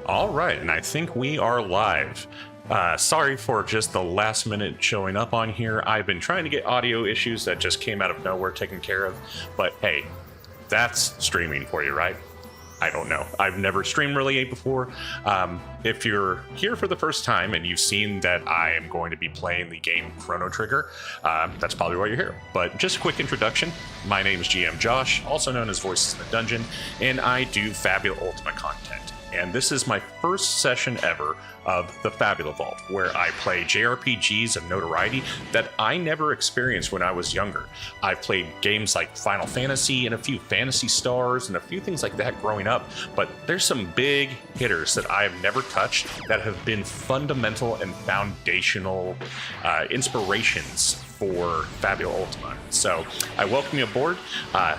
All right, and I think we are live. Sorry for just the last minute showing up on here. I've been trying to get audio issues that just came out of nowhere taken care of, but hey, that's streaming for you, right? I don't know. I've never streamed really before. If you're here for the first time and you've seen that I am going to be playing the game Chrono Trigger, that's probably why you're here. But just a quick introduction. My name is GM Josh, also known as Voices in the Dungeon, and I do Fabula Ultima content. And this is my first session ever of the Fabula Vault, where I play JRPGs of notoriety that I never experienced when I was younger. I've played games like Final Fantasy and a few Phantasy Stars and a few things like that growing up, but there's some big hitters that I have never touched that have been fundamental and foundational inspirations for Fabula Ultima. So I welcome you aboard.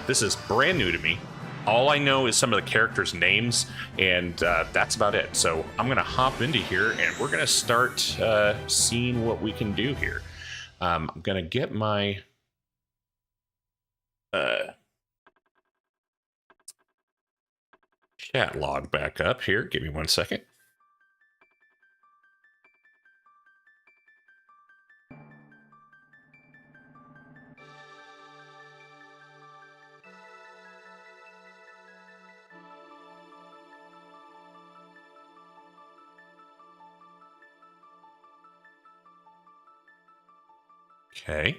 This is brand new to me. All I know is some of the characters' names, and that's about it. So I'm going to hop into here, and we're going to start seeing what we can do here. I'm going to get my chat log back up here. Give me 1 second. Okay.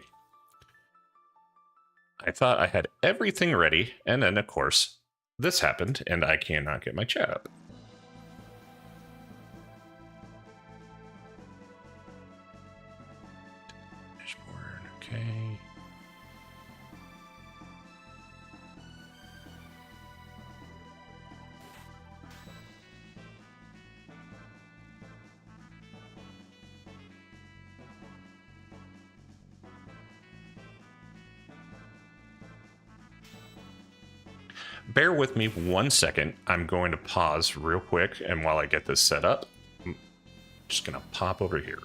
I thought I had everything ready, and then, of course, this happened, and I cannot get my chat up. Dashboard, okay. Bear with me 1 second. I'm going to pause real quick, and while I get this set up, I'm just going to pop over here.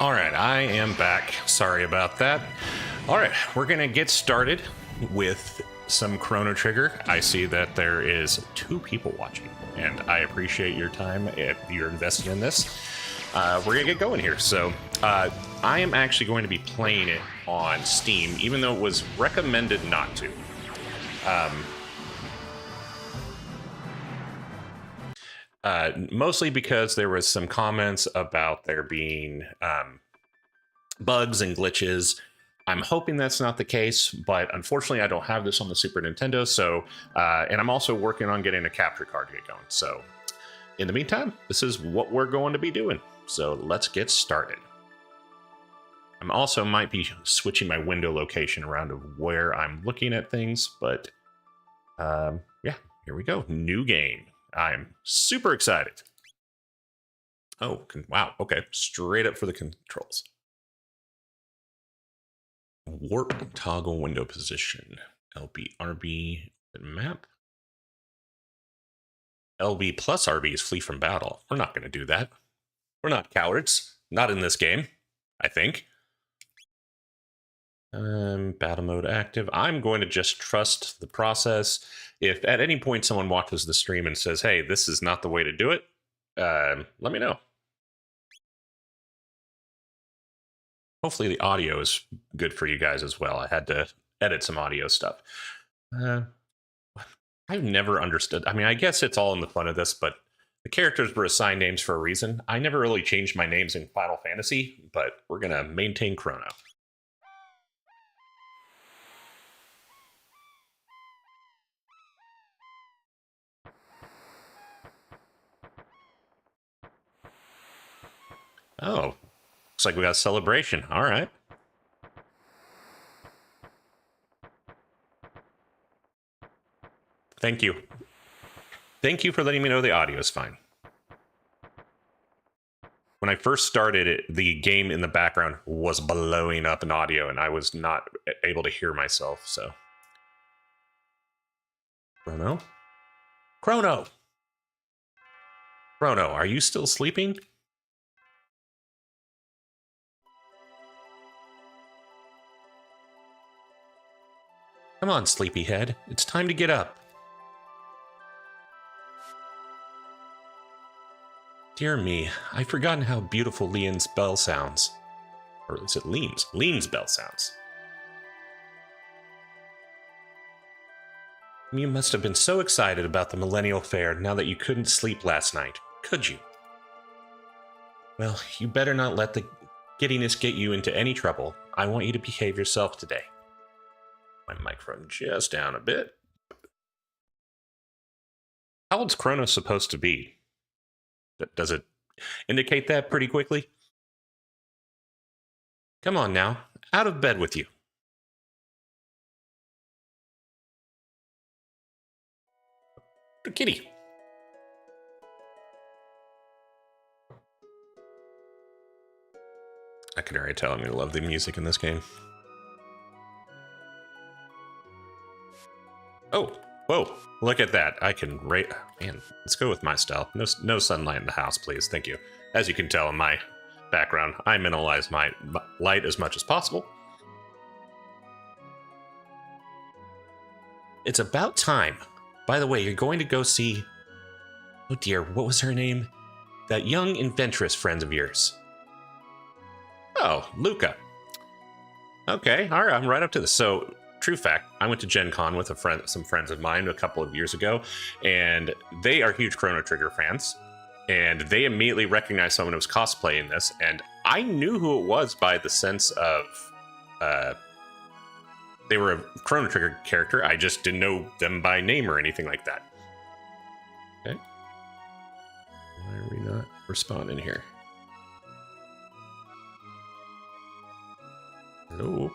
All right, I am back. Sorry about that. All right, we're gonna get started with some Chrono Trigger. I see that there is 2 people watching, and I appreciate your time if you're invested in this. We're gonna get going here. So I am actually going to be playing it on Steam, even though it was recommended not to. Mostly because there was some comments about there being bugs and glitches. I'm hoping that's not the case, but unfortunately I don't have this on the Super Nintendo, so and I'm also working on getting a capture card to get going. So in the meantime, this is what we're going to be doing. So let's get started. I'm also might be switching my window location around of where I'm looking at things, but yeah, here we go. New game. I'm super excited. Oh, wow. Okay, straight up for the controls. Warp toggle window position. LB, RB, map. LB plus RB is flee from battle. We're not going to do that. We're not cowards. Not in this game, I think. Battle mode active. I'm going to just trust the process. If at any point someone watches the stream and says, hey, this is not the way to do it, let me know. Hopefully the audio is good for you guys as well. I had to edit some audio stuff. I've never understood. I mean, I guess it's all in the fun of this, but the characters were assigned names for a reason. I never really changed my names in Final Fantasy, but we're going to maintain Chrono. Oh, looks like we got a celebration. All right. Thank you. Thank you for letting me know the audio is fine. When I first started it, the game in the background was blowing up in audio, and I was not able to hear myself, so. Chrono? Chrono! Chrono, are you still sleeping? Come on, sleepyhead. It's time to get up. Dear me, I've forgotten how beautiful Leon's bell sounds. Or is it Lean's? Lean's bell sounds. You must have been so excited about the Millennial Fair now that you couldn't sleep last night, could you? Well, you better not let the giddiness get you into any trouble. I want you to behave yourself today. My microphone just down a bit. How old's Chrono supposed to be? Does it indicate that pretty quickly? Come on now, out of bed with you. Kitty. I can already tell I'm going to love the music in this game. Oh, whoa, look at that. I can rate. Man, let's go with my style. No sunlight in the house, please. Thank you. As you can tell in my background, I minimize my light as much as possible. It's about time. By the way, you're going to go see... Oh dear, what was her name? That young inventress friend of yours. Oh, Luca. Okay, all right, I'm right up to this. So, true fact, I went to Gen Con with some friends of mine a couple of years ago, and they are huge Chrono Trigger fans, and they immediately recognized someone who was cosplaying this, and I knew who it was by the sense of... they were a Chrono Trigger character. I just didn't know them by name or anything like that. Okay. Why are we not responding here? Hello?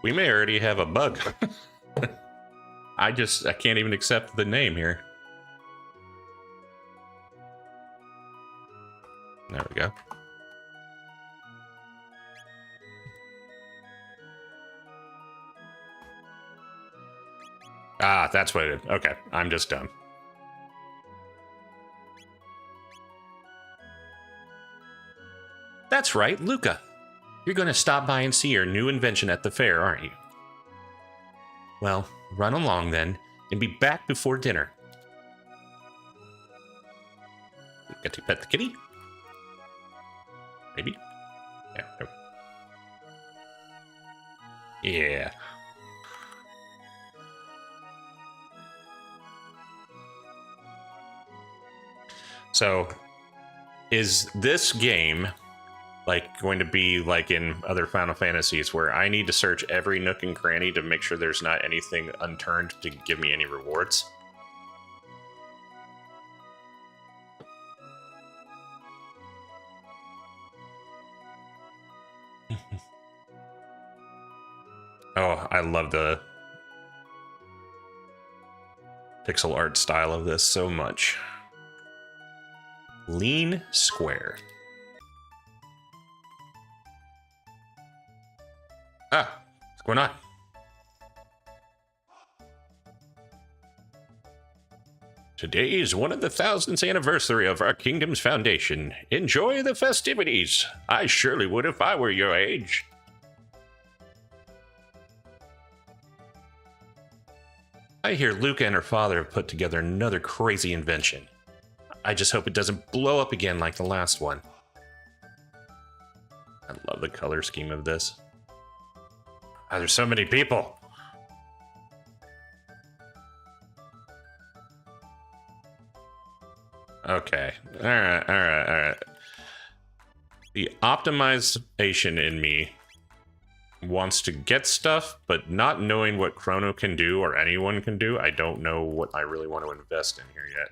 We may already have a bug. I can't even accept the name here. There we go. Ah, that's what it is. Okay, I'm just dumb. That's right, Luca. You're going to stop by and see your new invention at the fair, aren't you? Well, run along then, and be back before dinner. Get to pet the kitty? Maybe? Yeah. Nope. Yeah. So, is this game like going to be like in other Final Fantasies where I need to search every nook and cranny to make sure there's not anything unturned to give me any rewards? Oh, I love the pixel art style of this so much. Lean Square. Ah, what's going on? Today is one of the 1000th anniversary of our kingdom's foundation. Enjoy the festivities. I surely would if I were your age. I hear Luca and her father have put together another crazy invention. I just hope it doesn't blow up again like the last one. I love the color scheme of this. Oh, there's so many people. Okay. All right. The optimization in me wants to get stuff, but not knowing what Chrono can do or anyone can do, I don't know what I really want to invest in here yet.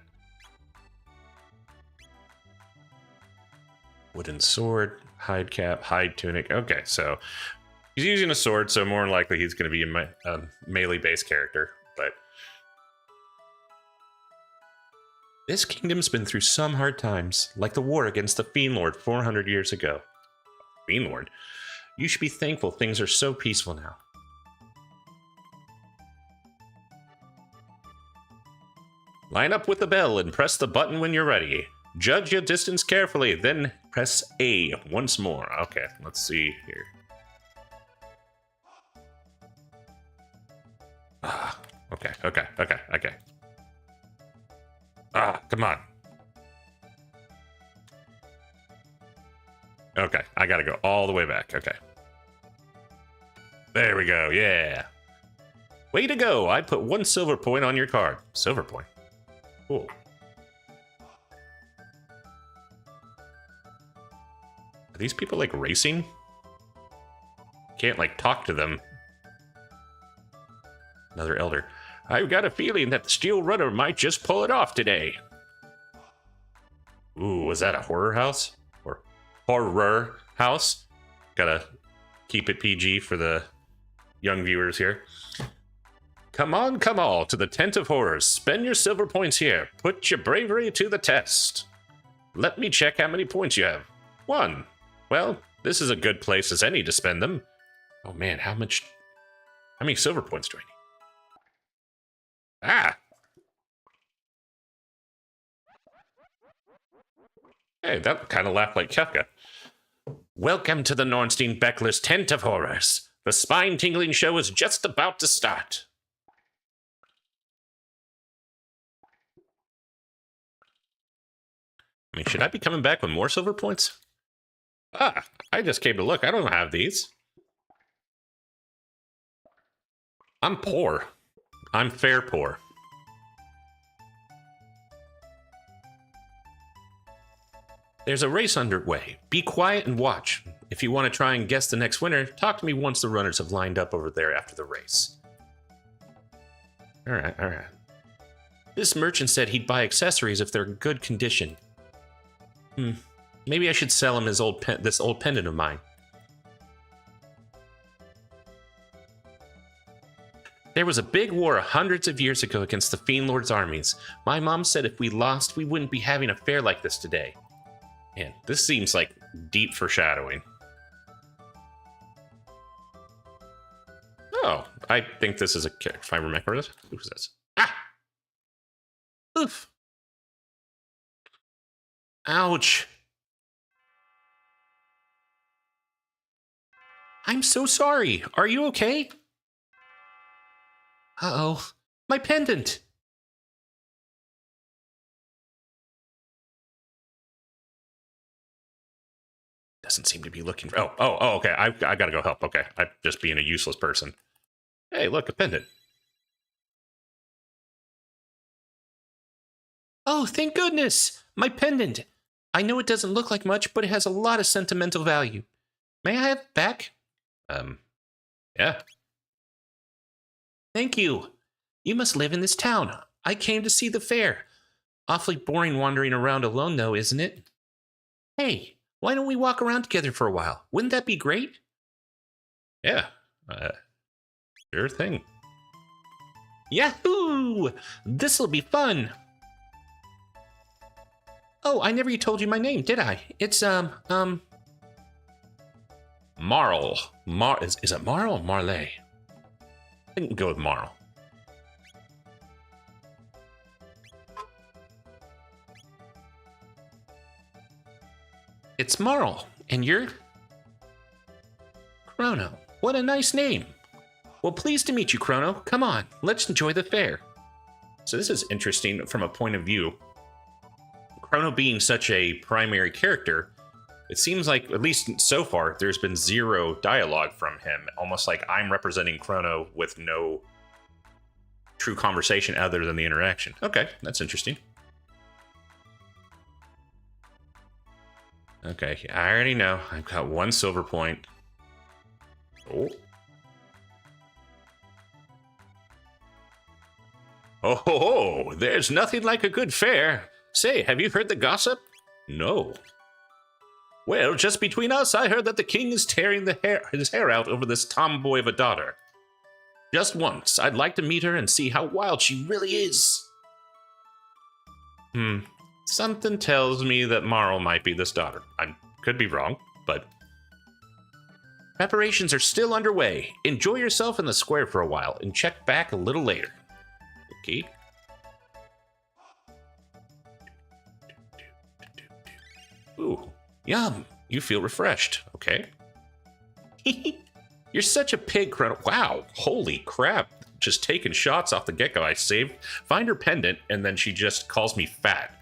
Wooden sword, hide cap, hide tunic. Okay, so he's using a sword, so more than likely he's going to be a melee-based character, but this kingdom's been through some hard times, like the war against the Fiend Lord 400 years ago. Fiend Lord? You should be thankful things are so peaceful now. Line up with the bell and press the button when you're ready. Judge your distance carefully, then press A once more. Okay, let's see here. Ah, okay. Ah, come on. Okay, I gotta go all the way back. Okay. There we go, yeah. Way to go, I put 1 silver point on your card. Silver point? Cool. Are these people, like, racing? Can't, like, talk to them. Another elder. I've got a feeling that the Steel Runner might just pull it off today. Ooh, was that a horror house? Or horror house? Gotta keep it PG for the young viewers here. Come on, come all, to the Tent of Horrors. Spend your silver points here. Put your bravery to the test. Let me check how many points you have. 1. Well, this is a good place as any to spend them. Oh man, how many silver points do I need? Ah! Hey, that kind of laughed like Kefka. Welcome to the Nornstein Beckler's Tent of Horrors. The spine-tingling show is just about to start. I mean, should I be coming back with more silver points? Ah, I just came to look. I don't have these. I'm poor. I'm fair poor. There's a race underway. Be quiet and watch. If you want to try and guess the next winner, talk to me once the runners have lined up over there after the race. Alright. This merchant said he'd buy accessories if they're in good condition. Maybe I should sell him his this old pendant of mine. There was a big war hundreds of years ago against the Fiend Lord's armies. My mom said if we lost, we wouldn't be having a fair like this today. Man, this seems like deep foreshadowing. Oh, I think this is a character, if I remember this. Who's this? Ah! Oof. Ouch. I'm so sorry. Are you okay? Uh-oh. My pendant. Doesn't seem to be looking for... Oh, okay. I gotta go help. Okay. I'm just being a useless person. Hey, look, a pendant. Oh, thank goodness! My pendant. I know it doesn't look like much, but it has a lot of sentimental value. May I have it back? Yeah. Thank you. You must live in this town. I came to see the fair. Awfully boring wandering around alone, though, isn't it? Hey, why don't we walk around together for a while? Wouldn't that be great? Yeah, sure thing. Yahoo! This'll be fun. Oh, I never told you my name, did I? It's, Marl. Is it Marl or Marley? I can go with Marl. It's Marl, and you're? Chrono. What a nice name. Well, pleased to meet you, Chrono. Come on, let's enjoy the fair. So this is interesting from a point of view. Chrono being such a primary character, it seems like, at least so far, there's been zero dialogue from him. Almost like I'm representing Chrono with no true conversation other than the interaction. Okay, that's interesting. Okay, I already know. I've got 1 silver point. Oh. Oh, ho, ho. There's nothing like a good fair. Say, have you heard the gossip? No. Well, just between us, I heard that the king is tearing his hair out over this tomboy of a daughter. Just once, I'd like to meet her and see how wild she really is. Something tells me that Marl might be this daughter. I could be wrong, but... Preparations are still underway. Enjoy yourself in the square for a while and check back a little later. Okay. Ooh, yum. You feel refreshed. Okay. You're such a pig, Chrono. Wow, holy crap. Just taking shots off the get-go. I find her pendant, and then she just calls me fat.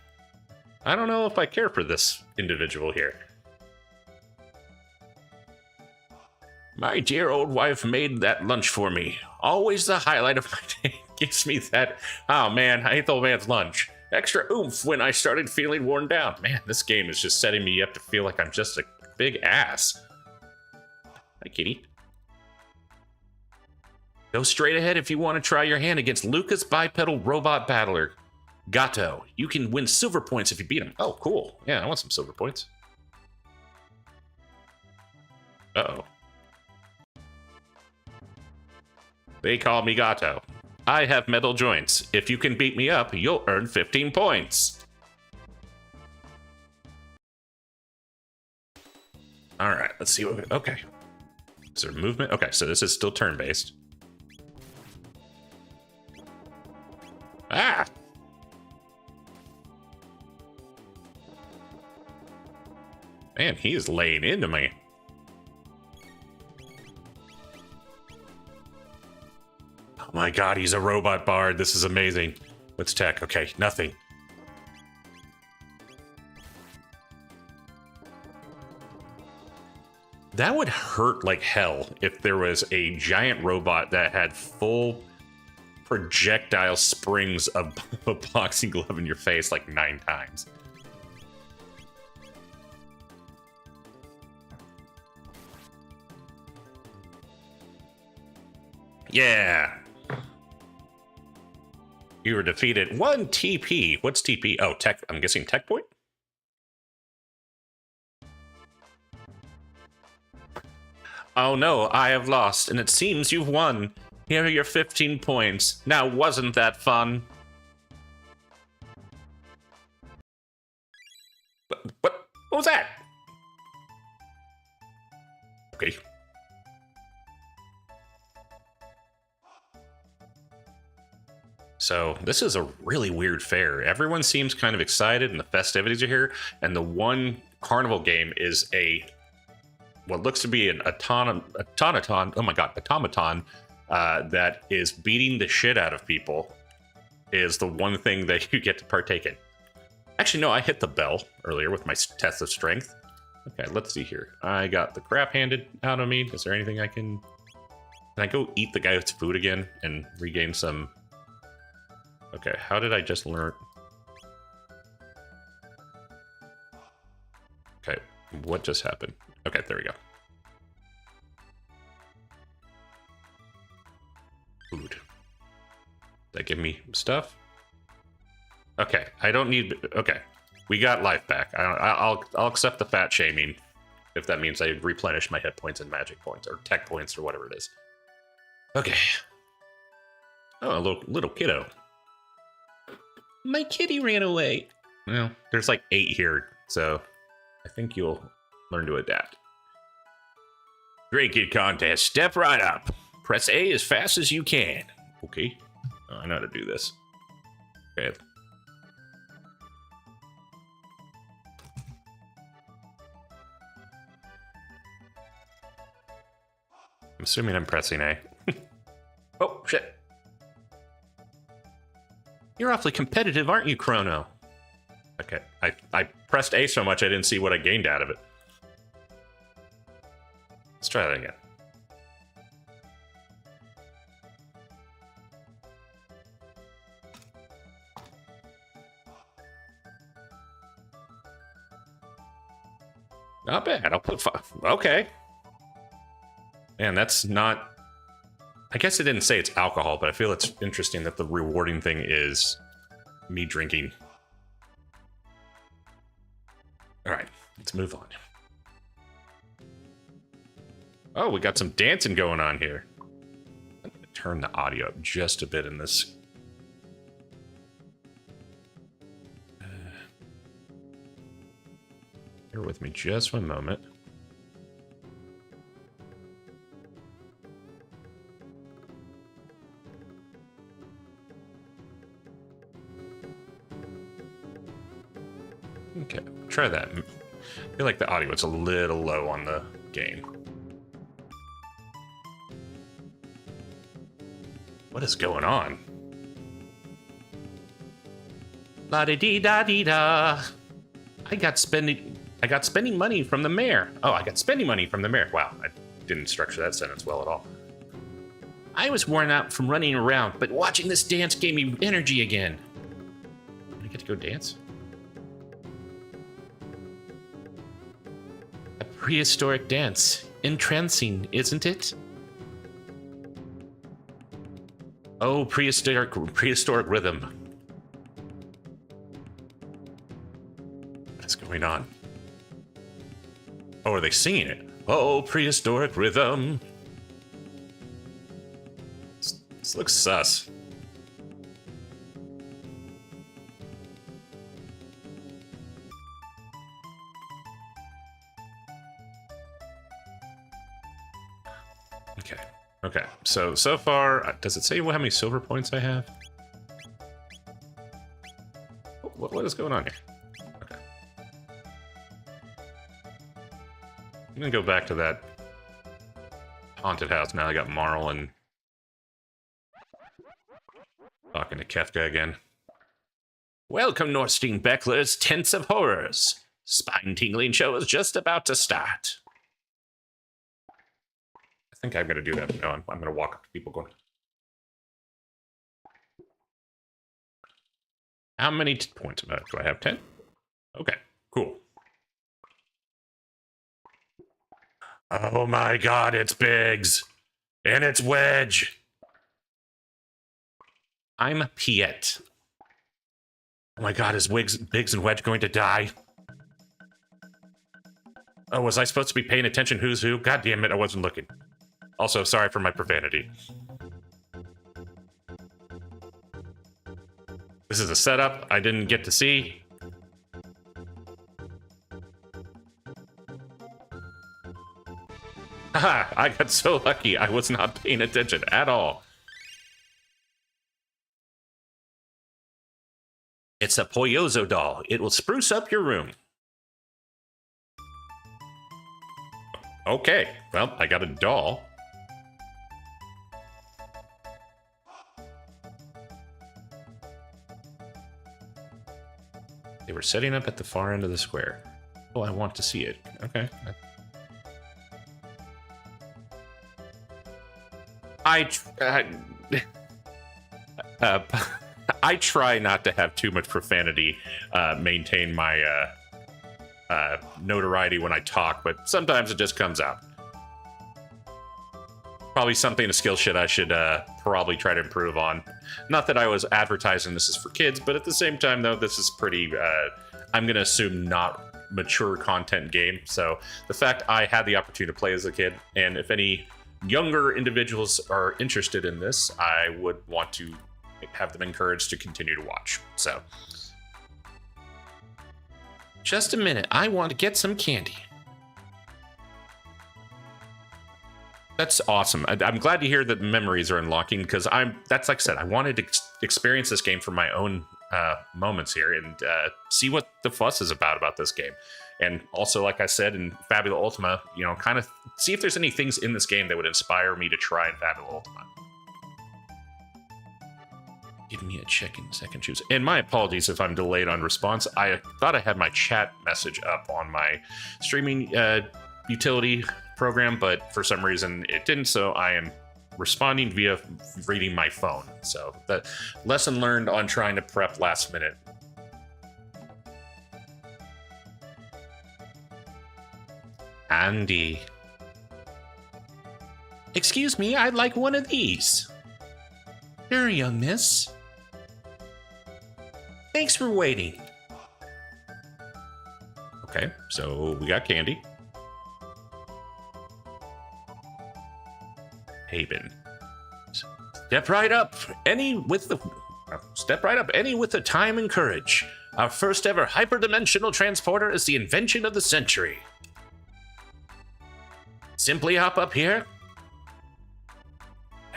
I don't know if I care for this individual here. My dear old wife made that lunch for me. Always the highlight of my day. Gives me that, oh man, I ate the old man's lunch. Extra oomph when I started feeling worn down. Man, this game is just setting me up to feel like I'm just a big ass. Hi, kitty. Go straight ahead if you want to try your hand against Lucas Bipedal Robot Battler. Gato. You can win silver points if you beat him. Oh, cool. Yeah, I want some silver points. Uh-oh. They call me Gato. I have metal joints. If you can beat me up, you'll earn 15 points. All right, let's see what okay. Is there movement? Okay, so this is still turn-based. Ah! Man, he is laying into me. Oh my god, he's a robot bard. This is amazing. What's tech? Okay, nothing. That would hurt like hell if there was a giant robot that had full projectile springs of a boxing glove in your face like 9 times. Yeah. You were defeated. 1 TP. What's TP? Oh, tech. I'm guessing tech point? Oh no, I have lost, and it seems you've won. Here are your 15 points. Now, wasn't that fun? What was that? Okay. So this is a really weird fair. Everyone seems kind of excited and the festivities are here. And the one carnival game is what looks to be an automaton, oh my god, automaton, that is beating the shit out of people is the one thing that you get to partake in. Actually, no, I hit the bell earlier with my test of strength. Okay, let's see here. I got the crap handed out of me. Is there anything I can I go eat the guy's food again and regain some... Okay, how did I just learn? Okay, what just happened? Okay, there we go. Food. Did that give me stuff? Okay, I don't need... Okay, we got life back. I'll accept the fat shaming if that means I replenish my hit points and magic points, or tech points, or whatever it is. Okay. Oh, a little kiddo. My kitty ran away. Well, there's like 8 here, so I think you'll learn to adapt. Drinking contest. Step right up. Press A as fast as you can. Okay. Oh, I know how to do this. Okay. I'm assuming I'm pressing A. Oh, shit. You're awfully competitive, aren't you, Chrono? Okay, I pressed A so much I didn't see what I gained out of it. Let's try that again. Not bad. I'll put 5. Okay. Man, that's not... I guess it didn't say it's alcohol, but I feel it's interesting that the rewarding thing is me drinking. All right, let's move on. Oh, we got some dancing going on here. I'm going to turn the audio up just a bit in this. Bear with me just one moment. Okay, try that. I feel like the audio is a little low on the game. What is going on? La-di-dee-da-dee-da. I got spending money from the mayor. Oh, I got spending money from the mayor. Wow, I didn't structure that sentence well at all. I was worn out from running around, but watching this dance gave me energy again. I get to go dance? A prehistoric dance. Entrancing, isn't it? Oh, prehistoric rhythm. What's going on? Oh, are they singing it? Oh, prehistoric rhythm. This looks sus. Okay, so far, does it say how many silver points I have? What is going on here? Okay. I'm gonna go back to that haunted house now. I got Marl and talking to Kefka again. Welcome, Norstein Beckler's Tents of Horrors. Spine-tingling show is just about to start. I think I'm going to do that. No, I'm going to walk up to people going... How many points do I have? 10? Okay, cool. Oh my god, it's Biggs! And it's Wedge! I'm Piet. Oh my god, is Biggs and Wedge going to die? Oh, was I supposed to be paying attention who's who? God damn it, I wasn't looking. Also, sorry for my profanity. This is a setup I didn't get to see. Haha, I got so lucky I was not paying attention at all. It's a Poyozo doll. It will spruce up your room. Okay, well, I got a doll. They were setting up at the far end of the square. Oh, I want to see it. Okay. I try not to have too much profanity, maintain my notoriety when I talk, but sometimes it just comes out. Probably something, a skill shit I should probably try to improve on. Not that I was advertising this is for kids, but at the same time, though, this is pretty, I'm going to assume not mature content game. So the fact I had the opportunity to play as a kid, and if any younger individuals are interested in this, I would want to have them encouraged to continue to watch. So just a minute, I want to get some candy. That's awesome. I'm glad to hear that memories are unlocking, because that's like I said, I wanted to experience this game for my own moments here and see what the fuss is about this game. And also, like I said, in Fabula Ultima, you know, kind of see if there's any things in this game that would inspire me to try in Fabula Ultima. Give me a check in second choose. And my apologies if I'm delayed on response. I thought I had my chat message up on my streaming utility program, but for some reason it didn't, so I am responding via reading my phone. So that lesson learned on trying to prep last minute. Andy. Excuse me, I'd like one of these. Sure, young miss. Thanks for waiting. Okay, so we got candy. Haven. Step right up, any with the time and courage. Our first ever hyperdimensional transporter is the invention of the century. Simply hop up here,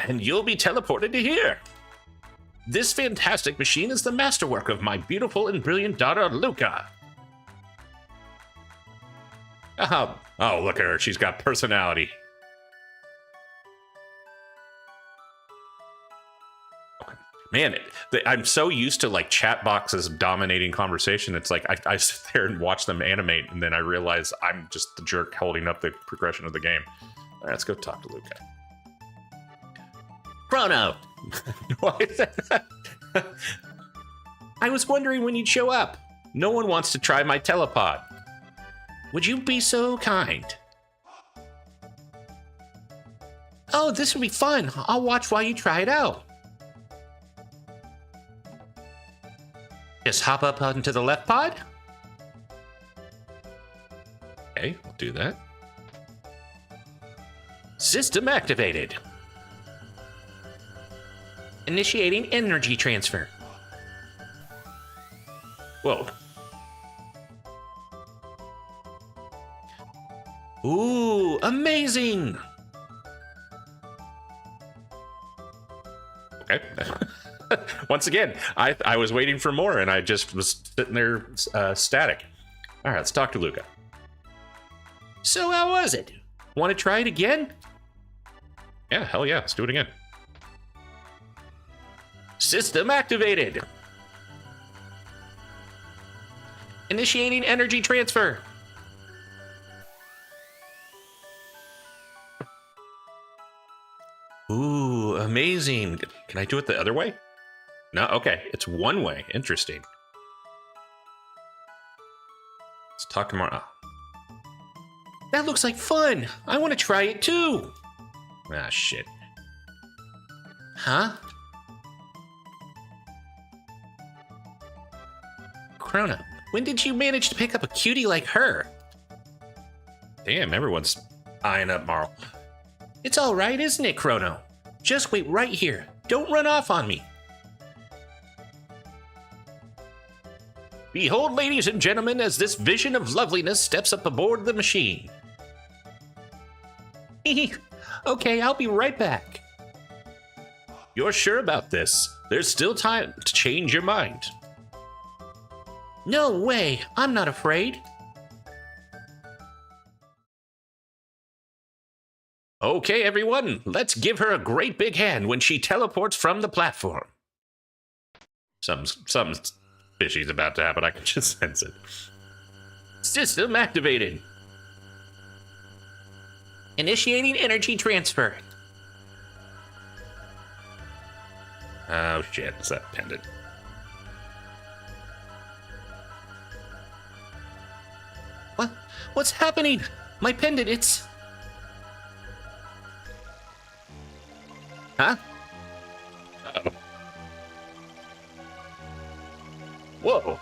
and you'll be teleported to here. This fantastic machine is the masterwork of my beautiful and brilliant daughter, Luca. Oh, look at her. She's got personality. Man, I'm so used to like chat boxes dominating conversation. It's like I sit there and watch them animate, and then I realize I'm just the jerk holding up the progression of the game. All right, let's go talk to Luca. Chrono! I was wondering when you'd show up. No one wants to try my telepod. Would you be so kind? Oh, this would be fun. I'll watch while you try it out. Just hop up onto the left pod. Okay, I'll do that. System activated. Initiating energy transfer. Whoa. Ooh, amazing. Okay. Once again, I was waiting for more, and I just was sitting there static. All right, let's talk to Luca. So how was it? Want to try it again? Yeah, hell yeah, let's do it again. System activated. Initiating energy transfer. Ooh, amazing. Can I do it the other way? No, okay, it's one way. Interesting. Let's talk tomorrow. That looks like fun. I want to try it too. Ah, shit. Huh? Chrono, when did you manage to pick up a cutie like her? Damn, everyone's eyeing up Marl. It's all right, isn't it, Chrono? Just wait right here. Don't run off on me. Behold, ladies and gentlemen, as this vision of loveliness steps up aboard the machine. Okay, I'll be right back. You're sure about this? There's still time to change your mind. No way, I'm not afraid. Okay, everyone, let's give her a great big hand when she teleports from the platform. Some fishy's about to happen, I can just sense it. System activated. Initiating energy transfer. Oh shit, it's that pendant. What? What's happening? My pendant, it's... Huh? Uh-oh. Whoa.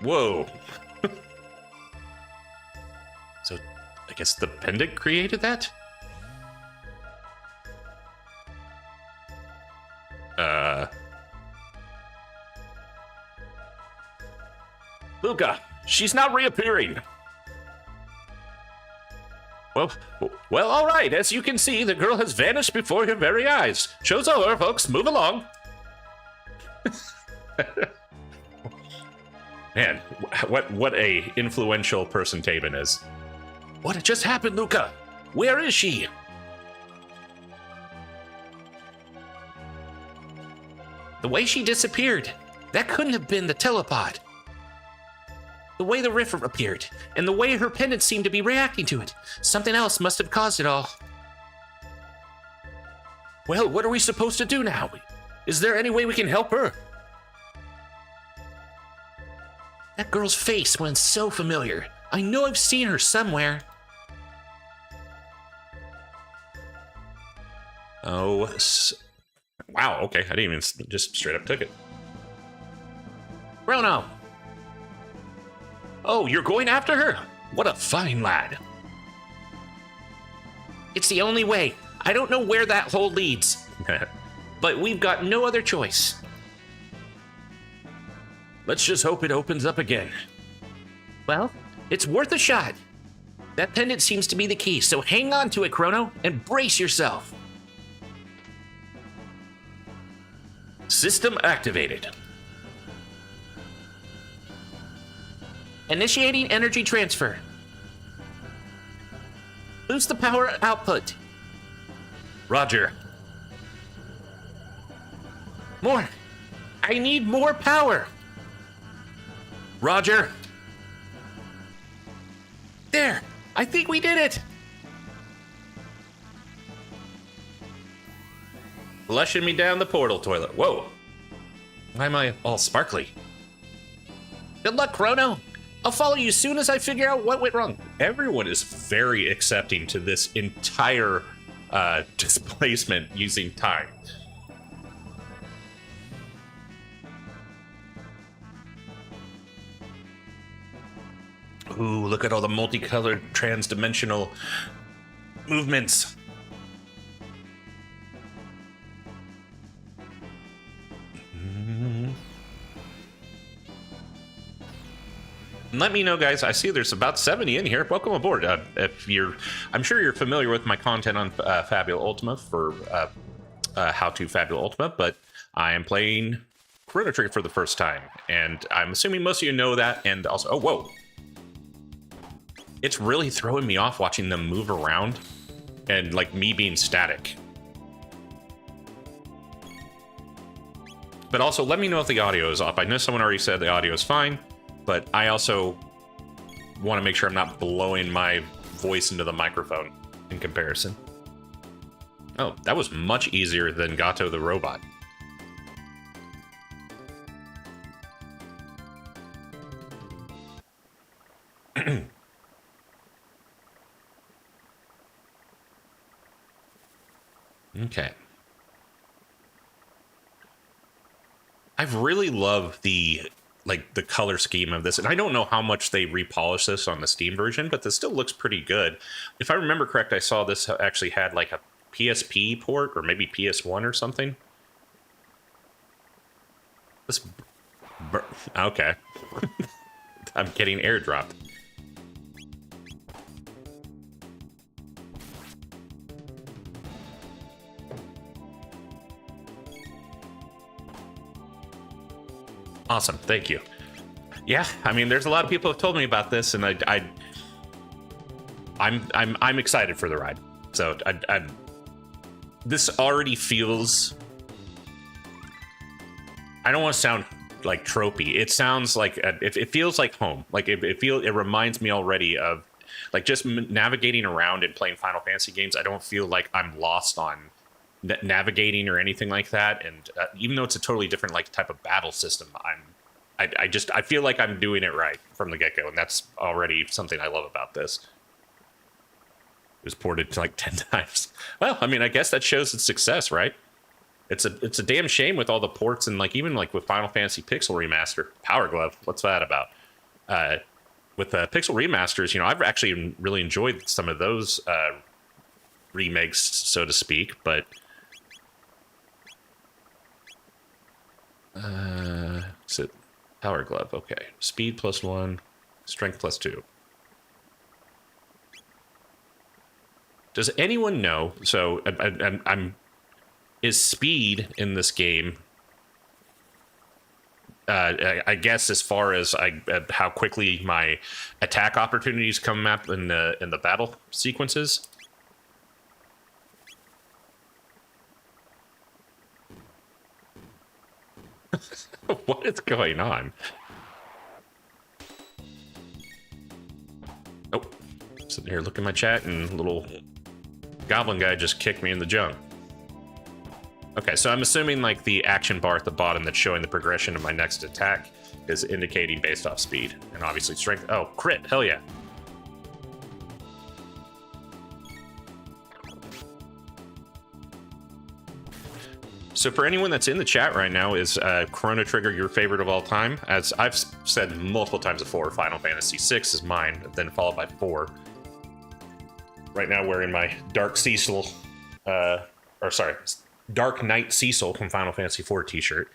Whoa. So, I guess the pendant created that? Luca, she's not reappearing. Well, all right. As you can see, the girl has vanished before your very eyes. Show's over, folks. Move along. Man, what a influential person Taven is. What just happened, Luca? Where is she? The way she disappeared. That couldn't have been the telepod. The way the rift appeared, and the way her pendant seemed to be reacting to it. Something else must have caused it all. Well, what are we supposed to do now? Is there any way we can help her? That girl's face went so familiar. I know I've seen her somewhere. Oh, wow, okay. I didn't even just straight up took it. Chrono! Oh, you're going after her? What a fine lad. It's the only way. I don't know where that hole leads. But we've got no other choice. Let's just hope it opens up again. Well, it's worth a shot. That pendant seems to be the key, so hang on to it, Chrono, and brace yourself. System activated. Initiating energy transfer. Boost the power output. Roger. More. I need more power. Roger. There. I think we did it. Flushing me down the portal toilet. Whoa. Why am I all sparkly? Good luck, Chrono. I'll follow you soon as I figure out what went wrong. Everyone is very accepting to this entire displacement using time. Ooh, look at all the multicolored trans-dimensional movements. Let me know, guys. I see there's about 70 in here. Welcome aboard. I'm sure you're familiar with my content on Fabula Ultima for how to Fabula Ultima, but I am playing Chrono Trigger for the first time, and I'm assuming most of you know that. And also, oh, whoa. It's really throwing me off watching them move around and like me being static. But also, let me know if the audio is off. I know someone already said the audio is fine, but I also want to make sure I'm not blowing my voice into the microphone in comparison. Oh, that was much easier than Gato the robot. Okay. I've really loved the color scheme of this, and I don't know how much they repolished this on the Steam version, but this still looks pretty good. If I remember correct, I saw this actually had like a PSP port or maybe PS1 or something. Okay. I'm getting airdropped. Awesome, thank you. Yeah, I mean, there's a lot of people have told me about this, and I'm excited for the ride. So this already feels. I don't want to sound like tropey. It sounds like it feels like home. Like it reminds me already of like just navigating around and playing Final Fantasy games. I don't feel like I'm lost on navigating or anything like that. And even though it's a totally different like type of battle system, I feel like I'm doing it right from the get-go, and that's already something I love about this. It was ported to like 10 times. Well, I mean, I guess that shows its success, right? It's a damn shame with all the ports and like even like with Final Fantasy Pixel Remaster, Power Glove. What's that about? With Pixel Remasters, you know, I've actually really enjoyed some of those remakes, so to speak. But is it Power Glove? Okay, speed +1, strength +2. Does anyone know? So I'm. Is speed in this game? I guess as far as how quickly my attack opportunities come up in the battle sequences. What is going on? Oh, sitting here looking at my chat, and little goblin guy just kicked me in the junk. Okay, so I'm assuming like the action bar at the bottom that's showing the progression of my next attack is indicating based off speed and obviously strength. Oh, crit, hell yeah. So for anyone that's in the chat right now, is Chrono Trigger your favorite of all time? As I've said multiple times before, Final Fantasy VI is mine, then followed by 4. Right now wearing my Dark Cecil, Dark Knight Cecil from Final Fantasy IV t-shirt.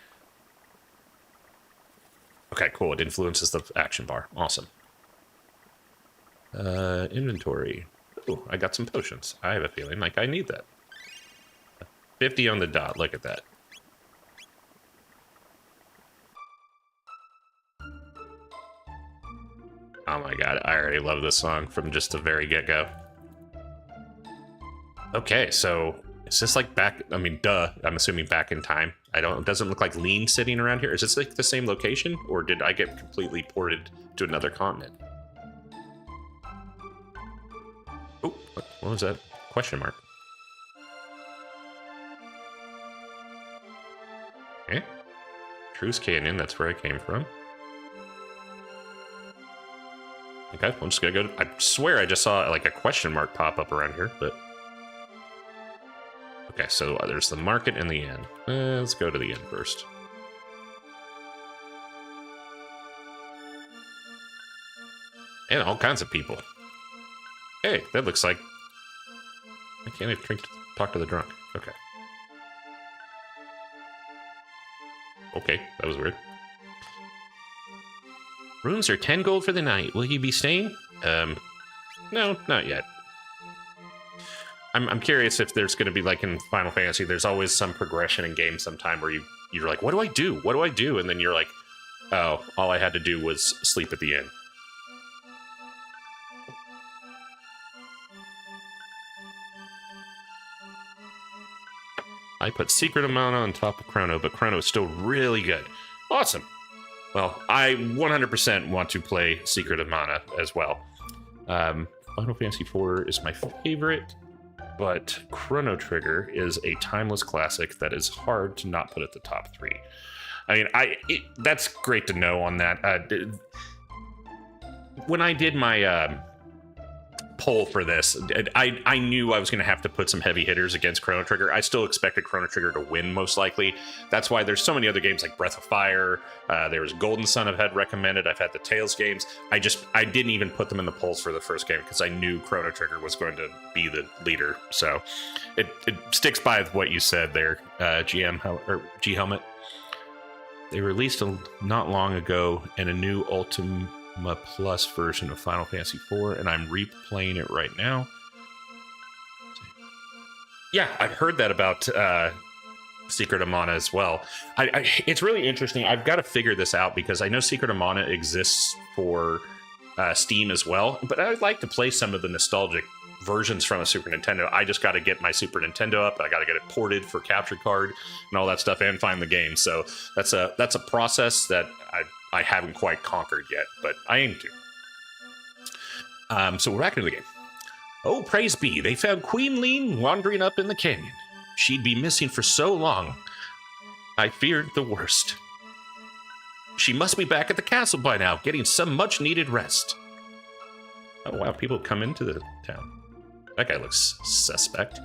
Okay, cool. It influences the action bar. Awesome. Inventory. Ooh, I got some potions. I have a feeling like I need that. 50 on the dot. Look at that. Oh my god, I already love this song from just the very get-go. Okay, so is this like back? I mean, duh. I'm assuming back in time. It doesn't look like Lean sitting around here. Is this like the same location, or did I get completely ported to another continent? Oh, what was that? Question mark. Okay. Truce Canyon. That's where I came from. Okay, I'm just gonna go. I swear I just saw like a question mark pop up around here, but. Okay, so there's the market and the inn. Let's go to the inn first. And all kinds of people. Hey, that looks like... I can't even talk to the drunk. Okay. Okay, that was weird. Rooms are 10 gold for the night. Will you be staying? No, not yet. I'm curious if there's going to be, like in Final Fantasy, there's always some progression in games sometime where you're like, what do I do? What do I do? And then you're like, oh, all I had to do was sleep at the inn. I put Secret of Mana on top of Chrono, but Chrono is still really good. Awesome. Well, I 100% want to play Secret of Mana as well. Final Fantasy IV is my favorite. But Chrono Trigger is a timeless classic that is hard to not put at the top 3. I mean, that's great to know on that. When I did my poll for this, I knew I was going to have to put some heavy hitters against Chrono Trigger. I still expected Chrono Trigger to win, most likely. That's why there's so many other games like Breath of Fire. There was Golden Sun I've had recommended. I've had the Tales games. I didn't even put them in the polls for the first game because I knew Chrono Trigger was going to be the leader. So it sticks by what you said there, G Helmet. They released not long ago in a new Ultima Plus version of Final Fantasy IV, and I'm replaying it right now. Yeah, I've heard that about Secret of Mana as well. It's really interesting. I've got to figure this out because I know Secret of Mana exists for Steam as well, but I would like to play some of the nostalgic versions from a Super Nintendo. I just got to get my Super Nintendo up. I got to get it ported for capture card and all that stuff and find the game. So that's a process that I haven't quite conquered yet, but I aim to. So we're back into the game. Oh, praise be, they found Queen Lean wandering up in the canyon. She'd be missing for so long. I feared the worst. She must be back at the castle by now, getting some much-needed rest. Oh, wow, people come into the town. That guy looks suspect.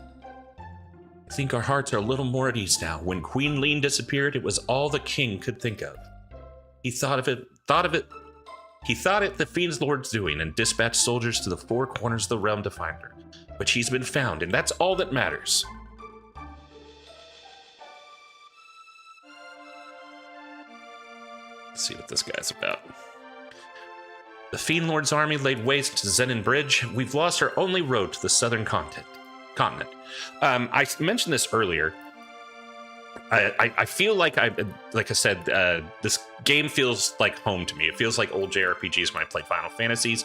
I think our hearts are a little more at ease now. When Queen Lean disappeared, it was all the king could think of. He thought it the Fiend's Lord's doing and dispatched soldiers to the four corners of the realm to find her. But she's been found, and that's all that matters. Let's see what this guy's about. The Fiend Lord's army laid waste to Zenin Bridge. We've lost our only road to the southern continent. I mentioned this earlier. I feel like I said, this game feels like home to me. It feels like old JRPGs when I played Final Fantasies.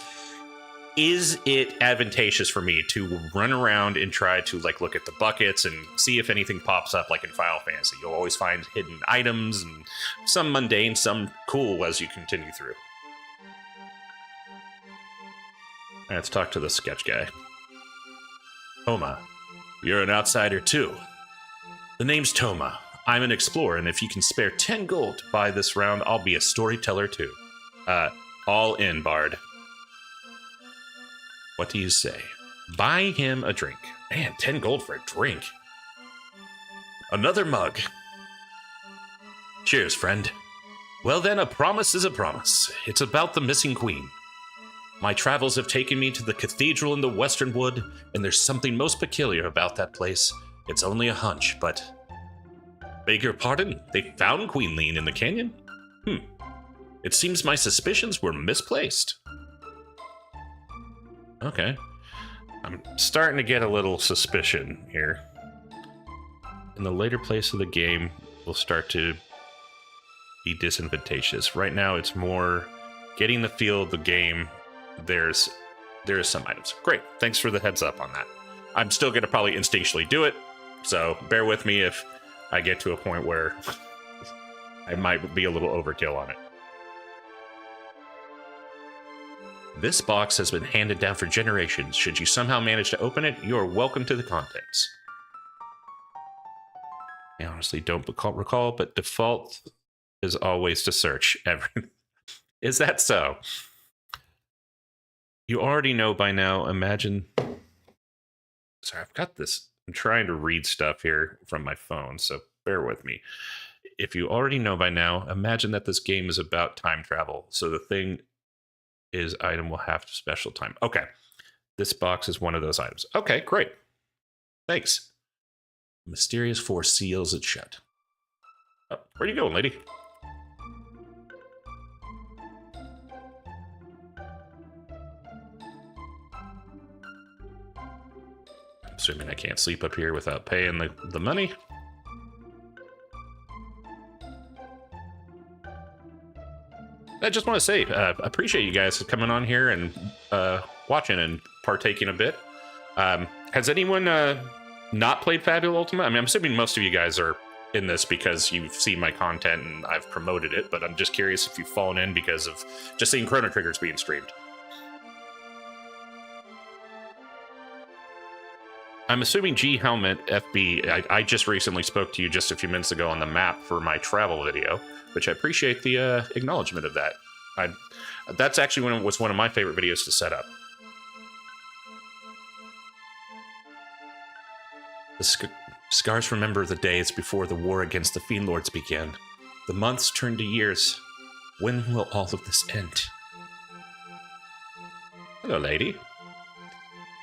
Is it advantageous for me to run around and try to look at the buckets and see if anything pops up like in Final Fantasy? You'll always find hidden items, and some mundane, some cool as you continue through. Let's talk to the sketch guy. Toma, you're an outsider too. The name's Toma. I'm an explorer, and if you can spare 10 gold to buy this round, I'll be a storyteller too. All in, Bard. What do you say? Buy him a drink. Man, 10 gold for a drink. Another mug. Cheers, friend. Well then, a promise is a promise. It's about the missing queen. My travels have taken me to the cathedral in the Western Wood, and there's something most peculiar about that place. It's only a hunch, but... Beg your pardon? They found Queen Lean in the canyon? It seems my suspicions were misplaced. Okay. I'm starting to get a little suspicion here. In the later place of the game, we'll start to be disadvantageous. Right now, it's more getting the feel of the game. There is some items. Great. Thanks for the heads up on that. I'm still going to probably instinctually do it, so bear with me if I get to a point where I might be a little overkill on it. This box has been handed down for generations. Should you somehow manage to open it, you are welcome to the contents. I honestly don't recall, but default is always to search everything. Is that so? You already know by now, imagine... Sorry, I've got this. I'm trying to read stuff here from my phone, so bear with me. If you already know by now, imagine that this game is about time travel. So the thing is, item will have special time. Okay. This box is one of those items. Okay, great. Thanks. Mysterious force seals it shut. Oh, where are you going, lady? Assuming I can't sleep up here without paying the money. I just want to say, appreciate you guys coming on here and watching and partaking a bit. Has anyone not played Fabula Ultima? I mean, I'm assuming most of you guys are in this because you've seen my content and I've promoted it, but I'm just curious if you've fallen in because of just seeing Chrono Triggers being streamed. I'm assuming G Helmet FB, I just recently spoke to you just a few minutes ago on the map for my travel video, which I appreciate the acknowledgement of that. That's actually was one of my favorite videos to set up. The scars remember the days before the war against the Fiend Lords began. The months turned to years. When will all of this end? Hello, lady.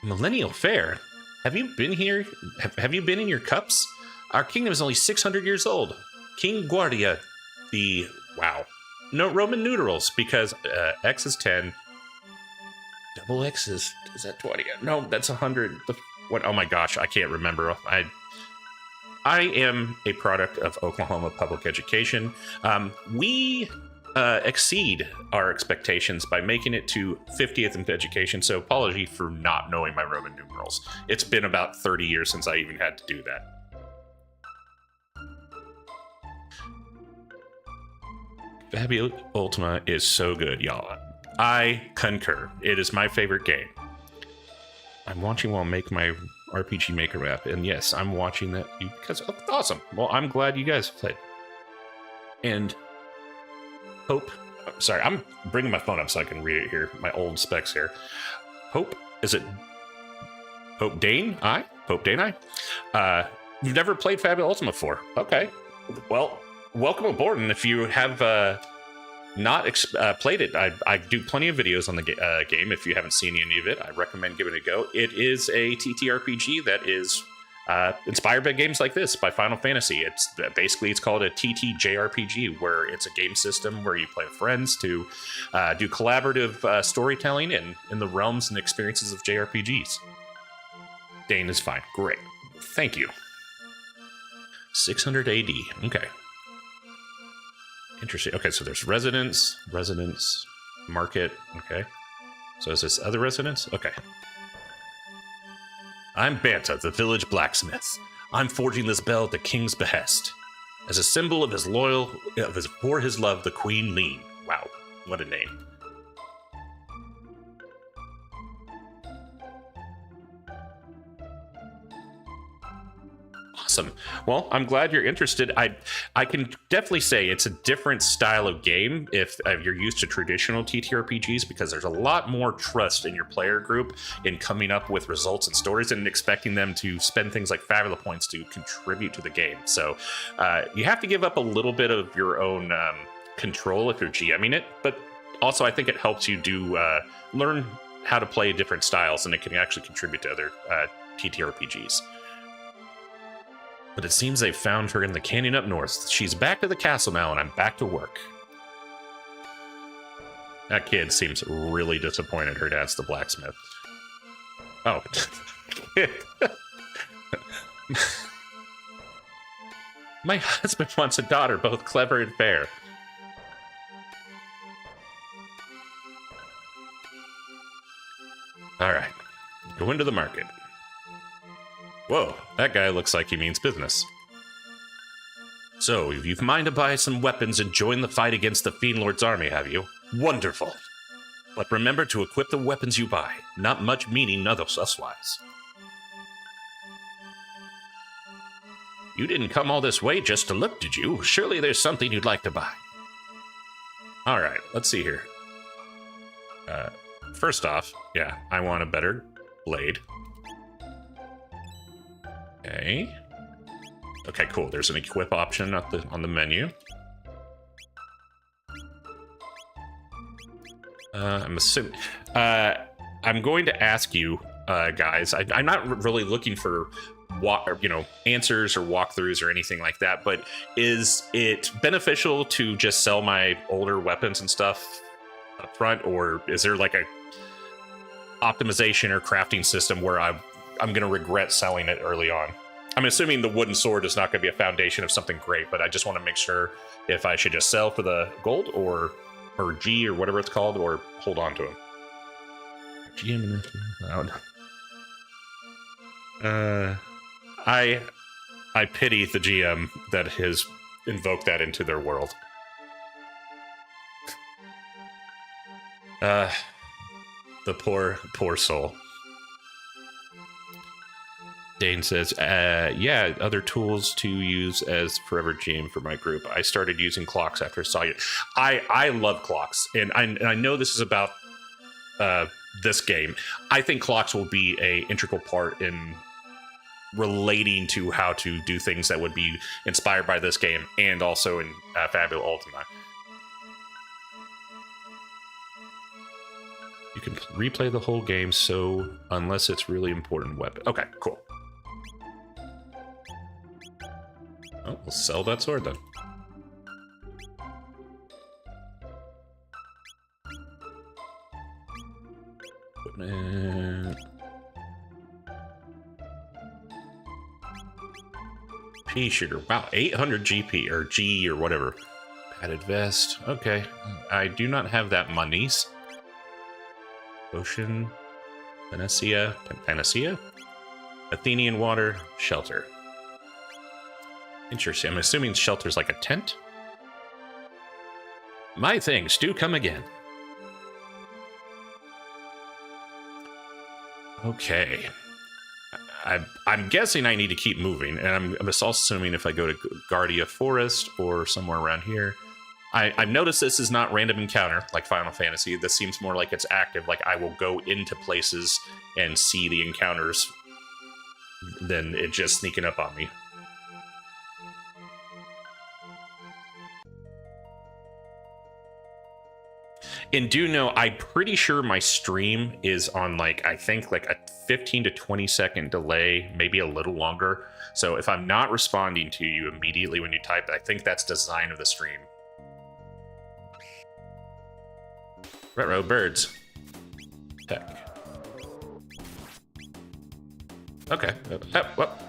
Millennial Fair? Have you been here? Have you been in your cups? Our kingdom is only 600 years old. King Guardia, no Roman numerals because X is 10. Double X is that 20? No, that's 100. What? Oh my gosh, I can't remember. I am a product of Oklahoma public education. We exceed our expectations by making it to 50th in education, so apology for not knowing my Roman numerals. It's been about 30 years since I even had to do that. Fabula Ultima is so good, y'all. I concur. It is my favorite game. I'm watching while I make my RPG Maker app, and yes, I'm watching that because oh, awesome. Well, I'm glad you guys played. And Hope, sorry, I'm bringing my phone up so I can read it here. My old specs here. Hope, is it Hope Dane? Hope Dane? You've never played Fabula Ultima before. Okay. Well, welcome aboard, and if you have not played it, I do plenty of videos on the game. If you haven't seen any of it, I recommend giving it a go. It is a TTRPG that is inspired by games like this, by Final Fantasy. It's basically, it's called a TTJRPG, where it's a game system where you play with friends to do collaborative storytelling in the realms and experiences of JRPGs. Dane is fine. Great. Thank you. 600 AD. Okay. Interesting. Okay, so there's residence, market. Okay. So is this other residence? Okay. I'm Banta, the village blacksmith. I'm forging this bell at the king's behest. As a symbol of for his love, the Queen Lean. Wow, what a name. Awesome. Well, I'm glad you're interested. I can definitely say it's a different style of game if you're used to traditional TTRPGs, because there's a lot more trust in your player group in coming up with results and stories and expecting them to spend things like Fabula points to contribute to the game. So you have to give up a little bit of your own control if you're GMing it, but also I think it helps you learn how to play different styles, and it can actually contribute to other TTRPGs. But it seems they've found her in the canyon up north. She's back to the castle now, and I'm back to work. That kid seems really disappointed her dad's the blacksmith. Oh. My husband wants a daughter, both clever and fair. All right. Go into the market. Whoa, that guy looks like he means business. So, you've mind to buy some weapons and join the fight against the Fiend Lord's army, have you? Wonderful. But remember to equip the weapons you buy. Not much meaning otherwise. You didn't come all this way just to look, did you? Surely there's something you'd like to buy. Alright, let's see here. First off, yeah, I want a better blade. Okay. Okay, cool. There's an equip option on the menu. I'm assuming. I'm going to ask you, guys. I'm not really looking for answers or walkthroughs or anything like that. But is it beneficial to just sell my older weapons and stuff up front, or is there like a optimization or crafting system where I'm going to regret selling it early on? I'm assuming the wooden sword is not going to be a foundation of something great, but I just want to make sure if I should just sell for the gold or G or whatever it's called, or hold on to them. I pity the GM that has invoked that into their world. The poor soul. Dane says, yeah, other tools to use as forever GM for my group. I started using clocks after I saw you. I love clocks, and I know this is about this game. I think clocks will be a integral part in relating to how to do things that would be inspired by this game, and also in Fabula Ultima. You can replay the whole game, so unless it's really important weapon. Okay, cool. Oh, we'll sell that sword then. Equipment. Pea shooter. Wow, 800 GP or G or whatever. Padded vest. Okay. I do not have that monies. Ocean. Panacea. Panacea? Athenian water. Shelter. Interesting. I'm assuming shelter's like a tent? My things do come again. Okay. I'm guessing I need to keep moving, and I'm also assuming if I go to Guardia Forest or somewhere around here. I've noticed this is not random encounter like Final Fantasy. This seems more like it's active, like I will go into places and see the encounters than it just sneaking up on me. And do know, I'm pretty sure my stream is on like, I think like a 15 to 20 second delay, maybe a little longer. So if I'm not responding to you immediately when you type, I think that's design of the stream. Retro birds. Tech. Okay. Well.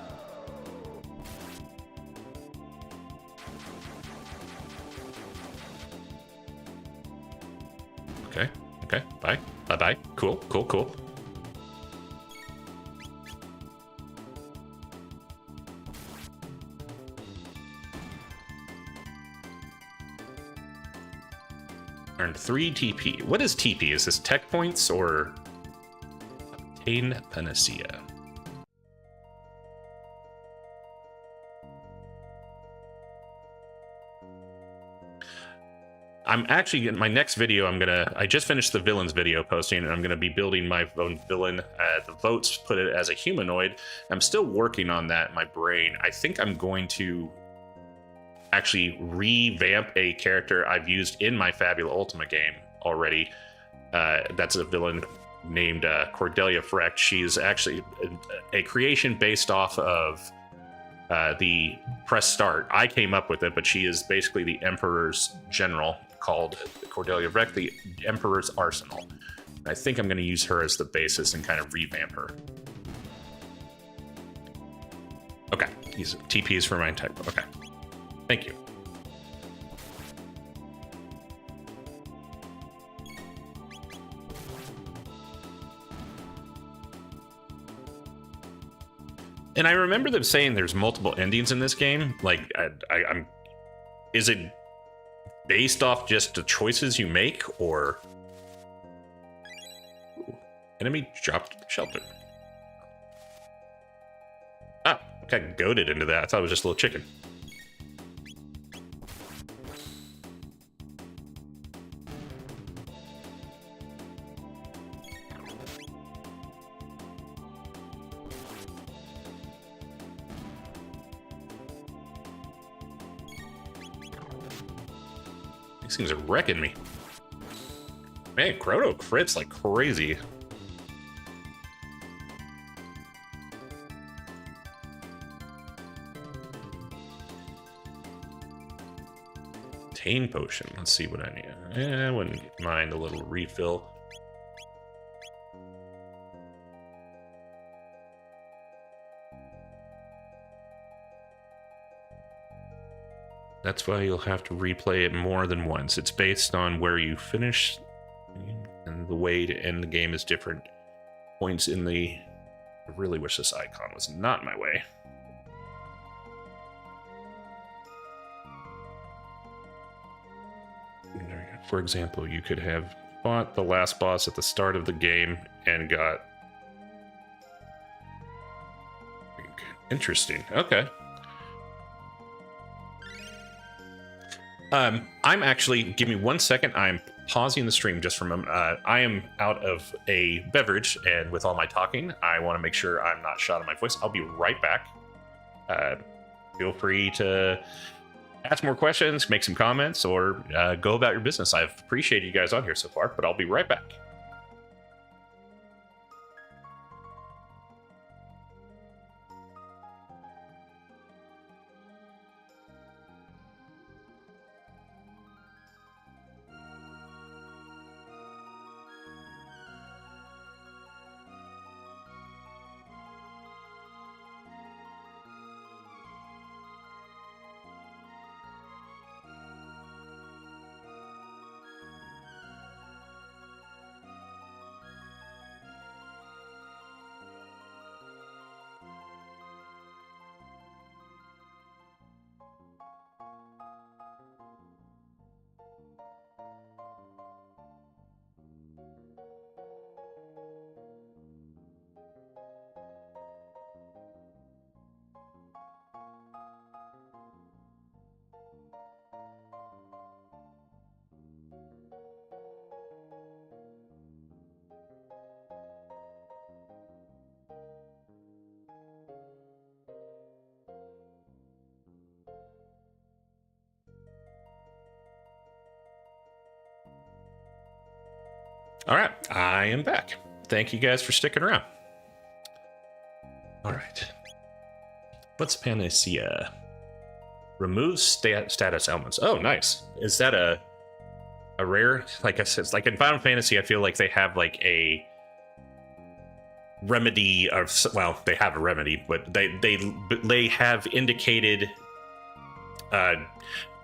Okay. Okay. Bye. Bye. Bye. Cool. Cool. Cool. Earned 3 TP. What is TP? Is this tech points or obtain panacea? I'm actually in my next video. I just finished the villains video posting, and I'm gonna be building my own villain. The votes put it as a humanoid. I'm still working on that in my brain. I think I'm going to actually revamp a character I've used in my Fabula Ultima game already. That's a villain named Cordelia Frecht. She's actually a creation based off of the press start. I came up with it, but she is basically the Emperor's general, called Cordelia Frecht, the Emperor's Arsenal. I think I'm going to use her as the basis and kind of revamp her. Okay, these TPs for my type. Okay, thank you. And I remember them saying there's multiple endings in this game. Like, I'm. Is it based off just the choices you make, or? Ooh, enemy dropped shelter. Ah, I got goaded into that. I thought it was just a little chicken. These things are wrecking me. Man, Chrono crits like crazy. Tane potion. Let's see what I need. I wouldn't mind a little refill. That's why you'll have to replay it more than once. It's based on where you finish, and the way to end the game is different points in the... I really wish this icon was not in my way. For example, you could have fought the last boss at the start of the game and got... Interesting. Okay. I'm actually, give me 1 second. I'm pausing the stream just for a moment. I am out of a beverage, and with all my talking, I want to make sure I'm not shot in my voice. I'll be right back. Feel free to ask more questions, make some comments, or go about your business. I've appreciated you guys on here so far, but I'll be right back. All right, I am back. Thank you guys for sticking around. All right. What's Panacea? Removes status elements. Oh, nice. Is that a rare? Like I said, it's like in Final Fantasy, I feel like they have like a remedy of, well, they have a remedy, but they have indicated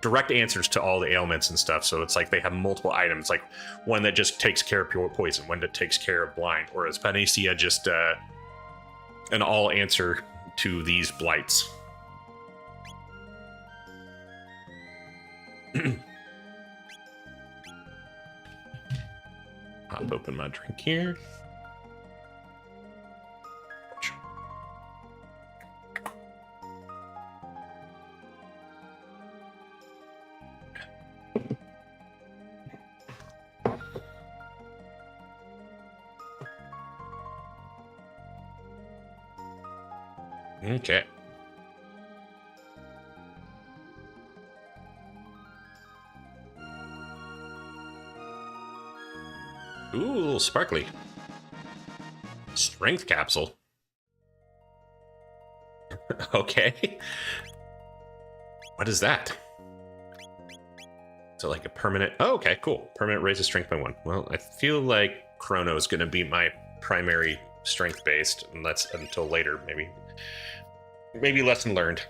direct answers to all the ailments and stuff. So it's like they have multiple items, like one that just takes care of pure poison, one that takes care of blind, or is Panacea just an all answer to these blights? Pop open my drink here. Okay. Ooh, sparkly. Strength capsule. Okay. What is that? So like a permanent... Oh, okay, cool. Permanent raises strength by 1. Well, I feel like Chrono is going to be my primary strength-based, and that's until later, maybe. Maybe lesson learned.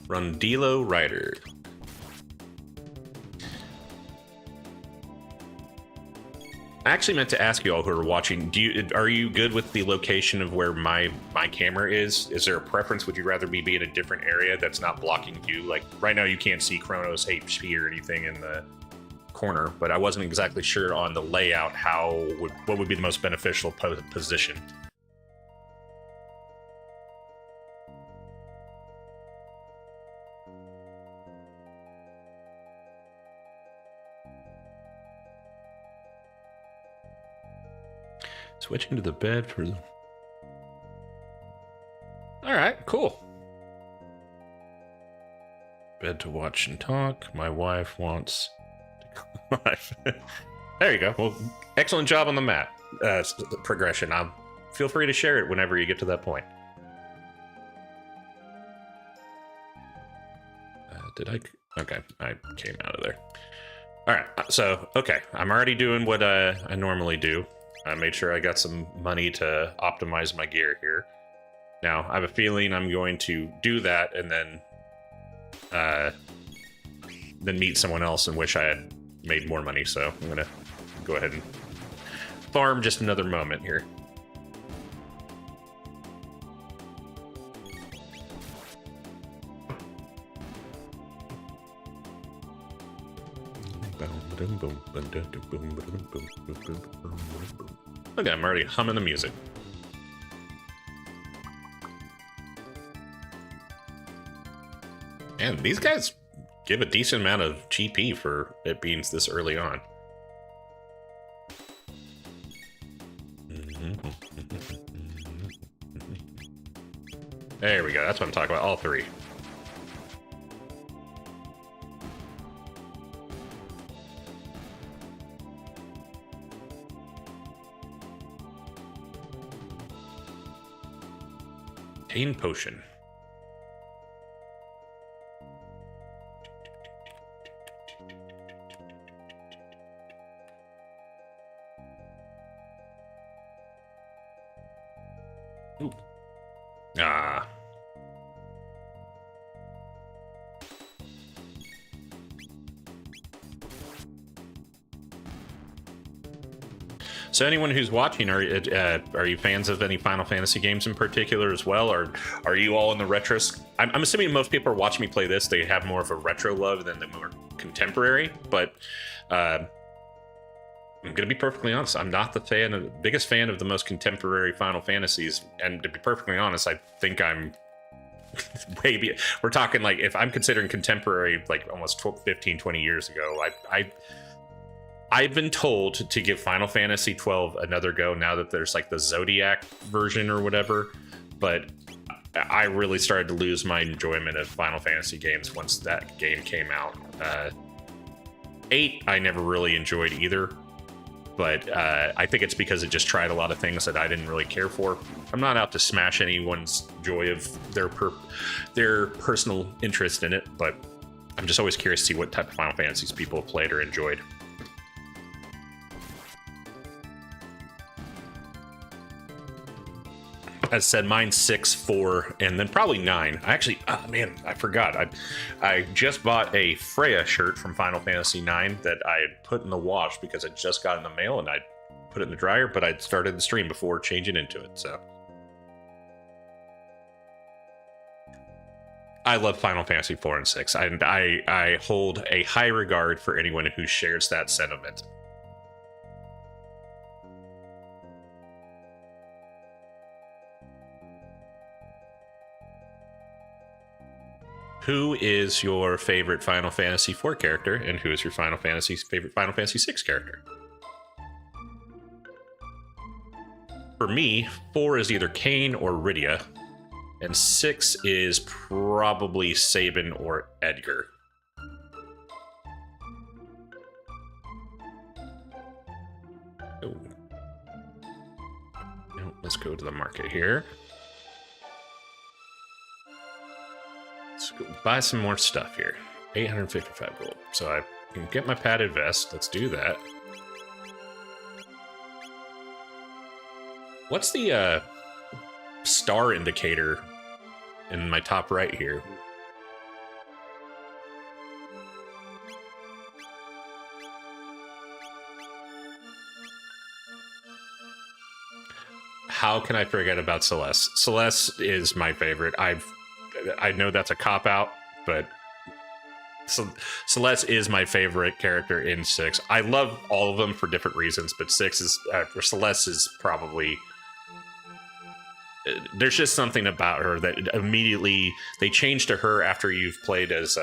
Rondilo Rider. I actually meant to ask you all who are watching, are you good with the location of where my camera is? Is there a preference? Would you rather me be in a different area that's not blocking view? Like right now you can't see Chrono's HP or anything in the corner, but I wasn't exactly sure on the layout what would be the most beneficial position. Switching to the bed for the... All right, cool. Bed to watch and talk. My wife wants... There you go. Well, excellent job on the map progression. Feel free to share it whenever you get to that point. Okay, I came out of there. All right, so, okay. I'm already doing what I normally do. I made sure I got some money to optimize my gear here. Now, I have a feeling I'm going to do that and then meet someone else and wish I had made more money. So I'm going to go ahead and farm just another moment here. Okay, I'm already humming the music. And these guys give a decent amount of GP for it being this early on. There we go, that's what I'm talking about, all 3. Pain potion. Ooh. Ah. So anyone who's watching, are you fans of any Final Fantasy games in particular as well, or are you all in the retros? I'm assuming most people are watching me play this. They have more of a retro love than the more contemporary. But I'm gonna be perfectly honest. I'm not the biggest fan of the most contemporary Final Fantasies. And to be perfectly honest, I think I'm maybe we're talking like if I'm considering contemporary, like almost 15, 20 years ago. I've been told to give Final Fantasy 12 another go now that there's like the Zodiac version or whatever, but I really started to lose my enjoyment of Final Fantasy games once that game came out. 8 I never really enjoyed either, but I think it's because it just tried a lot of things that I didn't really care for. I'm not out to smash anyone's joy of their personal interest in it, but I'm just always curious to see what type of Final Fantasies people have played or enjoyed. As said, mine's 6, 4, and then probably 9. I actually, man, I forgot. I just bought a Freya shirt from Final Fantasy 9 that I had put in the wash because it just got in the mail, and I put it in the dryer, but I'd started the stream before changing into it, so. I love Final Fantasy 4 and 6, and I hold a high regard for anyone who shares that sentiment. Who is your favorite Final Fantasy 4 character, and who is your favorite Final Fantasy 6 character? For me, 4 is either Kain or Rydia, and 6 is probably Sabin or Edgar. Oh. Let's go to the market here. Let's go buy some more stuff here. 855 gold. So I can get my padded vest. Let's do that. What's the star indicator in my top right here? How can I forget about Celeste? Celeste is my favorite. I know that's a cop-out, but Celeste is my favorite character in 6. I love all of them for different reasons, but 6 is, or Celeste is probably... There's just something about her that immediately they change to her after you've played as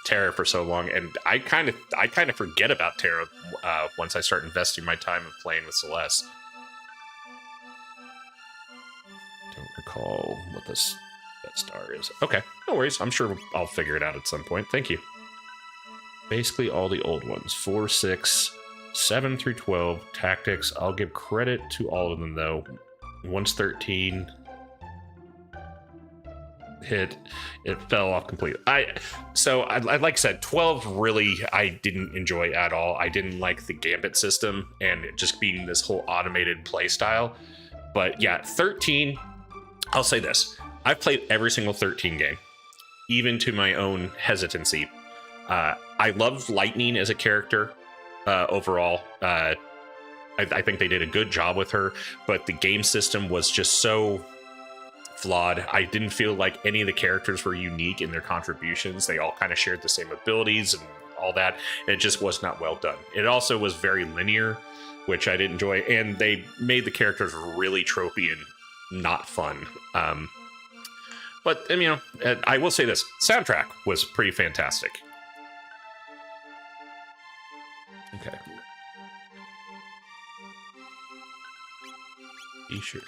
Terra for so long, and I kind of forget about Terra once I start investing my time of playing with Celeste. Don't recall what that star is. Okay, no worries. I'm sure I'll figure it out at some point. Thank you. Basically all the old ones. 4, 6, 7 through 12. Tactics. I'll give credit to all of them, though. Once 13 hit, it fell off completely. Like I said, 12 really I didn't enjoy at all. I didn't like the gambit system and it just being this whole automated play style. But yeah, 13, I'll say this. I've played every single 13 game, even to my own hesitancy. I love Lightning as a character overall. I think they did a good job with her, but the game system was just so flawed. I didn't feel like any of the characters were unique in their contributions. They all kind of shared the same abilities and all that. And it just was not well done. It also was very linear, which I didn't enjoy. And they made the characters really tropey and not fun. But, you know, I will say this. Soundtrack was pretty fantastic. Okay. Pea shooter.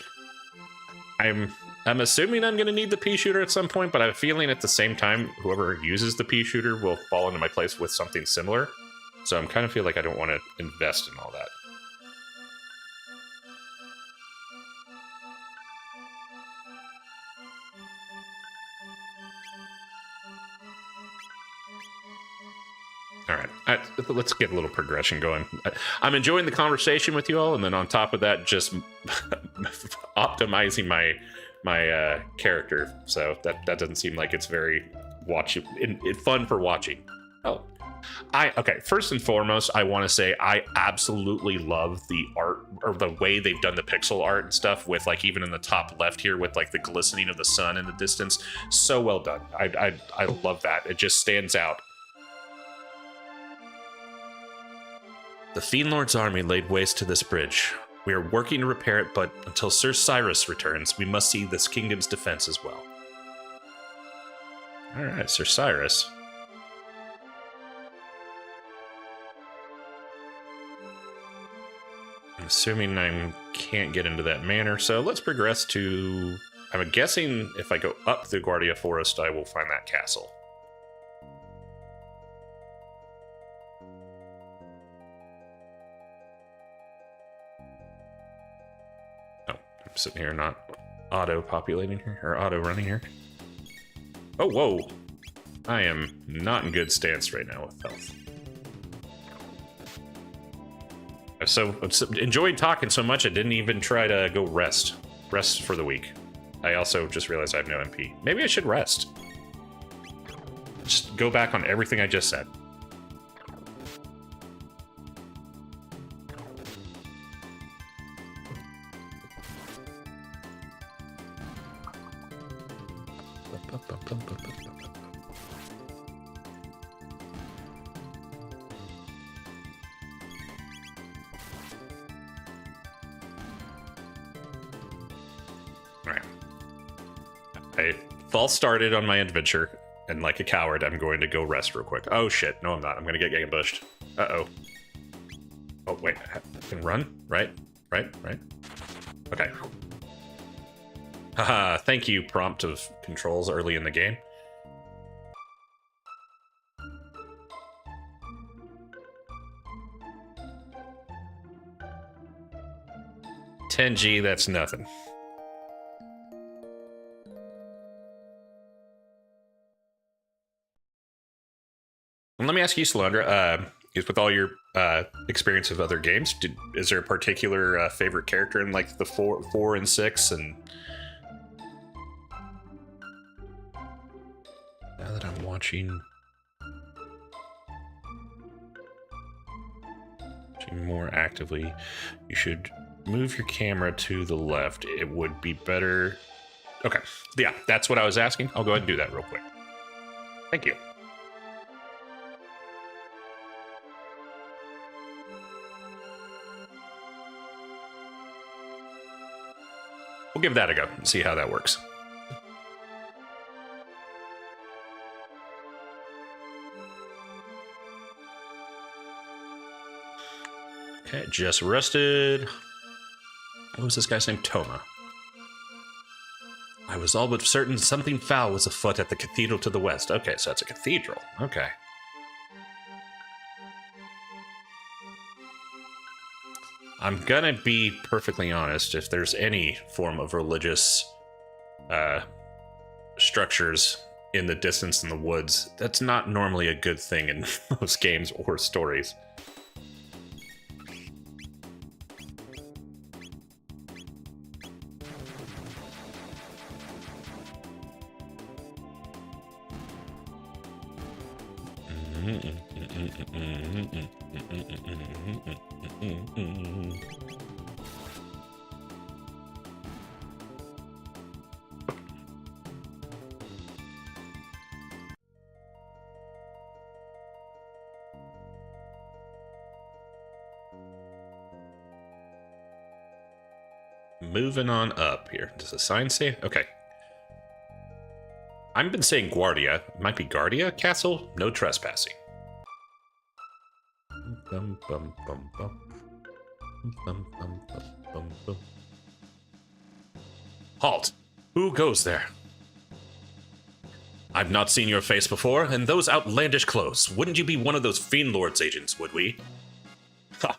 I'm assuming I'm going to need the pea shooter at some point, but I have a feeling at the same time, whoever uses the pea shooter will fall into my place with something similar. So I'm kind of feel like I don't want to invest in all that. All right, let's get a little progression going. I'm enjoying the conversation with you all, and then on top of that, just optimizing my character. So that doesn't seem like it's very fun for watching. Oh, okay. First and foremost, I want to say I absolutely love the art or the way they've done the pixel art and stuff. With like even in the top left here, with like the glistening of the sun in the distance, so well done. I love that. It just stands out. The Fiend Lord's army laid waste to this bridge. We are working to repair it, but until Sir Cyrus returns, we must see this kingdom's defense as well. Alright, Sir Cyrus. assuming I can't get into that manor, so let's progress to... I'm guessing if I go up the Guardia Forest, I will find that castle. Oh, I'm sitting here not auto-populating here, or auto-running here. Oh, whoa! I am not in good stance right now with health. So, enjoyed talking so much I didn't even try to go rest. Rest for the week. I also just realized I have no MP. Maybe I should rest. Just go back on everything I just said. I false started on my adventure, and like a coward, I'm going to go rest real quick. Oh shit, no I'm not. I'm gonna get ambushed. Uh-oh. Oh wait, I can run? Right? Okay. Haha, thank you, prompt of controls early in the game. $10G, that's nothing. And let me ask you, Salandra, with all your experience of other games, is there a particular favorite character in like the 4 and 6? And now that I'm watching more actively, you should move your camera to the left. It would be better. Okay, yeah, that's what I was asking. I'll go ahead and do that real quick. Thank you. We'll give that a go and see how that works. Okay, just rested. What was this guy's name? Toma. I was all but certain something foul was afoot at the cathedral to the west. Okay, so it's a cathedral. Okay. I'm gonna be perfectly honest, if there's any form of religious structures in the distance in the woods, that's not normally a good thing in most games or stories. Moving on up here. Does the sign say? Okay. I've been saying Guardia. It might be Guardia Castle? No trespassing. Bum, bum, bum, bum. Bum, bum, bum, bum, bum. Halt! Who goes there? I've not seen your face before, and those outlandish clothes. Wouldn't you be one of those Fiend Lord's agents, would we? Ha!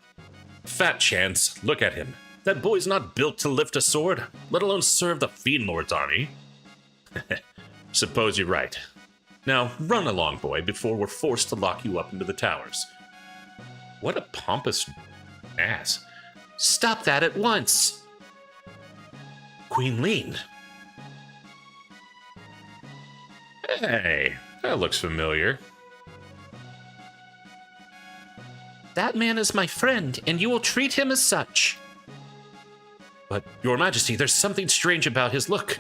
Fat chance. Look at him. That boy's not built to lift a sword, let alone serve the Fiend Lord's army. Suppose you're right. Now, run along, boy, before we're forced to lock you up into the towers. What a pompous ass. Stop that at once! Queen Lean. Hey, that looks familiar. That man is my friend, and you will treat him as such. But, Your Majesty, there's something strange about his look.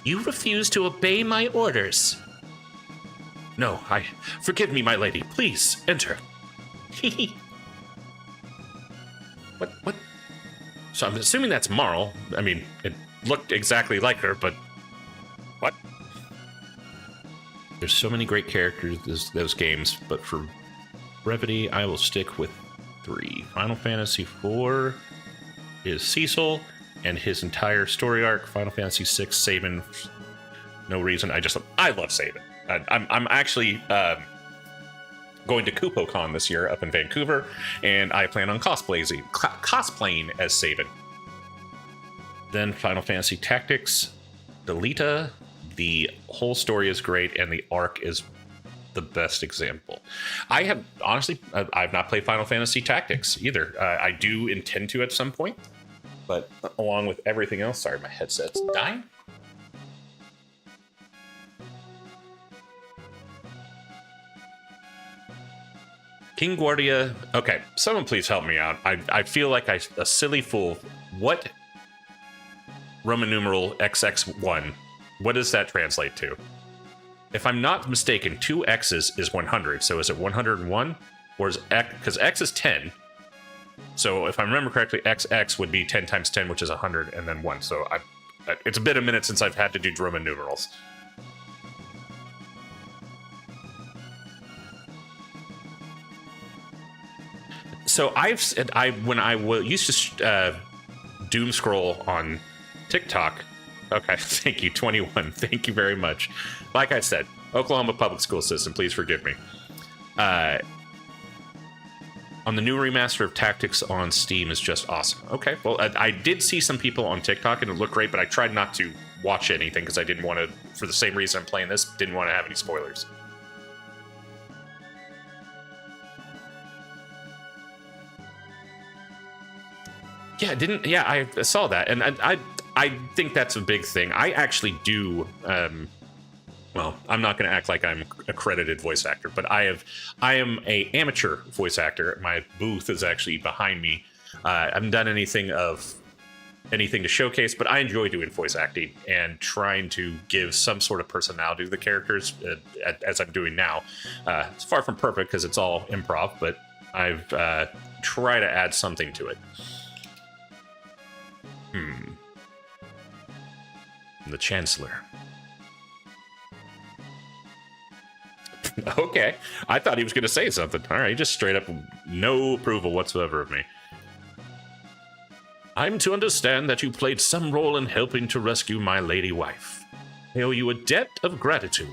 You refuse to obey my orders. No, forgive me, my lady. Please, enter. What? So I'm assuming that's Marl. I mean, it looked exactly like her, but... What? There's so many great characters, those games, but for brevity, I will stick with 3. Final Fantasy IV is Cecil and his entire story arc. Final Fantasy VI, Sabin. No reason. I love Sabin. I'm actually going to KupoCon this year up in Vancouver, and I plan on cosplaying as Sabin. Then Final Fantasy Tactics, Delita. The whole story is great, and the arc is the best example. I've not played Final Fantasy Tactics either. I do intend to at some point, but along with everything else, sorry, my headset's dying. King Guardia. Okay, someone please help me out. I feel like a silly fool. What Roman numeral XX1? What does that translate to? If I'm not mistaken, 2 X's is 100. So is it 101? Or is X, because X is 10. So if I remember correctly, XX would be 10 times 10, which is 100, and then 1. So it's been a minute since I've had to do Roman numerals. So when I used to doom scroll on TikTok. Okay, thank you, 21. Thank you very much. Like I said, Oklahoma public school system, please forgive me. On the new remaster of Tactics on Steam is just awesome. Okay, well, I did see some people on TikTok and it looked great, but I tried not to watch anything because I didn't want to, for the same reason I'm playing this, didn't want to have any spoilers. Yeah, I saw that, and I think that's a big thing. I actually do. Well, I'm not going to act like I'm accredited voice actor, but I am a amateur voice actor. My booth is actually behind me. I haven't done anything to showcase, but I enjoy doing voice acting and trying to give some sort of personality to the characters, as I'm doing now. It's far from perfect because it's all improv, but I've tried to add something to it. The Chancellor. Okay. I thought he was going to say something. All right, just straight up no approval whatsoever of me. I'm to understand that you played some role in helping to rescue my lady wife. I owe you a debt of gratitude.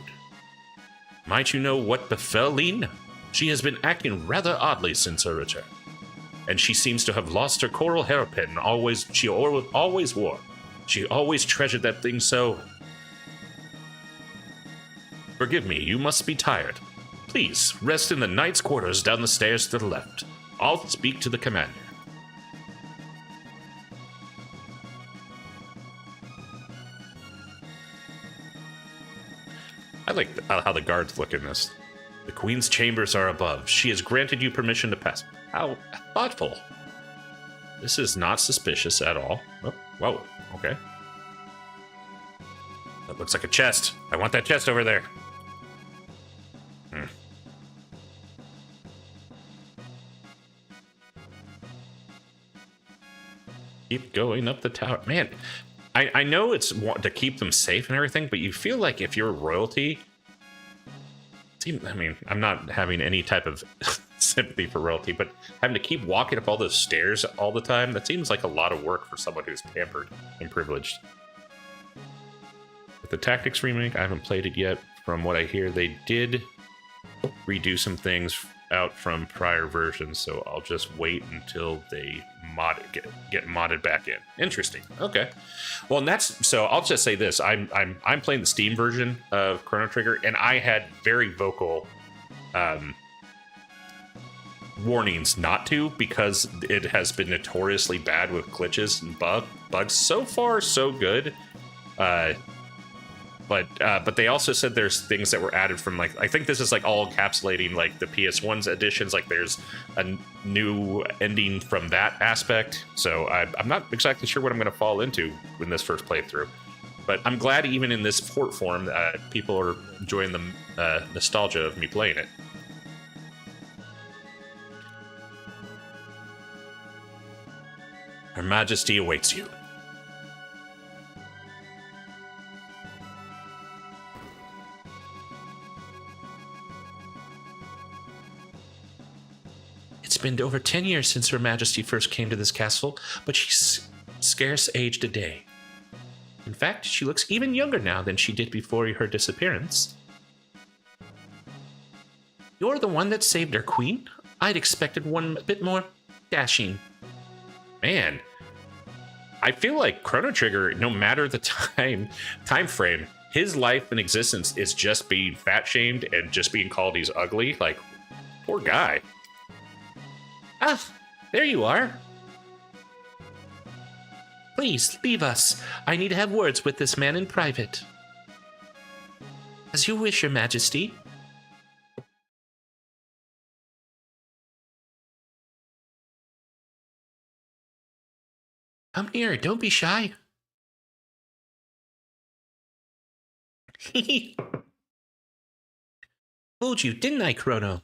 Might you know what befell Lene? She has been acting rather oddly since her return, and she seems to have lost her coral hairpin she always wore. She always treasured that thing so. Forgive me, you must be tired. Please, rest in the knight's quarters down the stairs to the left. I'll speak to the commander. I like how the guards look in this. The queen's chambers are above. She has granted you permission to pass. How thoughtful. This is not suspicious at all. Oh, whoa, okay. That looks like a chest. I want that chest over there. Keep going up the tower. Man, I know it's to keep them safe and everything, but you feel like if you're royalty... I mean, I'm not having any type of sympathy for royalty, but having to keep walking up all those stairs all the time, that seems like a lot of work for someone who's pampered and privileged. With the Tactics remake, I haven't played it yet. From what I hear, they did redo some things out from prior versions, so I'll just wait until they get modded back in. Interesting. Okay. Well, and that's so. I'll just say this: I'm playing the Steam version of Chrono Trigger, and I had very vocal warnings not to, because it has been notoriously bad with glitches and bugs. So far, so good. But they also said there's things that were added from, like, I think this is like all encapsulating like the PS1's editions. Like there's a new ending from that aspect. So I'm not exactly sure what I'm going to fall into in this first playthrough. But I'm glad even in this port form, people are enjoying the nostalgia of me playing it. Her Majesty awaits you. been over 10 years since Her Majesty first came to this castle, but she's scarce aged a day. In fact, she looks even younger now than she did before her disappearance. You're the one that saved our queen? I'd expected one a bit more dashing. Man, I feel like Chrono Trigger, no matter the time frame, his life and existence is just being fat shamed and just being called he's ugly. Like, poor guy. Ah, there you are. Please, leave us. I need to have words with this man in private. As you wish, Your Majesty. Come near, don't be shy. Told you, didn't I, Chrono?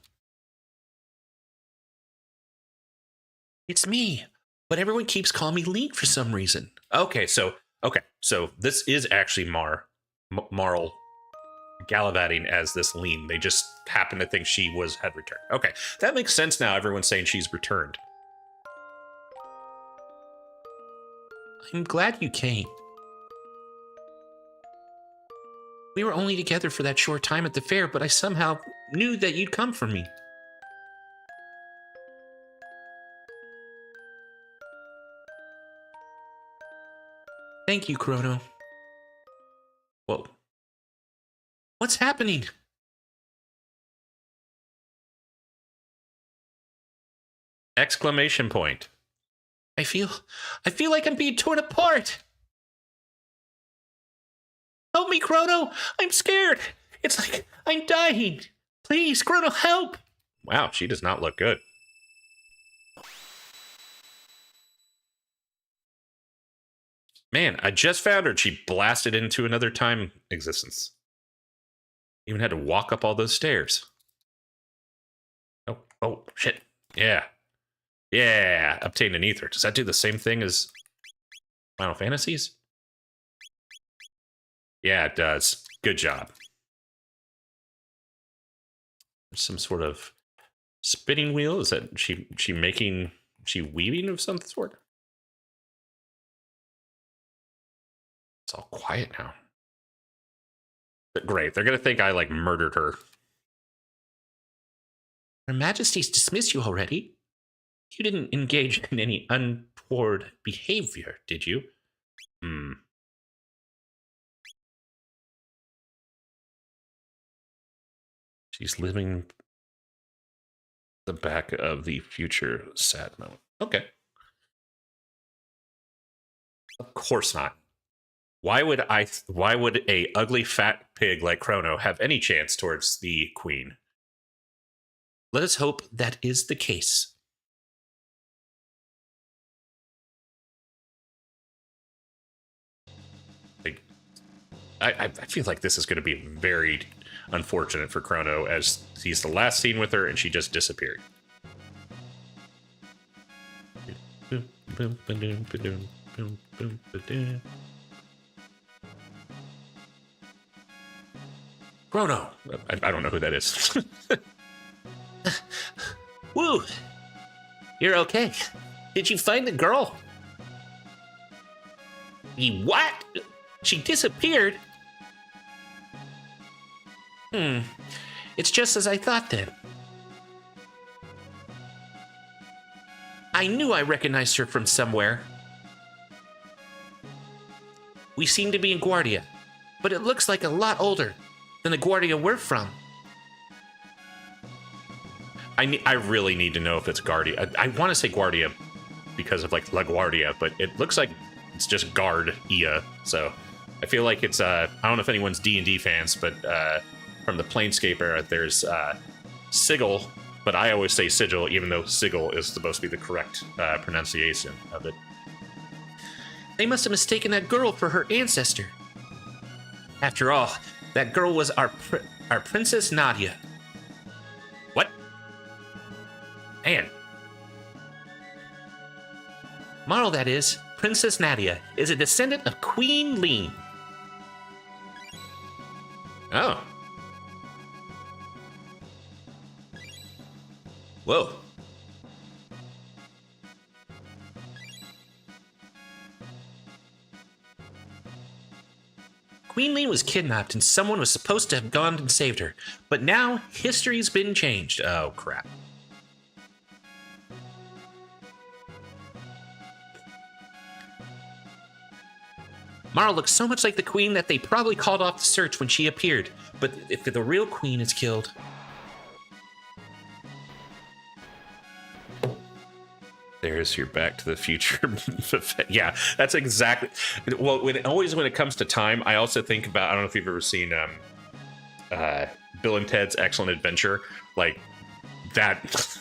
It's me, but everyone keeps calling me Lean for some reason. Okay, so this is actually Marl gallivanting as this Lean. They just happen to think she had returned. Okay, that makes sense now. Everyone's saying she's returned. I'm glad you came. We were only together for that short time at the fair, but I somehow knew that you'd come for me. Thank you, Chrono. Whoa. What's happening? Exclamation point. I feel like I'm being torn apart. Help me, Chrono. I'm scared. It's like I'm dying. Please, Chrono, help. Wow, she does not look good. Man, I just found her. She blasted into another time existence. Even had to walk up all those stairs. Oh, shit. Yeah. Yeah, obtain an ether. Does that do the same thing as Final Fantasies? Yeah, it does. Good job. Some sort of spinning wheel. Is that she weaving of some sort? It's all quiet now. Great. They're gonna think I like murdered her. Her Majesty's dismissed you already. You didn't engage in any untoward behavior, did you? She's living the back of the future sad moment. Okay. Of course not. Why would a ugly fat pig like Chrono have any chance towards the queen? Let us hope that is the case. I feel like this is going to be very unfortunate for Chrono, as he's the last scene with her and she just disappeared. Chrono. I don't know who that is. Woo! You're okay. Did you find the girl? What? She disappeared? It's just as I thought then. I knew I recognized her from somewhere. We seem to be in Guardia, but it looks like a lot older than the Guardia we're from. I really need to know if it's Guardia. I want to say Guardia because of like La Guardia, but it looks like it's just Guard-ia. So I feel like it's I don't know if anyone's D&D fans, but from the Planescape era, there's Sigil, but I always say Sigil, even though Sigil is supposed to be the correct pronunciation of it. They must have mistaken that girl for her ancestor. After all, that girl was our Princess Nadia. What? Man. Marl, that is, Princess Nadia, is a descendant of Queen Lean. Oh. Whoa. Queen Lee was kidnapped and someone was supposed to have gone and saved her. But now, history's been changed. Oh, crap. Mara looks so much like the queen that they probably called off the search when she appeared. But if the real queen is killed... There's your Back to the Future. Yeah, that's exactly... Well, when it comes to time, I also think about... I don't know if you've ever seen Bill and Ted's Excellent Adventure. Like, that...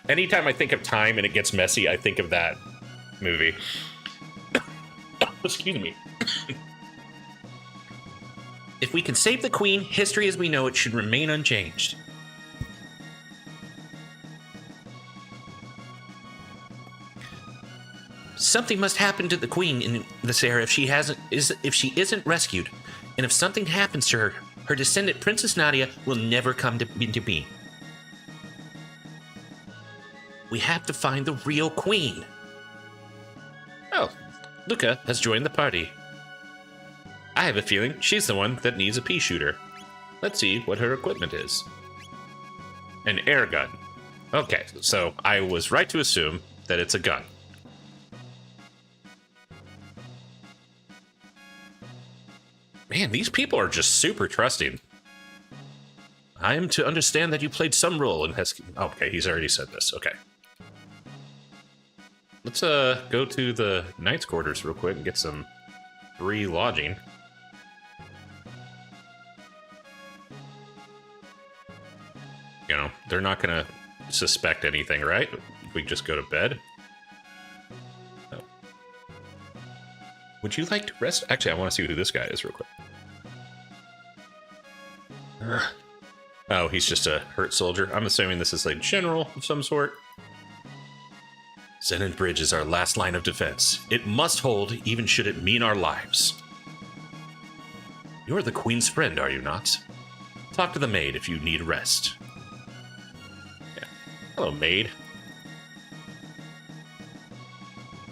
Anytime I think of time and it gets messy, I think of that movie. Excuse me. If we can save the queen, history as we know it should remain unchanged. Something must happen to the queen in this era if she isn't rescued. And if something happens to her, her descendant Princess Nadia will never come into being. We have to find the real queen. Oh, Luca has joined the party. I have a feeling she's the one that needs a pea shooter. Let's see what her equipment is. An air gun. Okay, so I was right to assume that it's a gun. Man, these people are just super trusting. I am to understand that you played some role in Hesky. Okay, he's already said this. Okay. Let's go to the Knight's Quarters real quick and get some free lodging. You know, they're not gonna suspect anything, right? If we just go to bed. Oh. Would you like to rest? Actually, I want to see who this guy is real quick. Oh, he's just a hurt soldier. I'm assuming this is a general of some sort. Zenith Bridge is our last line of defense. It must hold, even should it mean our lives. You're the Queen's friend, are you not? Talk to the maid if you need rest. Yeah. Hello, maid.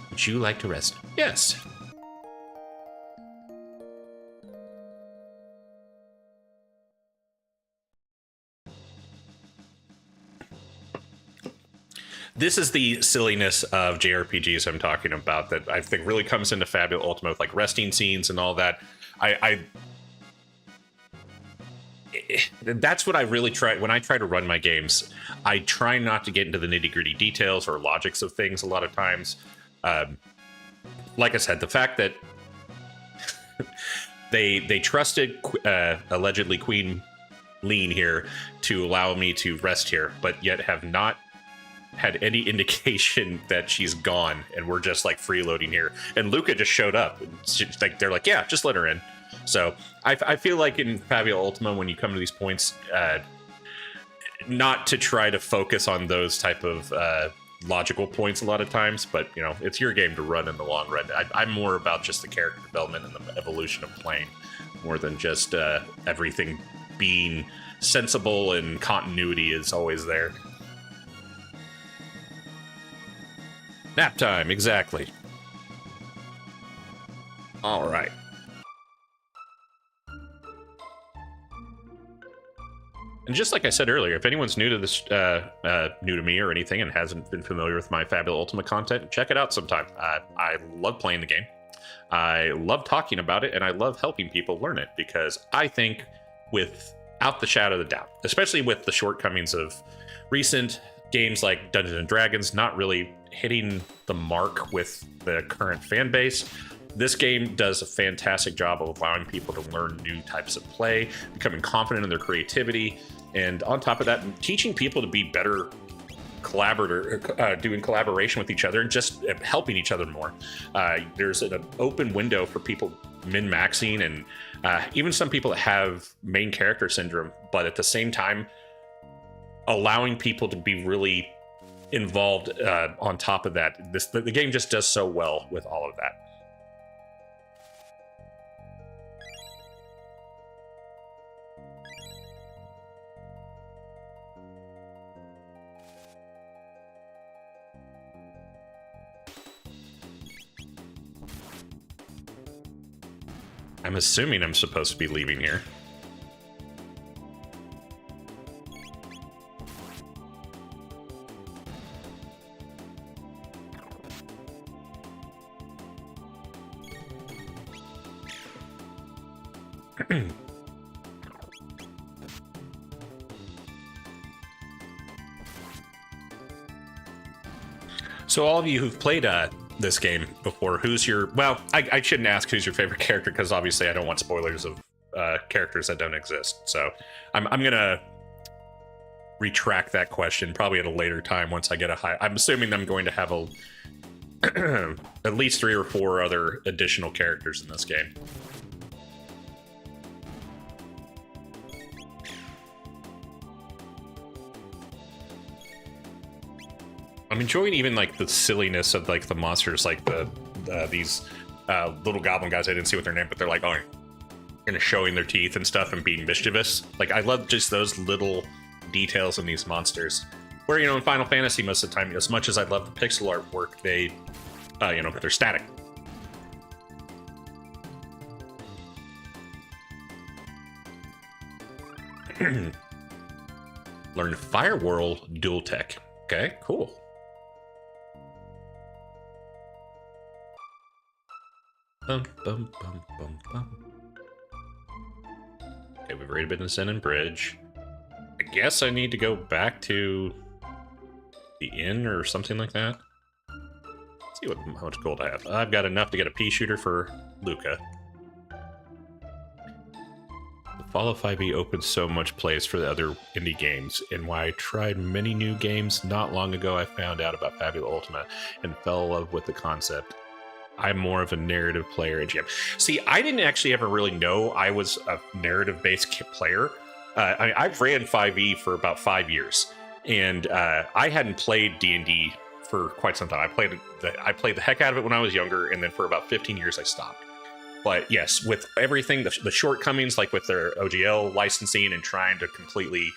Would you like to rest? Yes. This is the silliness of JRPGs I'm talking about that I think really comes into Fabula Ultima with like resting scenes and all that. That's what I really try when I try to run my games. I try not to get into the nitty-gritty details or logics of things a lot of times. Like I said, the fact that they trusted allegedly Queen Lean here to allow me to rest here, but yet have not had any indication that she's gone and we're just like freeloading here. And Luca just showed up. Like they're like, yeah, just let her in. So I feel like in Fabula Ultima, when you come to these points, not to try to focus on those type of logical points a lot of times, but you know, it's your game to run in the long run. I'm more about just the character development and the evolution of playing, more than just everything being sensible and continuity is always there. Nap time, exactly. All right. And just like I said earlier, if anyone's new to this, new to me or anything, and hasn't been familiar with my Fabula Ultima content, check it out sometime. I love playing the game. I love talking about it, and I love helping people learn it, because I think, without the shadow of a doubt, especially with the shortcomings of recent games like Dungeons and Dragons not really hitting the mark with the current fan base, this game does a fantastic job of allowing people to learn new types of play, becoming confident in their creativity, and on top of that, teaching people to be better doing collaboration with each other and just helping each other more. There's an open window for people min-maxing and even some people that have main character syndrome, but at the same time, allowing people to be really involved on top of that. The game just does so well with all of that. I'm assuming I'm supposed to be leaving here. So all of you who've played this game before, who's your... Well, I shouldn't ask who's your favorite character, because obviously I don't want spoilers of characters that don't exist. So I'm going to retract that question probably at a later time once I get a high... I'm assuming I'm going to have a at least 3 or 4 other additional characters in this game. I'm enjoying even like the silliness of like the monsters, like these little goblin guys. I didn't see what their name, but they're like, oh, kind of showing their teeth and stuff and being mischievous. Like, I love just those little details in these monsters. Where, you know, in Final Fantasy, most of the time, as much as I love the pixel artwork, they, you know, they're static. Learn Firewall Dual Tech. Okay, cool. Bum, bum, bum, bum, bum. Okay, we've already been to Zen and Bridge. I guess I need to go back to the inn or something like that. Let's see how much gold I have. I've got enough to get a pea shooter for Luca. The Follow 5e opens so much place for the other indie games, and why I tried many new games not long ago, I found out about Fabula Ultima and fell in love with the concept. I'm more of a narrative player at GM. See, I didn't actually ever really know I was a narrative-based player. I've ran 5e for about 5 years, and I hadn't played D&D for quite some time. I played the heck out of it when I was younger, and then for about 15 years I stopped. But yes, with everything, the shortcomings, like with their OGL licensing and trying to completely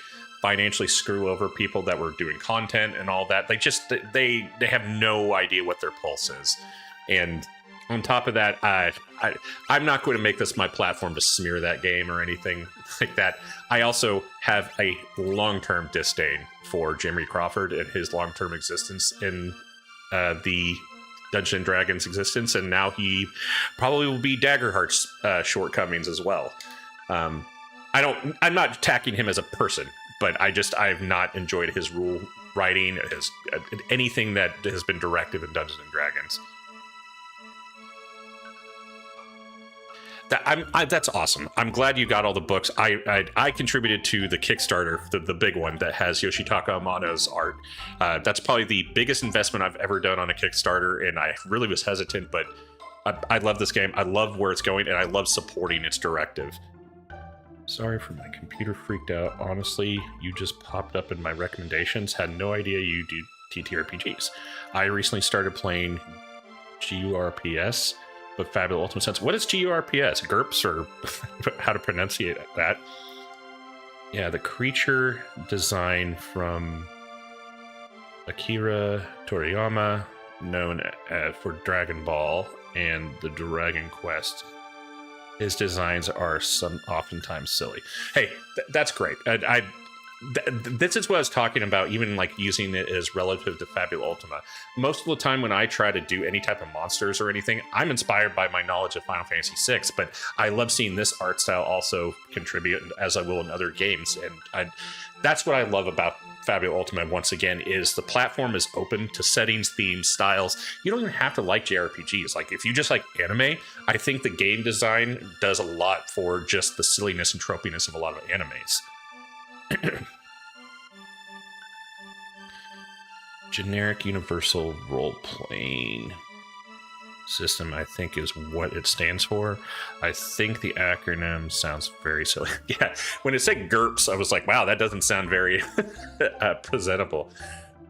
financially screw over people that were doing content and all that, they have no idea what their pulse is. And on top of that, I'm not going to make this my platform to smear that game or anything like that. I also have a long-term disdain for Jeremy Crawford and his long-term existence in the Dungeons and Dragons existence, and now he probably will be Daggerheart's shortcomings as well. I'm not attacking him as a person, but I've not enjoyed his rule writing, his anything that has been directive in Dungeons and Dragons. That's awesome. I'm glad you got all the books. I contributed to the Kickstarter, the big one that has Yoshitaka Amano's art. That's probably the biggest investment I've ever done on a Kickstarter, and I really was hesitant, but I love this game. I love where it's going, and I love supporting its directive. Sorry for my computer freaked out. Honestly, you just popped up in my recommendations. Had no idea you do TTRPGs. I recently started playing GURPS. But Fabula Ultima Sense. What is GURPS? GURPS, or how to pronunciate that? Yeah, the creature design from Akira Toriyama, known for Dragon Ball and the Dragon Quest. His designs are oftentimes silly. Hey, that's great. This is what I was talking about, even like using it as relative to Fabula Ultima. Most of the time when I try to do any type of monsters or anything, I'm inspired by my knowledge of Final Fantasy VI, but I love seeing this art style also contribute, as I will in other games. And that's what I love about Fabula Ultima, once again, is the platform is open to settings, themes, styles. You don't even have to like JRPGs. Like, if you just like anime, I think the game design does a lot for just the silliness and tropiness of a lot of animes. Generic universal role-playing system, I think, is what it stands for. I think the acronym sounds very silly. Yeah, when it said GURPS, I was like, wow, that doesn't sound very presentable.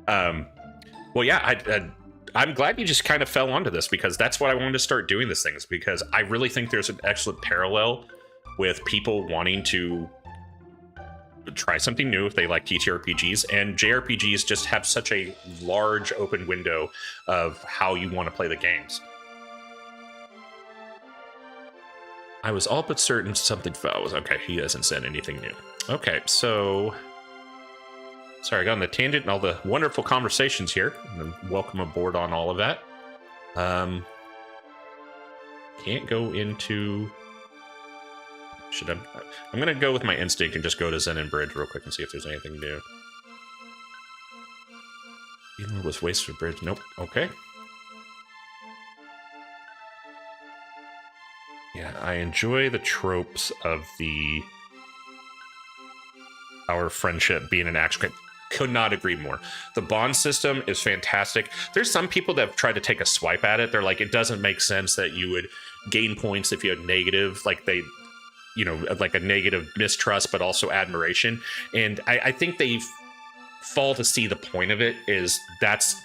Well, yeah, I'm glad you just kind of fell onto this, because that's what I wanted to start doing these things, because I really think there's an excellent parallel with people wanting to try something new if they like TTRPGs, and JRPGs just have such a large open window of how you want to play the games. I was all but certain something foul was okay. He hasn't said anything new. Okay, so sorry, I got on the tangent and all the wonderful conversations here. And welcome aboard on all of that. Can't go into. Should I? I'm gonna go with my instinct and just go to Zen and Bridge real quick and see if there's anything new. Even was wasted bridge. Nope. Okay. Yeah, I enjoy the tropes of our friendship being an action game. Could not agree more. The bond system is fantastic. There's some people that have tried to take a swipe at it. They're like, it doesn't make sense that you would gain points if you had negative, like they, you know, like a negative mistrust, but also admiration. And I think they fall to see the point of it is that's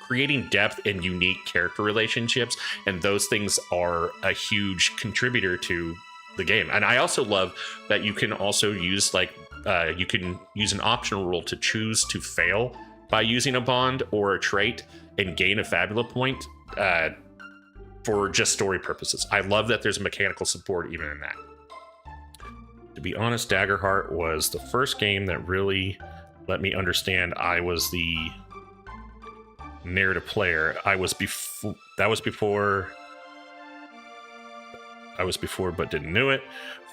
creating depth and unique character relationships, and those things are a huge contributor to the game. And I also love that you can also use like you can use an optional rule to choose to fail by using a bond or a trait and gain a Fabula point for just story purposes. I love that there's mechanical support even in that. To be honest, Daggerheart was the first game that really let me understand I was the narrative player. I was before but didn't know it.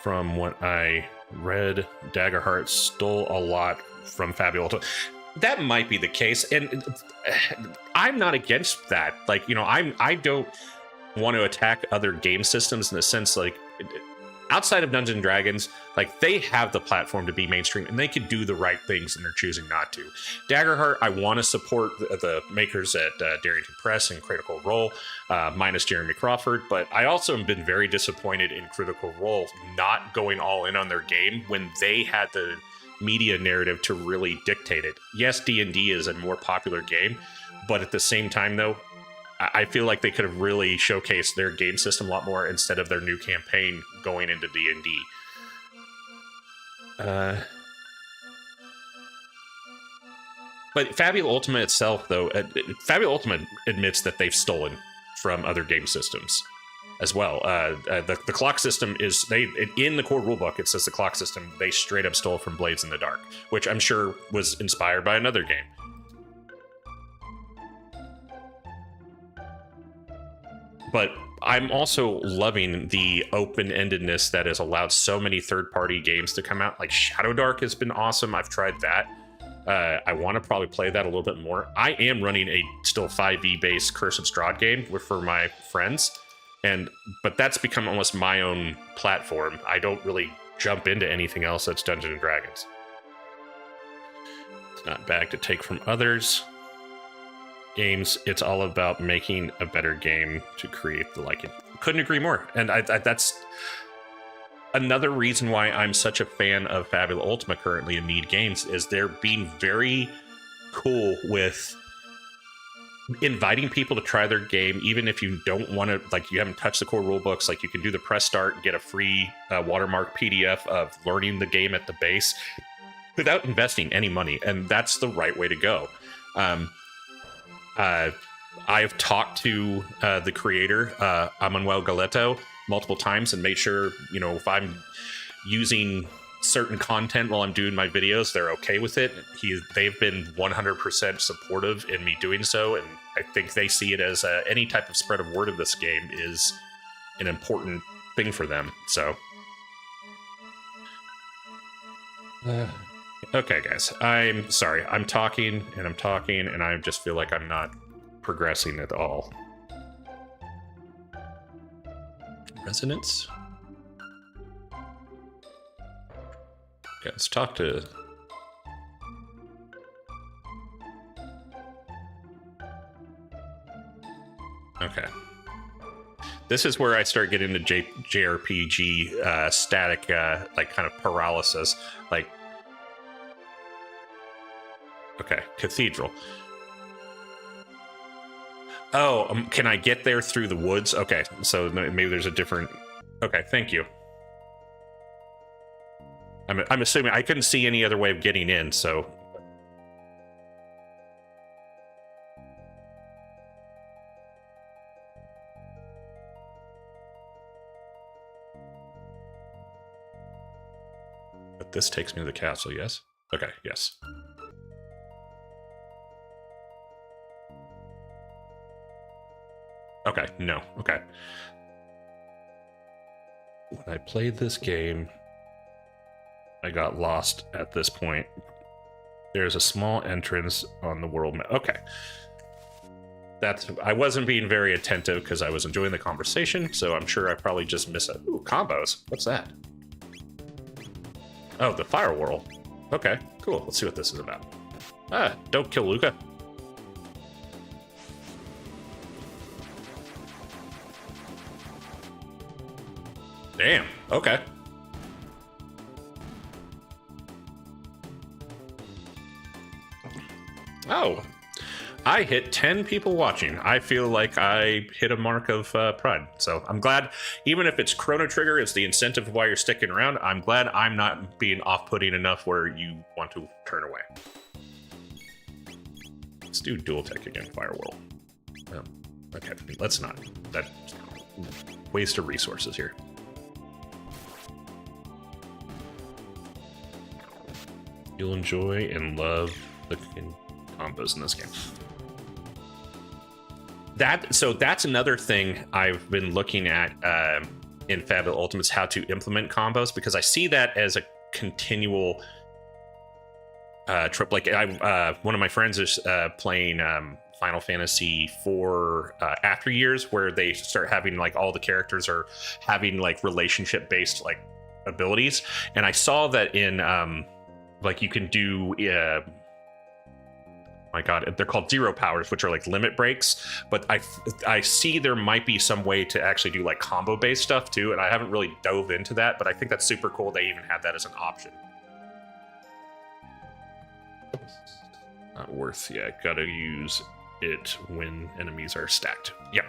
From what I read, Daggerheart stole a lot from Fabula Ultima. That might be the case, and I'm not against that. Like, you know, I don't want to attack other game systems in the sense like outside of Dungeons and Dragons, like they have the platform to be mainstream and they could do the right things and they're choosing not to. Daggerheart, I want to support the makers at Darrington Press and Critical Role, minus Jeremy Crawford, but I also have been very disappointed in Critical Role not going all in on their game when they had the media narrative to really dictate it. Yes, D&D is a more popular game, but at the same time though, I feel like they could have really showcased their game system a lot more instead of their new campaign going into D&D. But Fabula Ultima itself, though, Fabula Ultima admits that they've stolen from other game systems as well. The clock system is in the core rulebook. It says the clock system they straight up stole from Blades in the Dark, which I'm sure was inspired by another game. But I'm also loving the open-endedness that has allowed so many third-party games to come out. Like Shadow Dark has been awesome. I've tried that. I want to probably play that a little bit more. I am running a still 5e-based Curse of Strahd game for my friends, but that's become almost my own platform. I don't really jump into anything else that's Dungeons and Dragons. It's not bad to take from others. Games, it's all about making a better game to create the liking. Couldn't agree more. And that's another reason why I'm such a fan of Fabula Ultima currently in Need Games is they're being very cool with inviting people to try their game, even if you don't want to, like you haven't touched the core rule books. Like you can do the press start and get a free watermark PDF of learning the game at the base without investing any money. And that's the right way to go. I've talked to the creator, Manuel Galeto, multiple times and made sure, you know, if I'm using certain content while I'm doing my videos, they're okay with it. They've been 100% supportive in me doing so, and I think they see it as any type of spread of word of this game is an important thing for them. So, okay, guys, I'm sorry. I'm talking, and I just feel like I'm not progressing at all. Resonance? Okay, let's talk to... Okay. This is where I start getting into JRPG static, like, kind of paralysis. Like, okay, Cathedral. Oh, can I get there through the woods? Okay, so maybe there's a different... Okay, thank you. I'm assuming I couldn't see any other way of getting in, so... But this takes me to the castle, yes? Okay, yes. Okay, no, okay. When I played this game, I got lost at this point. There's a small entrance on the world map. Okay. I wasn't being very attentive because I was enjoying the conversation, so I'm sure I probably just missed it. Ooh, combos. What's that? Oh, the firewall. Okay, cool. Let's see what this is about. Ah, don't kill Luca. Damn, okay. Oh, I hit 10 people watching. I feel like I hit a mark of pride. So I'm glad, even if it's Chrono Trigger, it's the incentive of why you're sticking around. I'm glad I'm not being off-putting enough where you want to turn away. Let's do dual tech again, Firewall. Oh, okay, let's not. That waste of resources here. You'll enjoy and love the combos in this game. So that's another thing I've been looking at in Fabula Ultima is how to implement combos, because I see that as a continual trip. Like one of my friends is playing Final Fantasy IV After Years, where they start having like all the characters are having like relationship based like abilities, and I saw that in like you can do my god, they're called zero powers, which are like limit breaks, but I see there might be some way to actually do like combo based stuff too, and I haven't really dove into that, but I think that's super cool they even have that as an option. Not worth, yeah, gotta use it when enemies are stacked. Yep.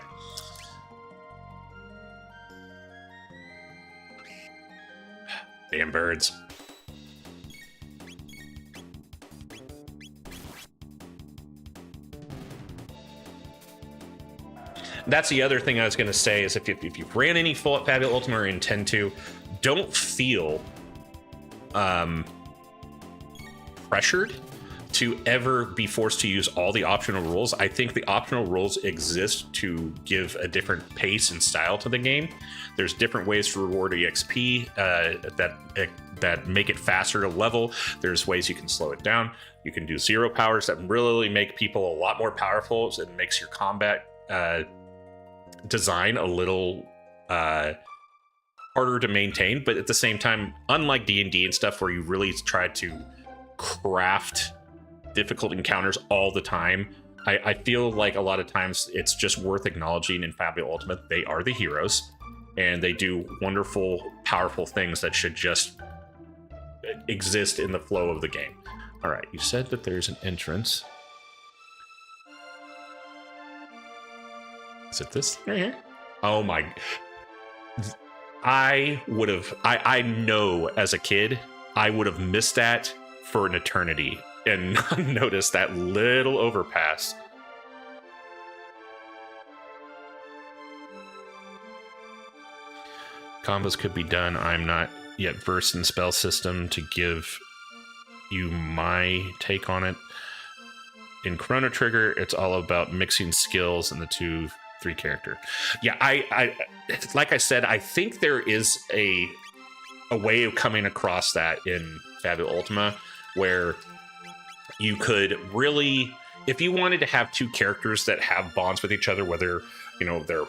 Damn birds. That's the other thing I was going to say is if you ran any full Fabula Ultima or intend to, don't feel pressured to ever be forced to use all the optional rules. I think the optional rules exist to give a different pace and style to the game. There's different ways to reward EXP that make it faster to level. There's ways you can slow it down. You can do zero powers that really make people a lot more powerful. So it makes your combat design a little harder to maintain, but at the same time, unlike D&D and stuff where you really try to craft difficult encounters all the time, I feel like a lot of times it's just worth acknowledging in Fabula Ultima they are the heroes and they do wonderful, powerful things that should just exist in the flow of the game. All right, you said that there's an entrance. Is it this right here? Oh my. I know as a kid, I would have missed that for an eternity and not noticed that little overpass. Combos could be done. I'm not yet versed in spell system to give you my take on it. In Chrono Trigger, it's all about mixing skills in the 2-3 character. Yeah, I like I said, I think there is a way of coming across that in Fabula Ultima where you could really, if you wanted to have two characters that have bonds with each other, whether they're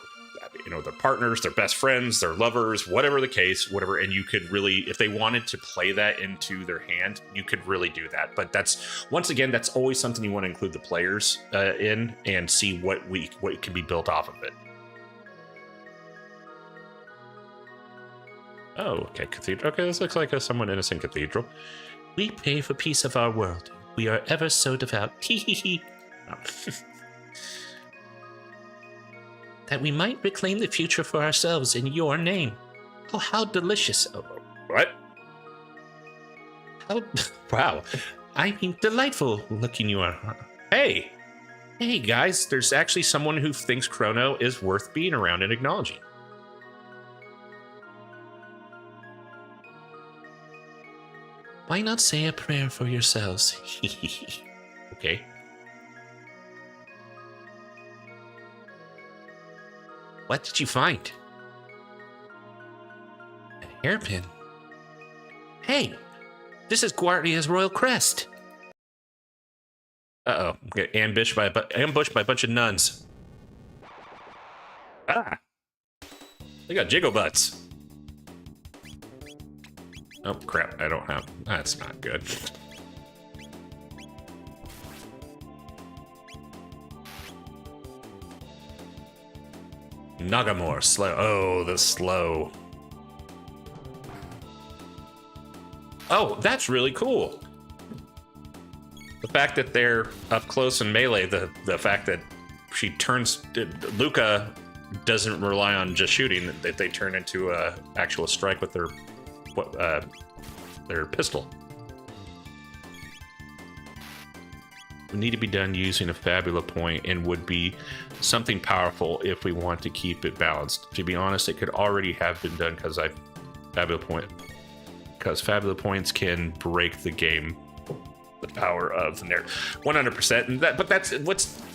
partners, they're best friends, they're lovers, whatever the case, whatever, and you could really, if they wanted to play that into their hand, you could really do that. But that's, once again, that's always something you want to include the players in and see what can be built off of it. Oh, okay, cathedral. Okay, this looks like a somewhat innocent cathedral. We pray for peace of our world. We are ever so devout. Hee. That we might reclaim the future for ourselves in your name. Oh, how delicious. Oh, what? How, wow. I mean, delightful looking you are. Hey, guys, there's actually someone who thinks Chrono is worth being around and acknowledging. Why not say a prayer for yourselves? Okay. What did you find? A hairpin. Hey, this is Guardia's royal crest. Uh-oh. Get ambushed by a bunch of nuns. Ah. They got jiggle butts. Oh, crap. I don't have... That's not good. Nagamore, slow. Oh, the slow. Oh, that's really cool. The fact that they're up close and melee, the fact that she turns... Luca doesn't rely on just shooting, that they turn into a actual strike with their pistol. We need to be done using a Fabula point and would be something powerful if we want to keep it balanced. To be honest, it could already have been done because Fabula points can break the game. The power of the narrative, 100%. And but that's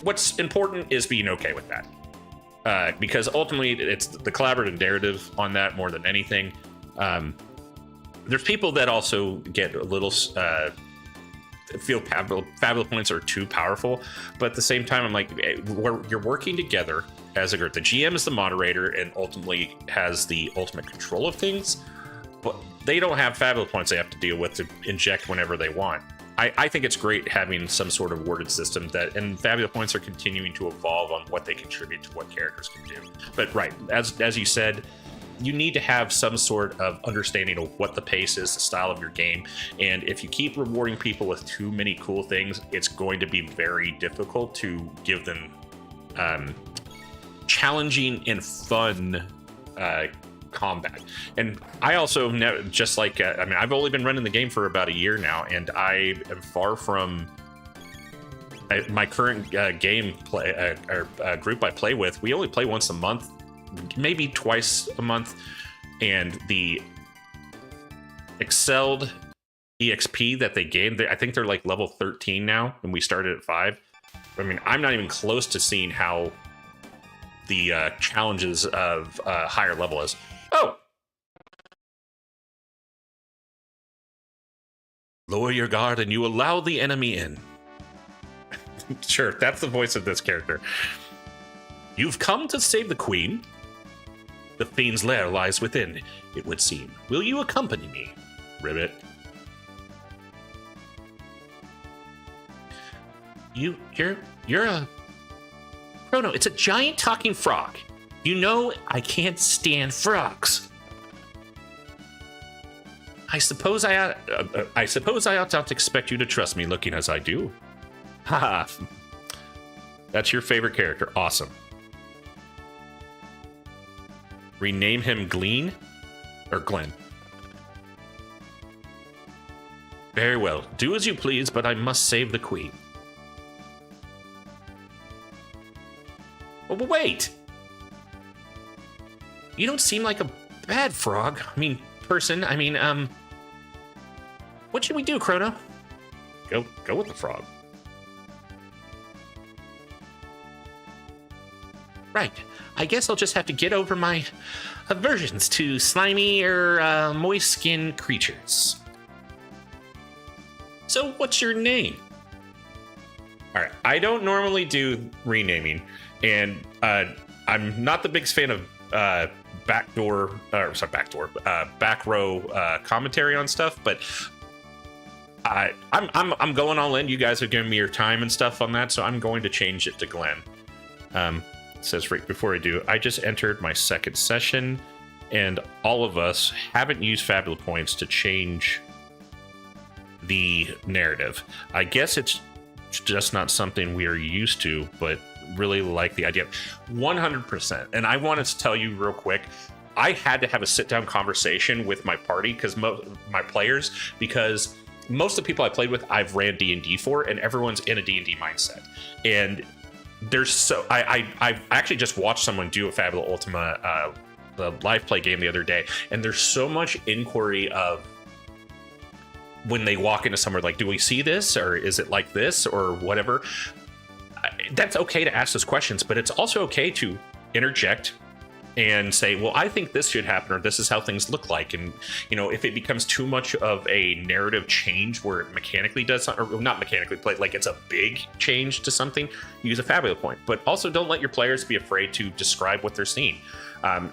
what's important is being okay with that, because ultimately it's the collaborative narrative on that more than anything. There's people that also get a little feel Fabula points are too powerful, but at the same time, I'm like, you're working together as a group. The GM is the moderator and ultimately has the ultimate control of things, but they don't have Fabula points they have to deal with to inject whenever they want. I think it's great having some sort of worded system that, and Fabula points are continuing to evolve on what they contribute to what characters can do. But right, as you said, you need to have some sort of understanding of what the pace is, the style of your game. And if you keep rewarding people with too many cool things, it's going to be very difficult to give them challenging and fun combat. And I also know, just like I've only been running the game for about a year now, and I am far from my current game play group I play with. We only play once a month, maybe twice a month, and the excelled EXP that they gained, I think they're like level 13 now, and we started at 5. I mean, I'm not even close to seeing how the challenges of higher level is. Oh! Lower your guard and you allow the enemy in. Sure, that's the voice of this character. You've come to save the queen. The fiend's lair lies within, it would seem. Will you accompany me, Ribbit? You're a... Chrono, it's a giant talking frog. You know I can't stand frogs. I suppose I ought not to expect you to trust me looking as I do. Haha. That's your favorite character. Awesome. Rename him Gleen or Glenn. Very well. Do as you please, but I must save the queen. Oh, but wait. You don't seem like a bad frog. Person. What should we do, Chrono? Go with the frog. Right. I guess I'll just have to get over my aversions to slimy or moist-skinned creatures. So, what's your name? All right. I don't normally do renaming, and I'm not the biggest fan of back row commentary on stuff, but I'm going all in. You guys have given me your time and stuff on that, so I'm going to change it to Glenn. It says right before I do, I just entered my second session, and all of us haven't used Fabula points to change the narrative. I guess it's just not something we are used to, but really like the idea. 100%. And I wanted to tell you real quick, I had to have a sit-down conversation with my party, because my players, because most of the people I played with, I've ran D&D for, and everyone's in a D&D mindset. And there's I actually just watched someone do a Fabula Ultima the live play game the other day, and there's so much inquiry of when they walk into somewhere, like, do we see this, or is it like this, or whatever? That's okay to ask those questions, but it's also okay to interject and say, well, I think this should happen, or this is how things look like. And, you know, if it becomes too much of a narrative change where it mechanically does, or not mechanically, but like it's a big change to something, use a Fabula point. But also don't let your players be afraid to describe what they're seeing.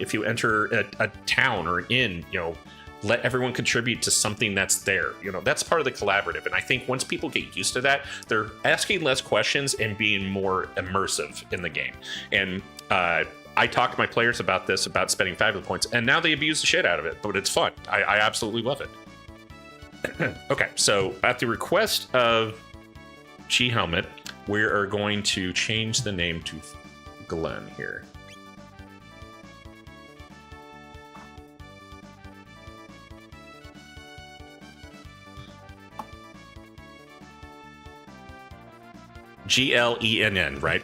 If you enter a town or an inn, you know, let everyone contribute to something that's there. You know, that's part of the collaborative. And I think once people get used to that, they're asking less questions and being more immersive in the game. And, I talk to my players about this, about spending Fabula points, and now they abuse the shit out of it, but it's fun. I absolutely love it. Okay, so at the request of G Helmet, we are going to change the name to Glenn here. Glenn, right?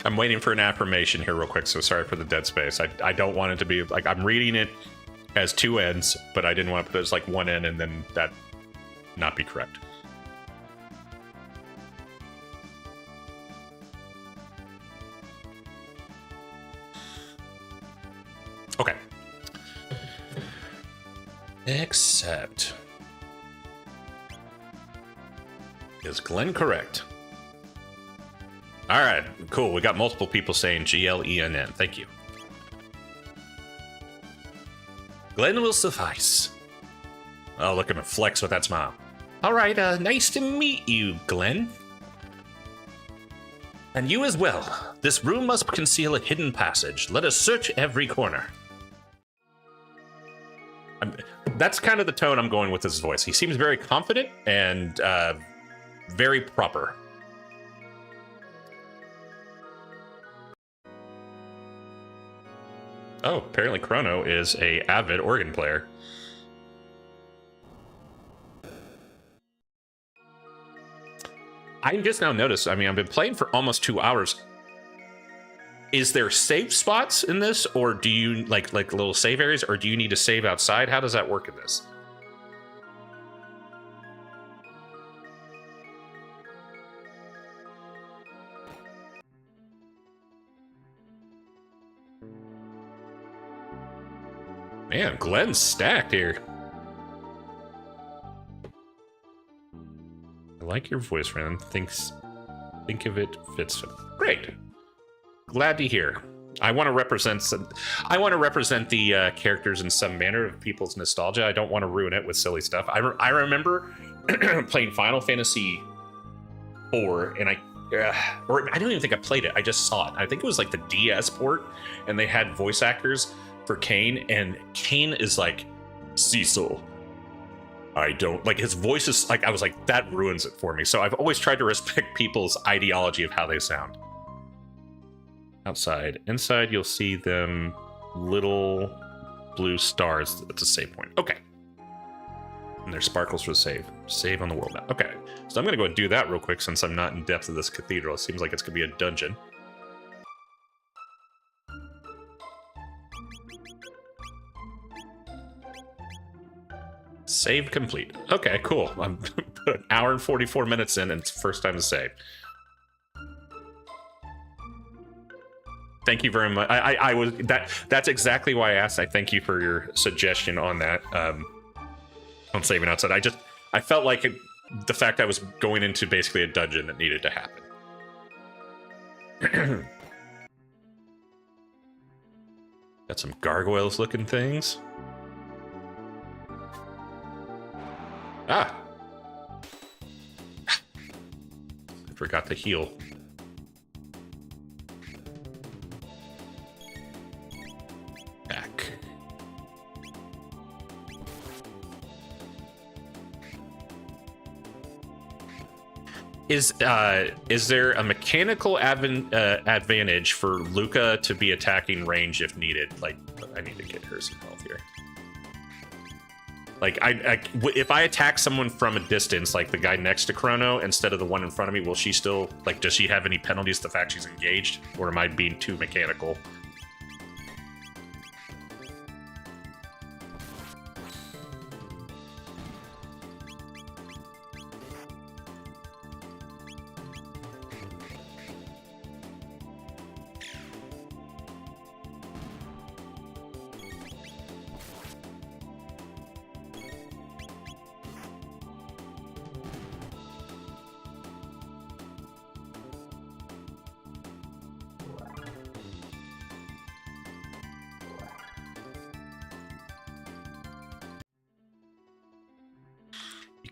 I'm waiting for an affirmation here real quick, so sorry for the dead space. I don't want it to be like I'm reading it as two N's, but I didn't want to put it as like one N and then that not be correct. Okay. Except, is Glenn correct? All right, cool. We got multiple people saying Glenn. Thank you. Glenn will suffice. Oh, look at him flex with that smile. All right, nice to meet you, Glenn. And you as well. This room must conceal a hidden passage. Let us search every corner. That's kind of the tone I'm going with his voice. He seems very confident and very proper. Oh, apparently Chrono is a avid organ player. I just now noticed, I mean, I've been playing for almost 2 hours. Is there save spots in this, or do you like little save areas, or do you need to save outside? How does that work in this? Man, Glenn's stacked here. I like your voice, Ren. Think of it fits. Great. Glad to hear. I want to represent the characters in some manner of people's nostalgia. I don't want to ruin it with silly stuff. I remember playing Final Fantasy IV, and or I don't even think I played it. I just saw it. I think it was like the DS port, and they had voice actors for Kane, and Kane is like, Cecil. I don't like his voice is like, I was like, that ruins it for me. So I've always tried to respect people's ideology of how they sound. Outside. Inside, you'll see them little blue stars at the save point. Okay. And there's sparkles for the save. Save on the world map. Okay. So I'm going to go and do that real quick since I'm not in depth of this cathedral. It seems like it's going to be a dungeon. Save complete. Okay, cool. I'm an hour and 44 minutes in, and it's first time to save. Thank you very much. I was that's exactly why I asked. I thank you for your suggestion on that. On saving outside. I felt like the fact I was going into basically a dungeon that needed to happen. Got some gargoyles looking things. Ah! I forgot to heal. Back. Is there a mechanical advantage for Luca to be attacking range if needed? Like, I need to get her some health here. Like, if I attack someone from a distance, like the guy next to Chrono, instead of the one in front of me, will she still, like, does she have any penalties to the fact she's engaged? Or am I being too mechanical?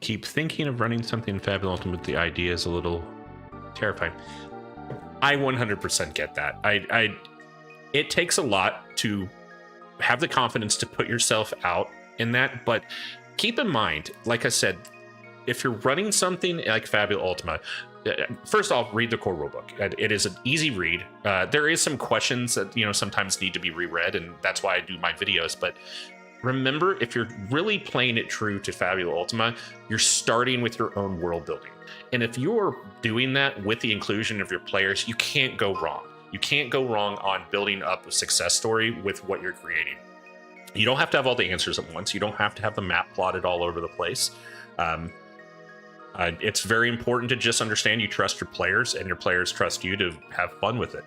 Keep thinking of running something in Fabula Ultima, but the idea is a little terrifying. I 100% get that. It takes a lot to have the confidence to put yourself out in that, but keep in mind, like I said, if you're running something like Fabula Ultima, first off, read the core rulebook. It is an easy read. There is some questions that, you know, sometimes need to be reread, and that's why I do my videos, but remember, if you're really playing it true to Fabula Ultima, you're starting with your own world building. And if you're doing that with the inclusion of your players, you can't go wrong. You can't go wrong on building up a success story with what you're creating. You don't have to have all the answers at once. You don't have to have the map plotted all over the place. It's very important to just understand you trust your players and your players trust you to have fun with it.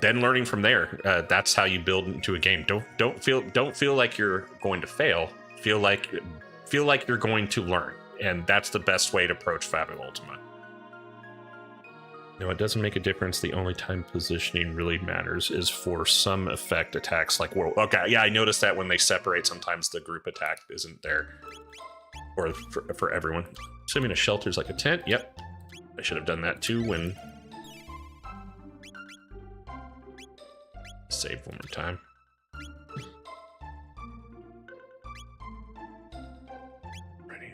Then learning from there, that's how you build into a game. Don't feel like you're going to fail. Feel like you're going to learn, and that's the best way to approach Fabula Ultima. No, it doesn't make a difference. The only time positioning really matters is for some effect attacks like world. Okay, yeah, I noticed that when they separate, sometimes the group attack isn't there, or for everyone. Assuming a shelter's like a tent. Yep, I should have done that too when. Save one more time. Ready.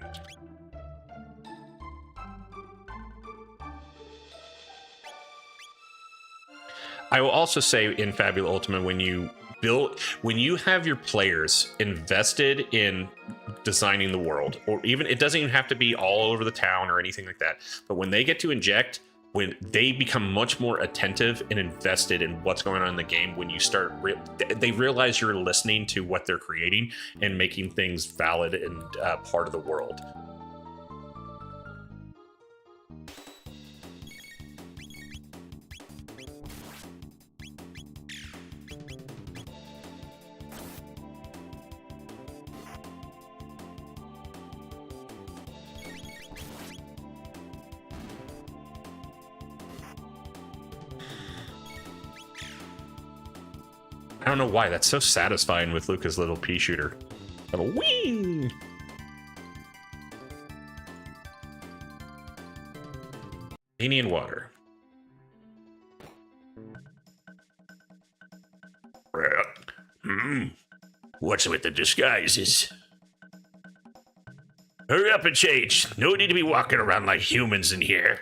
I will also say in Fabula Ultima, when you have your players invested in designing the world, or even, it doesn't even have to be all over the town or anything like that, but when they get to inject, when they become much more attentive and invested in what's going on in the game, when you start, they realize you're listening to what they're creating and making things valid and part of the world. I don't know why, that's so satisfying with Luca's little pea shooter. Little wing! Indian water. What's with the disguises? Hurry up and change. No need to be walking around like humans in here.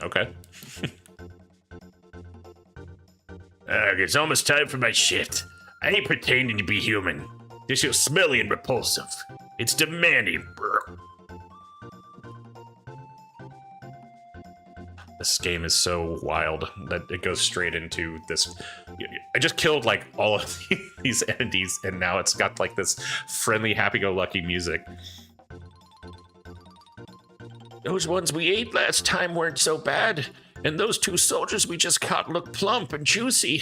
Okay. It's almost time for my shift. I ain't pretending to be human. This feels smelly and repulsive. It's demanding. This game is so wild that it goes straight into this. I just killed like all of these entities, and now it's got like this friendly, happy-go-lucky music. Those ones we ate last time weren't so bad. And those two soldiers we just caught look plump and juicy.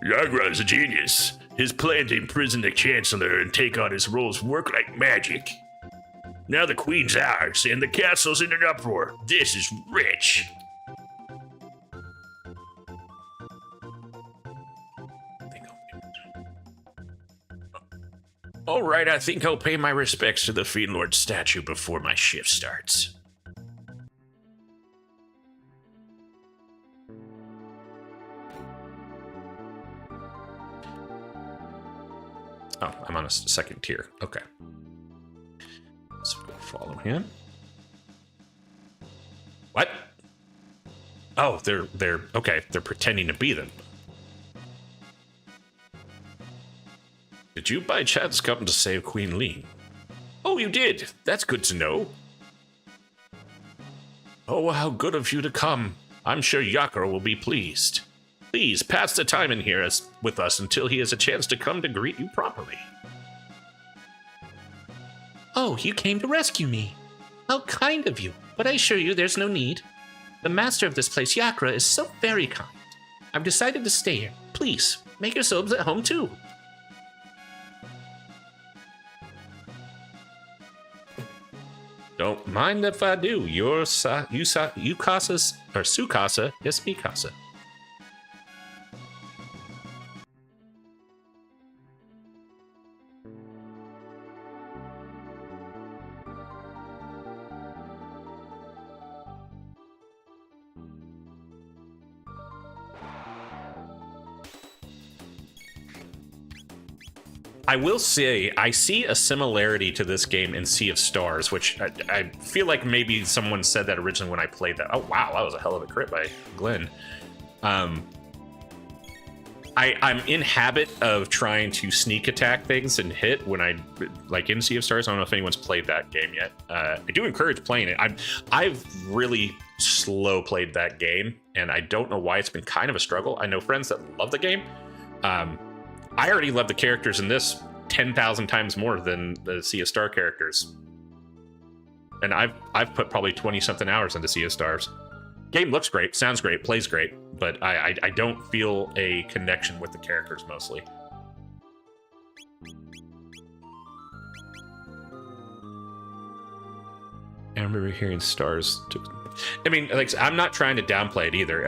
Yagra is a genius. His plan to imprison the Chancellor and take on his roles work like magic. Now the Queen's ours, and the castle's in an uproar. This is rich. All right, I think I'll pay my respects to the Fiend Lord statue before my shift starts. Oh, I'm on a second tier. Okay. Let's go follow him. What? Oh, they're okay. They're pretending to be them. Did you by chance come to save Queen Lean? Oh, you did. That's good to know. Oh, how good of you to come. I'm sure Yakura will be pleased. Please pass the time in here with us until he has a chance to come to greet you properly. Oh, you came to rescue me. How kind of you, but I assure you there's no need. The master of this place, Yakura, is so very kind. I've decided to stay here. Please, make yourselves at home too. Don't mind if I do. Your Yukasa or Sukasa is Mikasa. I will say, I see a similarity to this game in Sea of Stars, which I feel like maybe someone said that originally when I played that. Oh, wow, that was a hell of a crit by Glenn. I'm in habit of trying to sneak attack things and hit when like in Sea of Stars. I don't know if anyone's played that game yet. I do encourage playing it. I've really slow played that game, and I don't know why it's been kind of a struggle. I know friends that love the game. I already love the characters in this 10,000 times more than the Sea of Star characters. And I've put probably 20-something hours into Sea of Stars. Game looks great, sounds great, plays great, but I don't feel a connection with the characters mostly. I remember hearing Stars. I mean, like, I'm not trying to downplay it either.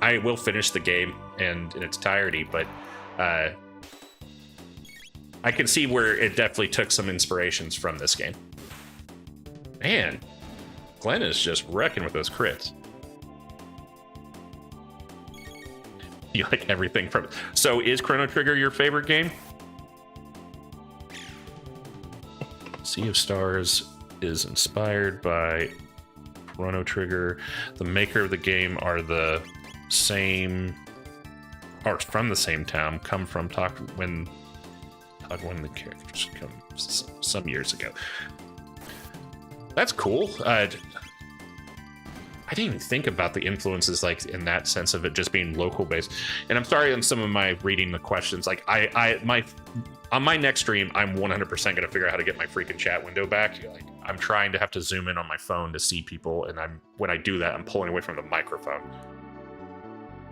I will finish the game in its entirety, but I can see where it definitely took some inspirations from this game. Man, Glenn is just wrecking with those crits. You like everything from it. So is Chrono Trigger your favorite game? Sea of Stars is inspired by Chrono Trigger. The maker of the game are the same, or from the same town, come from when the characters come some years ago. That's cool. I didn't even think about the influences like in that sense of it just being local based. And I'm sorry on some of my reading the questions. Like on my next stream, I'm 100% going to figure out how to get my freaking chat window back. Like, I'm trying to have to zoom in on my phone to see people, and when I do that, I'm pulling away from the microphone.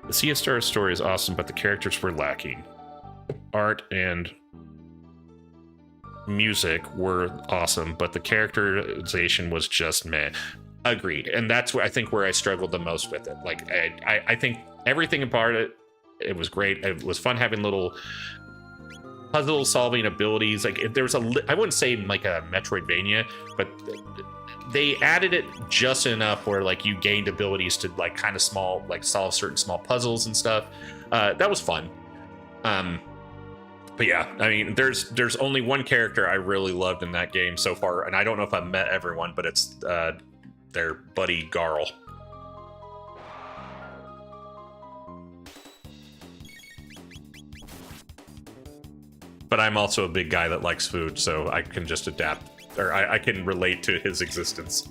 The Sea of Stars story is awesome, but the characters were lacking. Art and music were awesome, but the characterization was just meh. Agreed. And that's where I think where I struggled the most with it. Like, I think everything about it was great. It was fun having little puzzle solving abilities. Like, if there was I wouldn't say like a Metroidvania, but they added it just enough where like you gained abilities to like kind of solve certain small puzzles and stuff. That was fun. But yeah, I mean, there's only one character I really loved in that game so far, and I don't know if I've met everyone, but it's their buddy Garl. But I'm also a big guy that likes food, so I can just adapt, or I can relate to his existence.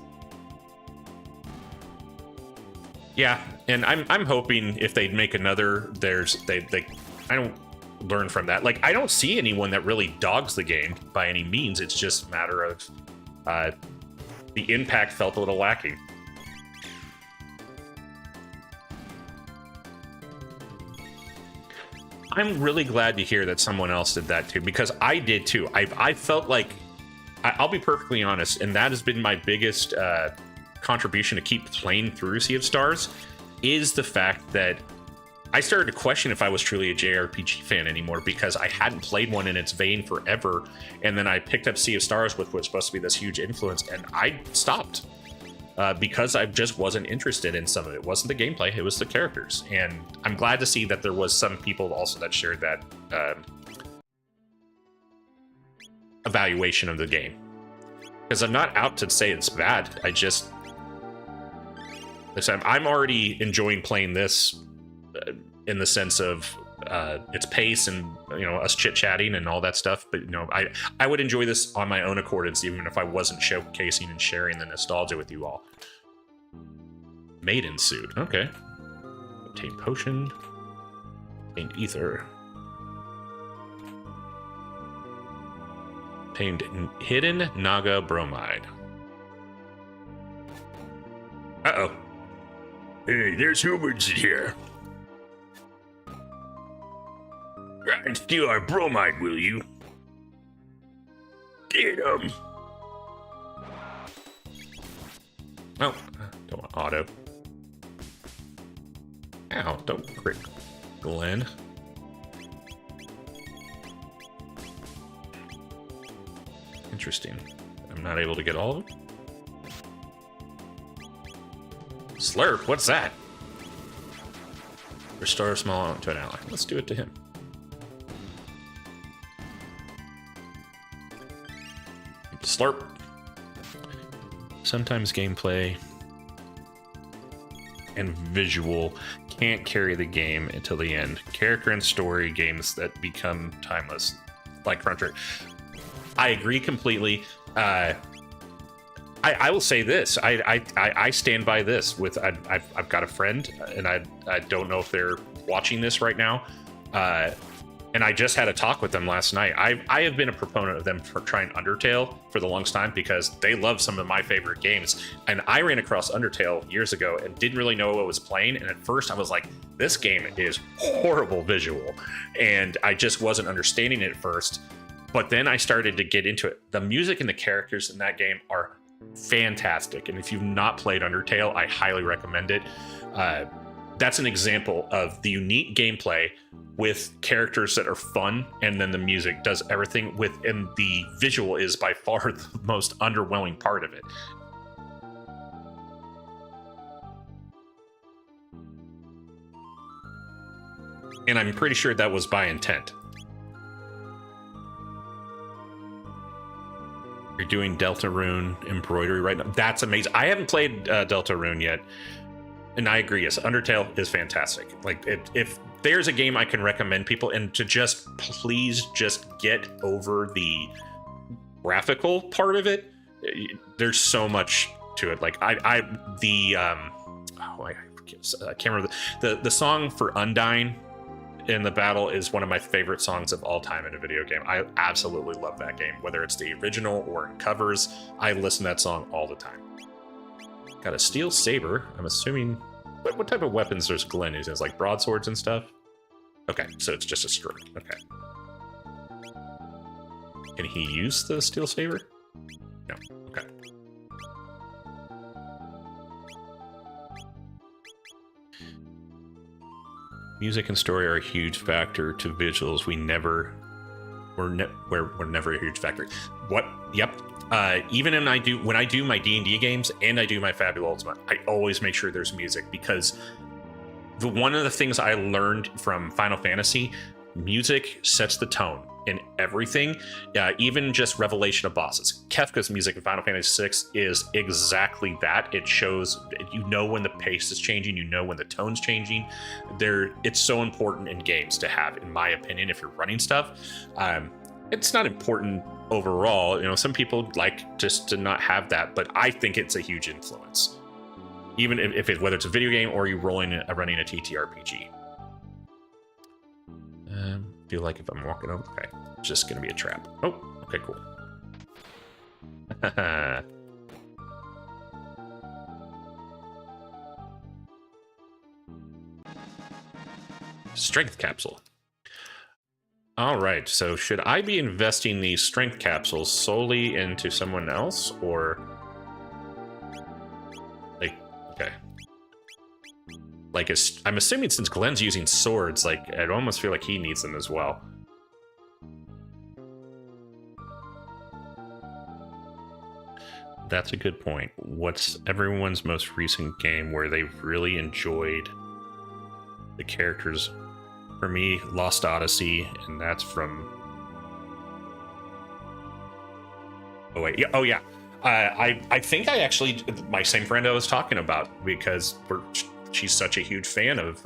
Yeah, and I'm hoping if they make another, I don't learn from that. Like, I don't see anyone that really dogs the game by any means. It's just a matter of the impact felt a little lacking. I'm really glad to hear that someone else did that too, because I did too. I felt like, I'll be perfectly honest, and that has been my biggest contribution to keep playing through Sea of Stars, is the fact that I started to question if I was truly a JRPG fan anymore, because I hadn't played one in its vein forever, and then I picked up Sea of Stars, which was supposed to be this huge influence, and I stopped because I just wasn't interested in some of it. It wasn't the gameplay, it was the characters, and I'm glad to see that there was some people also that shared that evaluation of the game. Because I'm not out to say it's bad, I'm already enjoying playing this in the sense of its pace and us chit-chatting and all that stuff. But I would enjoy this on my own accordance, even if I wasn't showcasing and sharing the nostalgia with you all. Maiden suit. Okay. Obtain potion. Obtain ether. Obtained hidden Naga bromide. Uh-oh. Hey, there's humans in here. Try and steal our bromide, will you? Get him! Oh, don't want auto. Ow, don't crit Glenn. Interesting. I'm not able to get all of them. Slurp, what's that? Restore a small amount to an ally. Let's do it to him. Slurp. Sometimes gameplay and visual can't carry the game until the end. Character and story games that become timeless, like Cruncher. I agree completely. I will say this. I stand by this. I've got a friend, and I don't know if they're watching this right now. And I just had a talk with them last night. I have been a proponent of them for trying Undertale for the longest time because they love some of my favorite games. And I ran across Undertale years ago and didn't really know what I was playing. And at first I was like, this game is horrible visual. And I just wasn't understanding it at first. But then I started to get into it. The music and the characters in that game are fantastic. And if you've not played Undertale, I highly recommend it. That's an example of the unique gameplay with characters that are fun, and then the music does everything with, and the visual is by far the most underwhelming part of it. And I'm pretty sure that was by intent. You're doing Deltarune embroidery right now. That's amazing. I haven't played Deltarune yet. And I agree, yes, Undertale is fantastic. Like, if there's a game I can recommend people, and to just please just get over the graphical part of it, there's so much to it. Like, I can't remember the song for Undyne in the battle is one of my favorite songs of all time in a video game. I absolutely love that game, whether it's the original or covers. I listen to that song all the time. Got a steel saber. I'm assuming. What type of weapons does Glenn use? It's like broadswords and stuff? Okay, so it's just a strike. Okay. Can he use the steel saber? No. Okay. Music and story are a huge factor to visuals. We're never a huge factor. What? Yep. Even when I do my D&D games and I do my Fabula Ultima, I always make sure there's music, because one of the things I learned from Final Fantasy, music sets the tone in everything, even just revelation of bosses. Kefka's music in Final Fantasy VI is exactly that. It shows, when the pace is changing, when the tone's changing. It's so important in games to have, in my opinion, if you're running stuff. It's not important overall. Some people like just to not have that, but I think it's a huge influence. Even whether it's a video game or you're running a TTRPG. Feel like if I'm walking over, okay, it's just gonna be a trap. Oh, okay, cool. Strength capsule. All right, so should I be investing these strength capsules solely into someone else, or okay. I'm assuming since Glenn's using swords, I'd almost feel like he needs them as well. That's a good point. What's everyone's most recent game where they really enjoyed the characters? For me, Lost Odyssey, and that's from... Oh, wait. Yeah. Oh, yeah. I think I actually, my same friend I was talking about, because she's such a huge fan of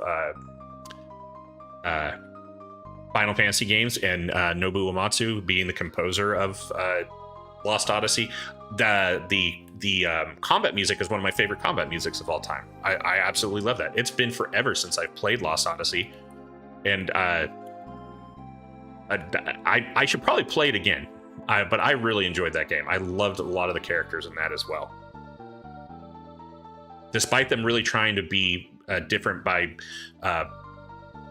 Final Fantasy games, and Nobuo Uematsu being the composer of Lost Odyssey. The combat music is one of my favorite combat musics of all time. I absolutely love that. It's been forever since I've played Lost Odyssey, and I should probably play it again. But I really enjoyed that game. I loved a lot of the characters in that as well. Despite them really trying to be different by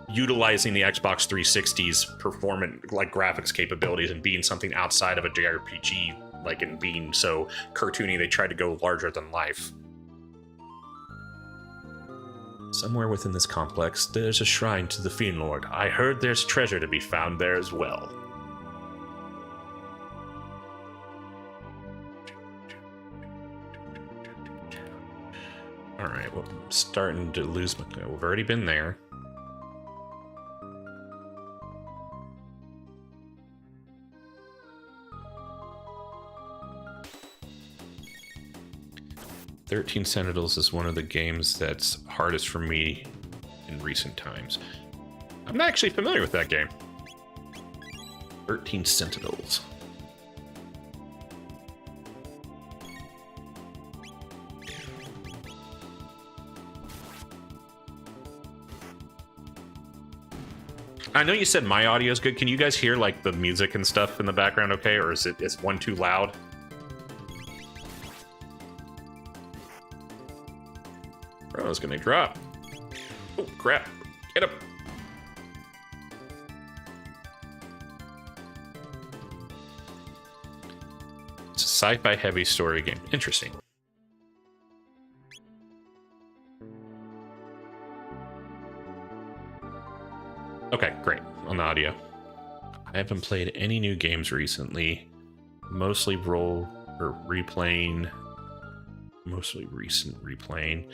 utilizing the Xbox 360's performant like graphics capabilities and being something outside of a JRPG, like in being so cartoony, they tried to go larger than life. Somewhere within this complex, there's a shrine to the Fiend Lord. I heard there's treasure to be found there as well. All right, well, I'm starting to lose my... We've already been there. "13 Sentinels" is one of the games that's hardest for me in recent times. I'm not actually familiar with that game. 13 Sentinels. I know you said my audio is good. Can you guys hear like the music and stuff in the background okay? Or is one too loud? Chrono's gonna drop. Oh crap. Get him. It's a sci-fi heavy story game. Interesting. Okay, great. On the audio. I haven't played any new games recently. Mostly replaying. Mostly recent replaying.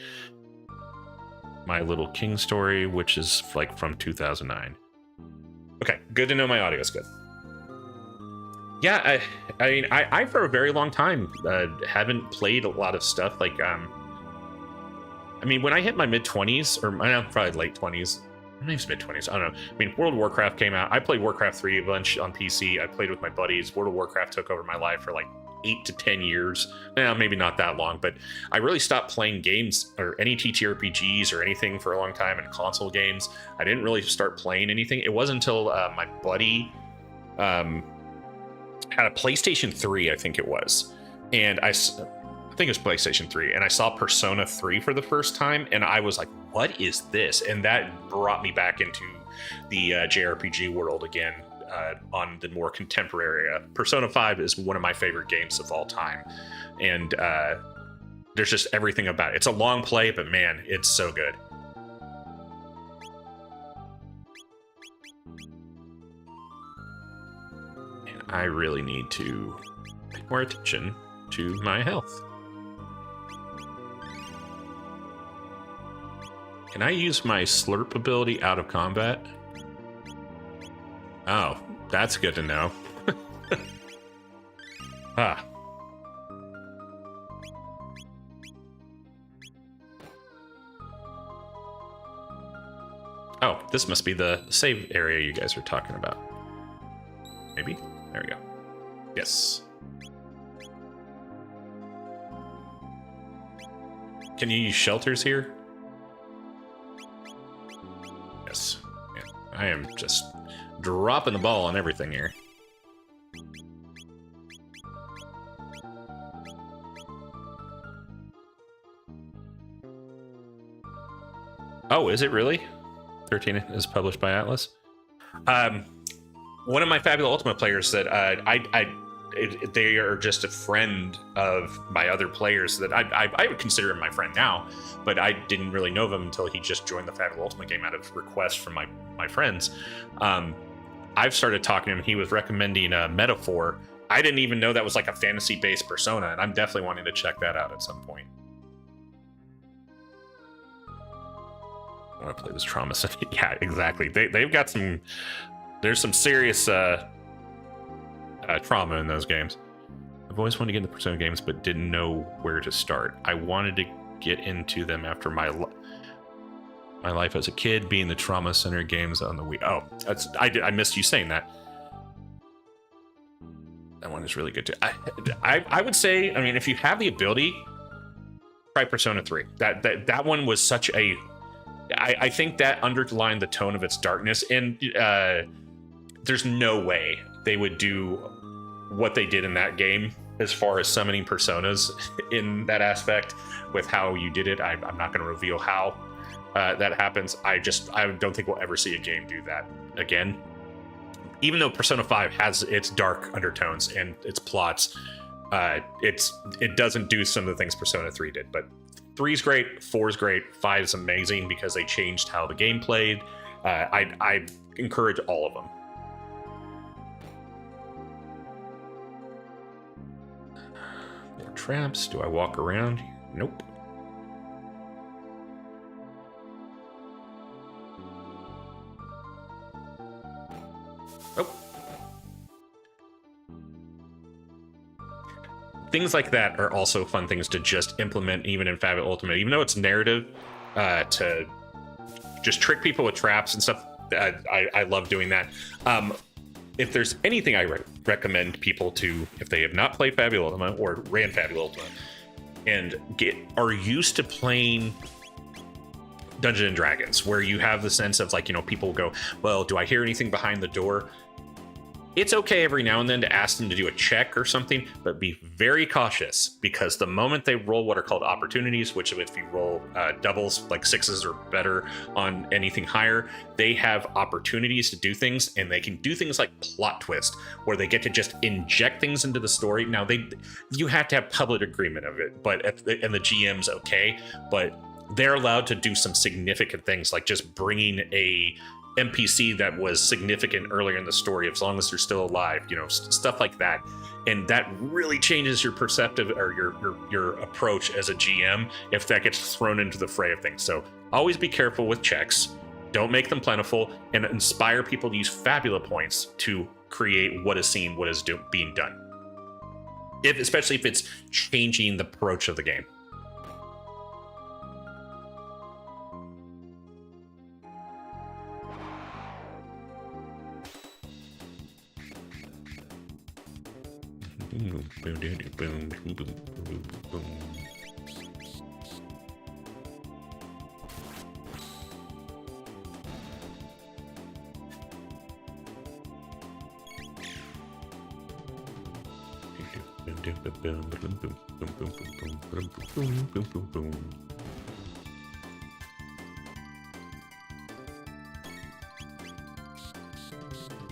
My Little King Story, which is like from 2009. Okay, good to know my audio is good. Yeah, I mean, I for a very long time haven't played a lot of stuff. Like, I mean, when I hit my mid-20s, or probably late 20s, maybe it's mid-20s, I don't know. I mean, World of Warcraft came out. I played Warcraft 3 a bunch on PC. I played with my buddies. World of Warcraft took over my life for like 8 to 10 years. Maybe not that long, but I really stopped playing games or any TTRPGs or anything for a long time, and console games. I didn't really start playing anything. It wasn't until my buddy had a PlayStation 3, I think it was. And I think it was PlayStation 3, and I saw Persona 3 for the first time, and I was like, what is this? And that brought me back into the JRPG world again, on the more contemporary era. Persona 5 is one of my favorite games of all time, and there's just everything about it. It's a long play, but man, it's so good. And I really need to pay more attention to my health. Can I use my slurp ability out of combat? Oh, that's good to know. Ah. Oh, this must be the save area you guys are talking about. Maybe? There we go. Yes. Can you use shelters here? Yes. Yeah, I am just dropping the ball on everything here. Oh, is it really? 13 is published by Atlas. One of my Fabula Ultima players that they are just a friend of my other players that I would consider him my friend now, but I didn't really know him until he just joined the Fabula Ultima game out of request from my friends. I've started talking to him. He was recommending Metaphor. I didn't even know that was like a fantasy-based Persona, and I'm definitely wanting to check that out at some point. I want to play this trauma stuff. Yeah, exactly. They've got some... There's some serious trauma in those games. I've always wanted to get into Persona games, but didn't know where to start. I wanted to get into them after my life as a kid, being the trauma center games on the Wii. Oh, I missed you saying that. That one is really good too. I would say, I mean, if you have the ability, try Persona 3. That one was such a... I think that underlined the tone of its darkness, and there's no way they would do what they did in that game as far as summoning personas in that aspect with how you did it. I'm not going to reveal how that happens. I don't think we'll ever see a game do that again. Even though Persona 5 has its dark undertones and its plots, it doesn't do some of the things Persona 3 did. But 3 is great, 4 is great, 5 is amazing because they changed how the game played. I encourage all of them. More traps. Do I walk around here? Nope. Oh. Things like that are also fun things to just implement even in Fabula Ultima, even though it's narrative, to just trick people with traps and stuff. I love doing that. If there's anything I recommend people to, if they have not played Fabula Ultima or ran Fabula Ultima and are used to playing Dungeons and Dragons, where you have the sense of like, people go, well, do I hear anything behind the door? It's okay every now and then to ask them to do a check or something, but be very cautious, because the moment they roll what are called opportunities, which if you roll doubles, like 6s or better on anything higher, they have opportunities to do things, and they can do things like plot twist, where they get to just inject things into the story. Now, you have to have public agreement of it, and the GM's okay, but they're allowed to do some significant things, like just bringing a NPC that was significant earlier in the story, as long as they're still alive, stuff like that. And that really changes your perceptive or your approach as a GM if that gets thrown into the fray of things. So always be careful with checks. Don't make them plentiful, and inspire people to use Fabula points to create what is seen, what is being done. Especially if it's changing the approach of the game.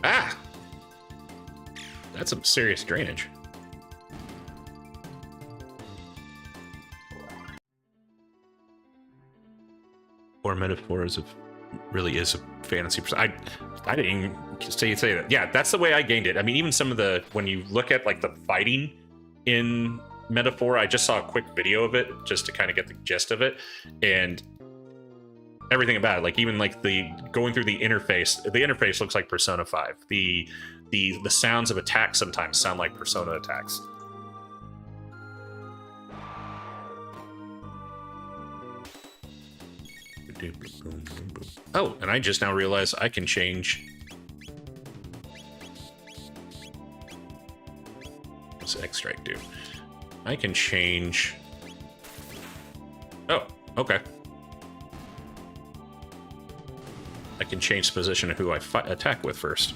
Ah! That's some serious drainage. Or metaphors of really is a fantasy. I didn't even say that. Yeah, that's the way I gained it. I mean, even some of when you look at like the fighting in Metaphor, I just saw a quick video of it just to kind of get the gist of it, and everything about it, like even like going through the interface looks like Persona 5. The sounds of attacks sometimes sound like Persona attacks. Oh, and I just now realized I can change. What's X Strike do? I can change. Oh, okay. I can change the position of who I attack with first.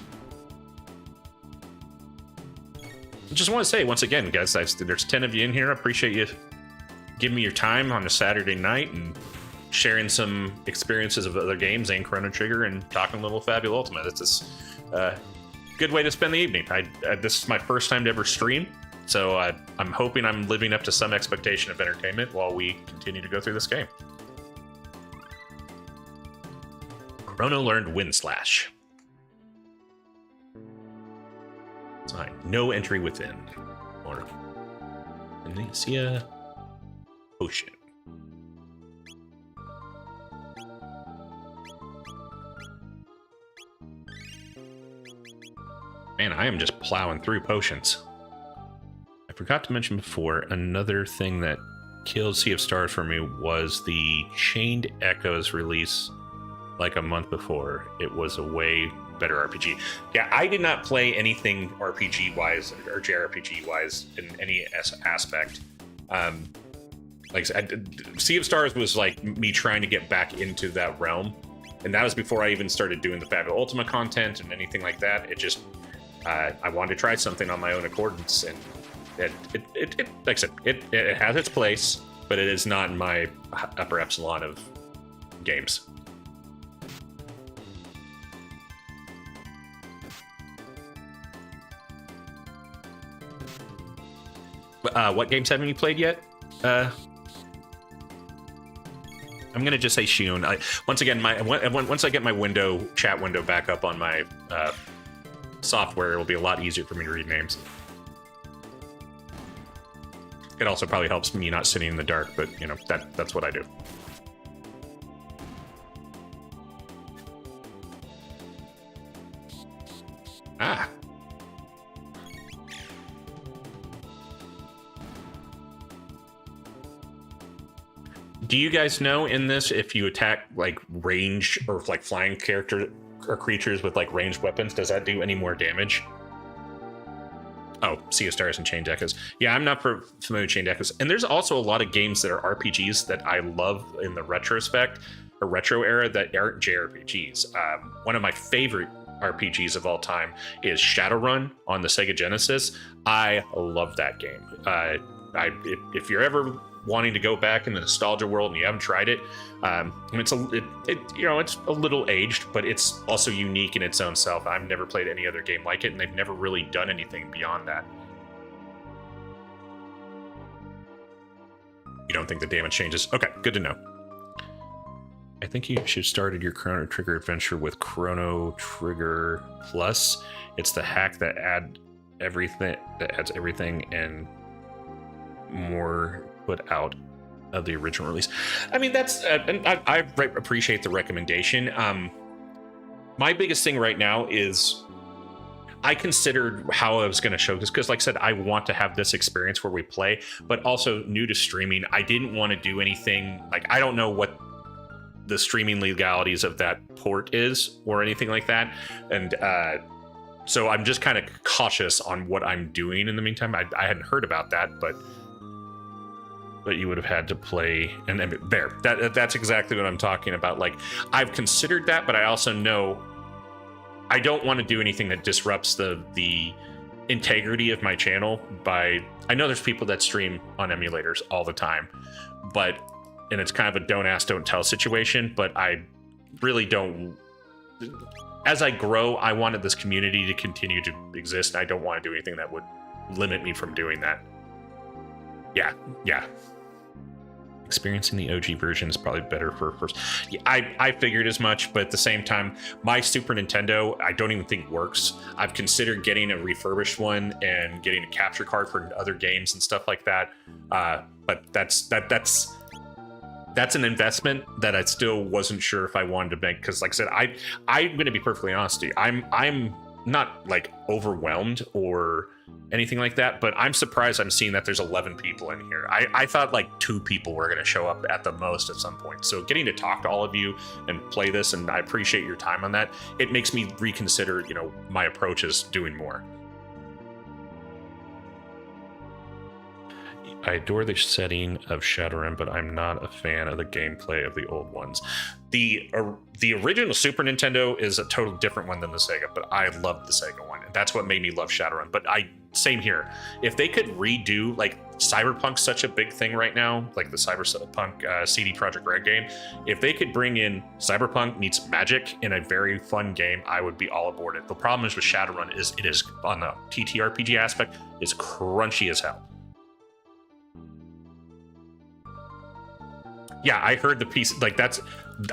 I just want to say once again, guys, there's 10 of you in here. I appreciate you giving me your time on a Saturday night and sharing some experiences of other games and Chrono Trigger and talking a little Fabula Ultima. That's a good way to spend the evening. This is my first time to ever stream, so I'm hoping I'm living up to some expectation of entertainment while we continue to go through this game. Chrono learned Wind Slash. It's fine. No entry within. Or Amnesia Potion. Man, I am just plowing through potions. I forgot to mention before, another thing that killed Sea of Stars for me was the Chained Echoes release like a month before. It was a way better RPG. Yeah, I did not play anything RPG wise or JRPG wise in any aspect. Like I said, Sea of Stars was like me trying to get back into that realm, and that was before I even started doing the Fabula Ultima content and anything like that. It just I wanted to try something on my own accordance, and it like I said, it has its place, but it is not in my upper epsilon of games. What games haven't you played yet? I'm gonna just say Shun. Once again, once I get my chat window back up on my software, it'll be a lot easier for me to read names. It also probably helps me not sitting in the dark, but you know that's what I do. Ah. Do you guys know in this if you attack like range or like flying character or creatures with like ranged weapons, does that do any more damage? Oh, Sea of Stars and Chained Echoes. Yeah, I'm not familiar with Chained Echoes. And there's also a lot of games that are RPGs that I love in the retrospect or retro era that aren't JRPGs. One of my favorite RPGs of all time is Shadowrun on the Sega Genesis. I love that game. If you're ever wanting to go back in the nostalgia world and you haven't tried it, it's a little aged, but it's also unique in its own self. I've never played any other game like it, and they've never really done anything beyond that. You don't think the damage changes? Okay, good to know. I think you should have started your Chrono Trigger adventure with Chrono Trigger Plus. It's the hack that adds everything and more put out of the original release. I mean, that's and I appreciate the recommendation. My biggest thing right now is I considered how I was going to show this because, like I said, I want to have this experience where we play, but also new to streaming. I didn't want to do anything like I don't know what the streaming legalities of that port is or anything like that, and so I'm just kind of cautious on what I'm doing in the meantime. I hadn't heard about that, but you would have had to play, and there, that's exactly what I'm talking about. Like, I've considered that, but I also know I don't want to do anything that disrupts the integrity of my channel I know there's people that stream on emulators all the time, and it's kind of a don't ask, don't tell situation, but I really don't. As I grow, I wanted this community to continue to exist, and I don't want to do anything that would limit me from doing that. Yeah. Experiencing the OG version is probably better for first. Yeah, I figured as much, but at the same time, my Super Nintendo, I don't even think works. I've considered getting a refurbished one and getting a capture card for other games and stuff like that. But that's an investment that I still wasn't sure if I wanted to make. Because, like I said, I'm going to be perfectly honest with you. I'm not like overwhelmed or anything like that, but I'm surprised I'm seeing that there's 11 people in here. I thought like 2 people were going to show up at the most at some point. So getting to talk to all of you and play this, and I appreciate your time on that, it makes me reconsider, my approach is doing more. I adore the setting of Shadowrun, but I'm not a fan of the gameplay of the old ones. The original Super Nintendo is a total different one than the Sega, but I love the Sega one, and that's what made me love Shadowrun. But same here. If they could redo, like, Cyberpunk's such a big thing right now, like the Cyberpunk CD Projekt Red game. If they could bring in Cyberpunk meets Magic in a very fun game, I would be all aboard it. The problem is with Shadowrun is it is, on the TTRPG aspect, is crunchy as hell. Yeah, I heard the piece, like,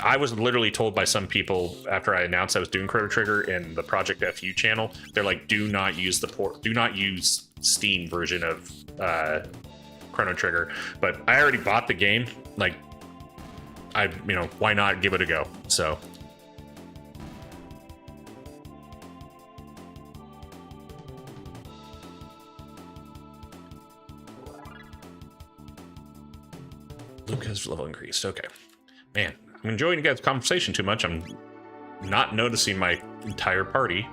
I was literally told by some people after I announced I was doing Chrono Trigger in the Project FU channel, they're like, do not use Steam version of Chrono Trigger. But I already bought the game, like, why not give it a go? So Lucas level increased. Okay. Man, I'm enjoying you guys' conversation too much. I'm not noticing my entire party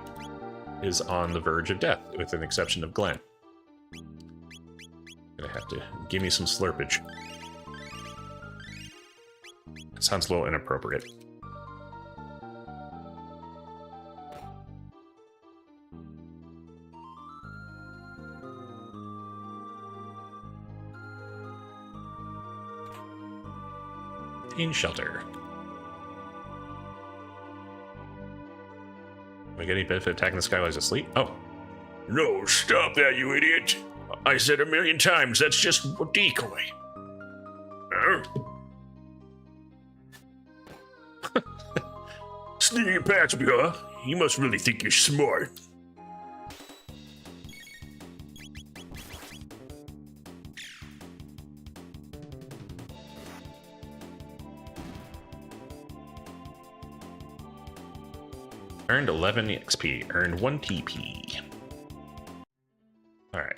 is on the verge of death, with an exception of Glenn. Gonna have to give me some slurpage. Sounds a little inappropriate. In shelter. We get any benefit attacking this guy while he's asleep? Oh. No, stop that, you idiot. I said 1,000,000 times, that's just a decoy. Huh? Sneaky past me, huh? You must really think you're smart. Earned 11 XP. Earned 1 TP. Alright,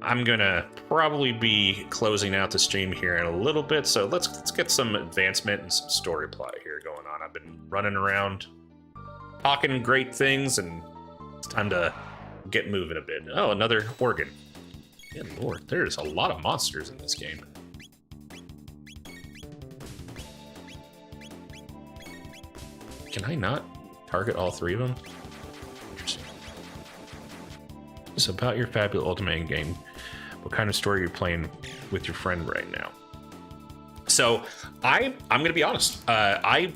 I'm gonna probably be closing out the stream here in a little bit, so let's get some advancement and some story plot here going on. I've been running around talking great things, and it's time to get moving a bit. Oh, another organ. Good lord, there's a lot of monsters in this game. Can I not target all 3 of them? Interesting. It's about your Fabula Ultima game. What kind of story you're playing with your friend right now? So I'm going to be honest. I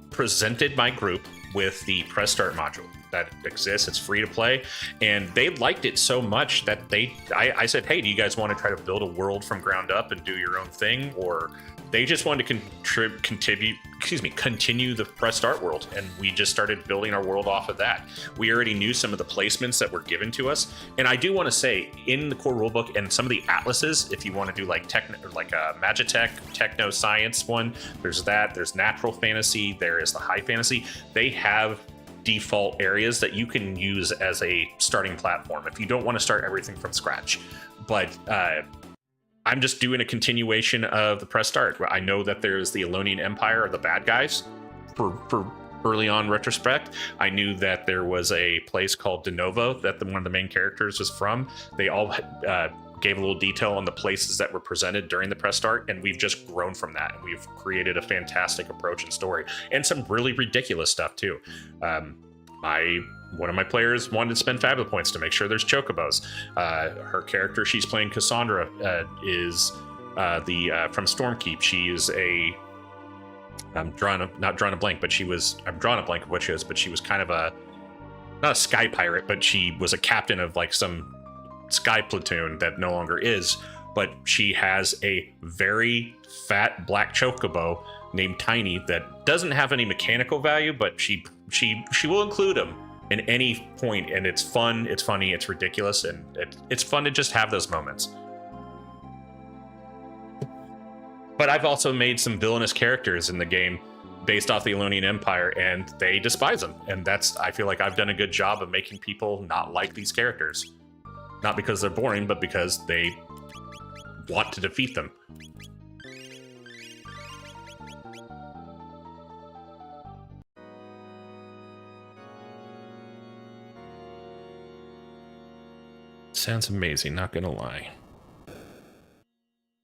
presented my group with the Press Start module that exists. It's free to play, and they liked it so much that I said, hey, do you guys want to try to build a world from ground up and do your own thing, or they just wanted to continue the Press Start world, and we just started building our world off of that. We already knew some of the placements that were given to us, and I do want to say, in the core rulebook and some of the atlases, if you want to do like Magitech, Techno Science one, there's that. There's Natural Fantasy. There is the High Fantasy. They have default areas that you can use as a starting platform if you don't want to start everything from scratch. But I'm just doing a continuation of the Press Start. I know that there's the Elonian Empire are the bad guys for early on retrospect. I knew that there was a place called De Novo that one of the main characters was from. They all gave a little detail on the places that were presented during the Press Start, and we've just grown from that. And we've created a fantastic approach and story, and some really ridiculous stuff too. One of my players wanted to spend Fabula points to make sure there's chocobos. Her character, she's playing Cassandra, is from Stormkeep. She is I'm drawing a blank of what she is, but she was kind of not a sky pirate, but she was a captain of like some sky platoon that no longer is. But she has a very fat black chocobo named Tiny that doesn't have any mechanical value, but she will include him in any point, and it's fun, it's funny, it's ridiculous, and it's fun to just have those moments. But I've also made some villainous characters in the game based off the Elonian Empire, and they despise them. And I feel like I've done a good job of making people not like these characters. Not because they're boring, but because they want to defeat them. Sounds amazing, not gonna lie.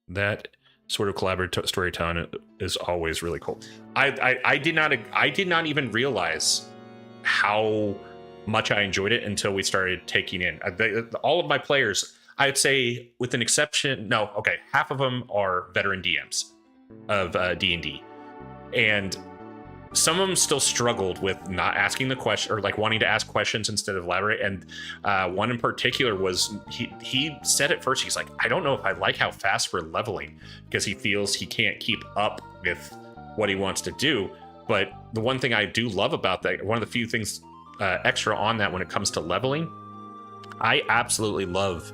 That sort of collaborative storytelling is always really cool. I did not even realize how much I enjoyed it until we started taking in all of my players. I'd say, with an exception, half of them are veteran DMs of D&D, and some of them still struggled with not asking the question, or like wanting to ask questions instead of elaborate. And one in particular was, he said at first, he's like, I don't know if I like how fast we're leveling, because he feels he can't keep up with what he wants to do. But the one thing I do love about that, one of the few things extra on that when it comes to leveling, I absolutely love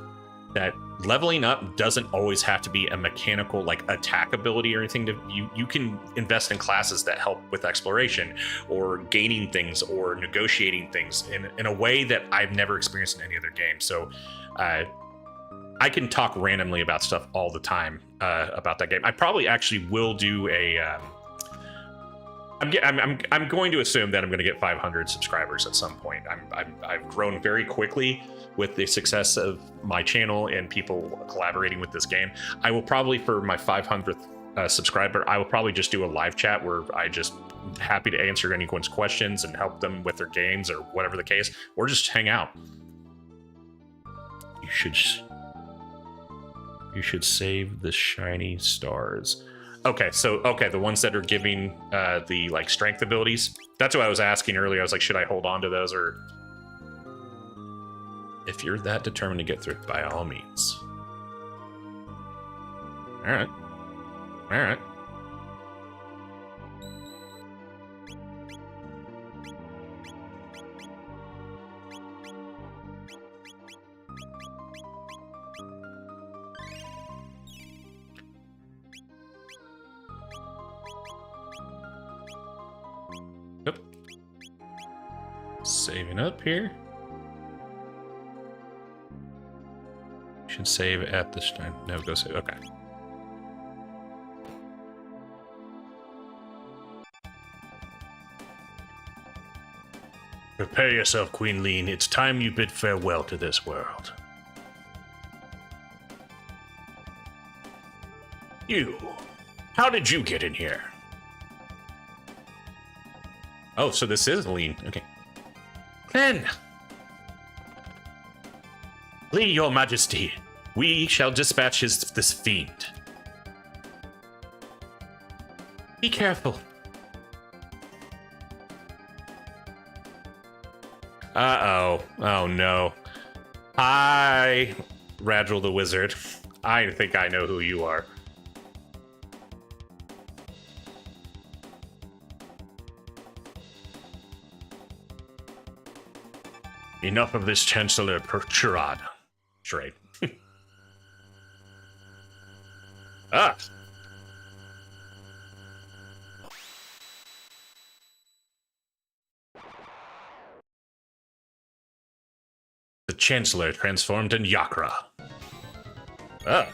that leveling up doesn't always have to be a mechanical like attack ability or anything. You can invest in classes that help with exploration or gaining things or negotiating things in a way that I've never experienced in any other game. So I can talk randomly about stuff all the time about that game. I probably actually will do a. I'm going to assume that I'm going to get 500 subscribers at some point. I've grown very quickly with the success of my channel and people collaborating with this game. I will probably, for my 500th subscriber, I will probably just do a live chat where I just happy to answer anyone's questions and help them with their games or whatever the case, or just hang out. You should save the shiny stars. Okay, so the ones that are giving the like strength abilities. That's what I was asking earlier. I was like, should I hold on to those, or if you're that determined to get through, by all means. All right. Yep. Saving up here. Should save at this time. No, go save. Okay. Prepare yourself, Queen Lean. It's time you bid farewell to this world. You. How did you get in here? Oh, so this is Lean. Okay. Then, Lean, your majesty, we shall dispatch this fiend. be careful. Uh-oh. Oh, no. Hi, Radril the Wizard. I think I know who you are. Enough of this Chancellor charade. Charade. Ah! The Chancellor transformed in Yakra. Ah!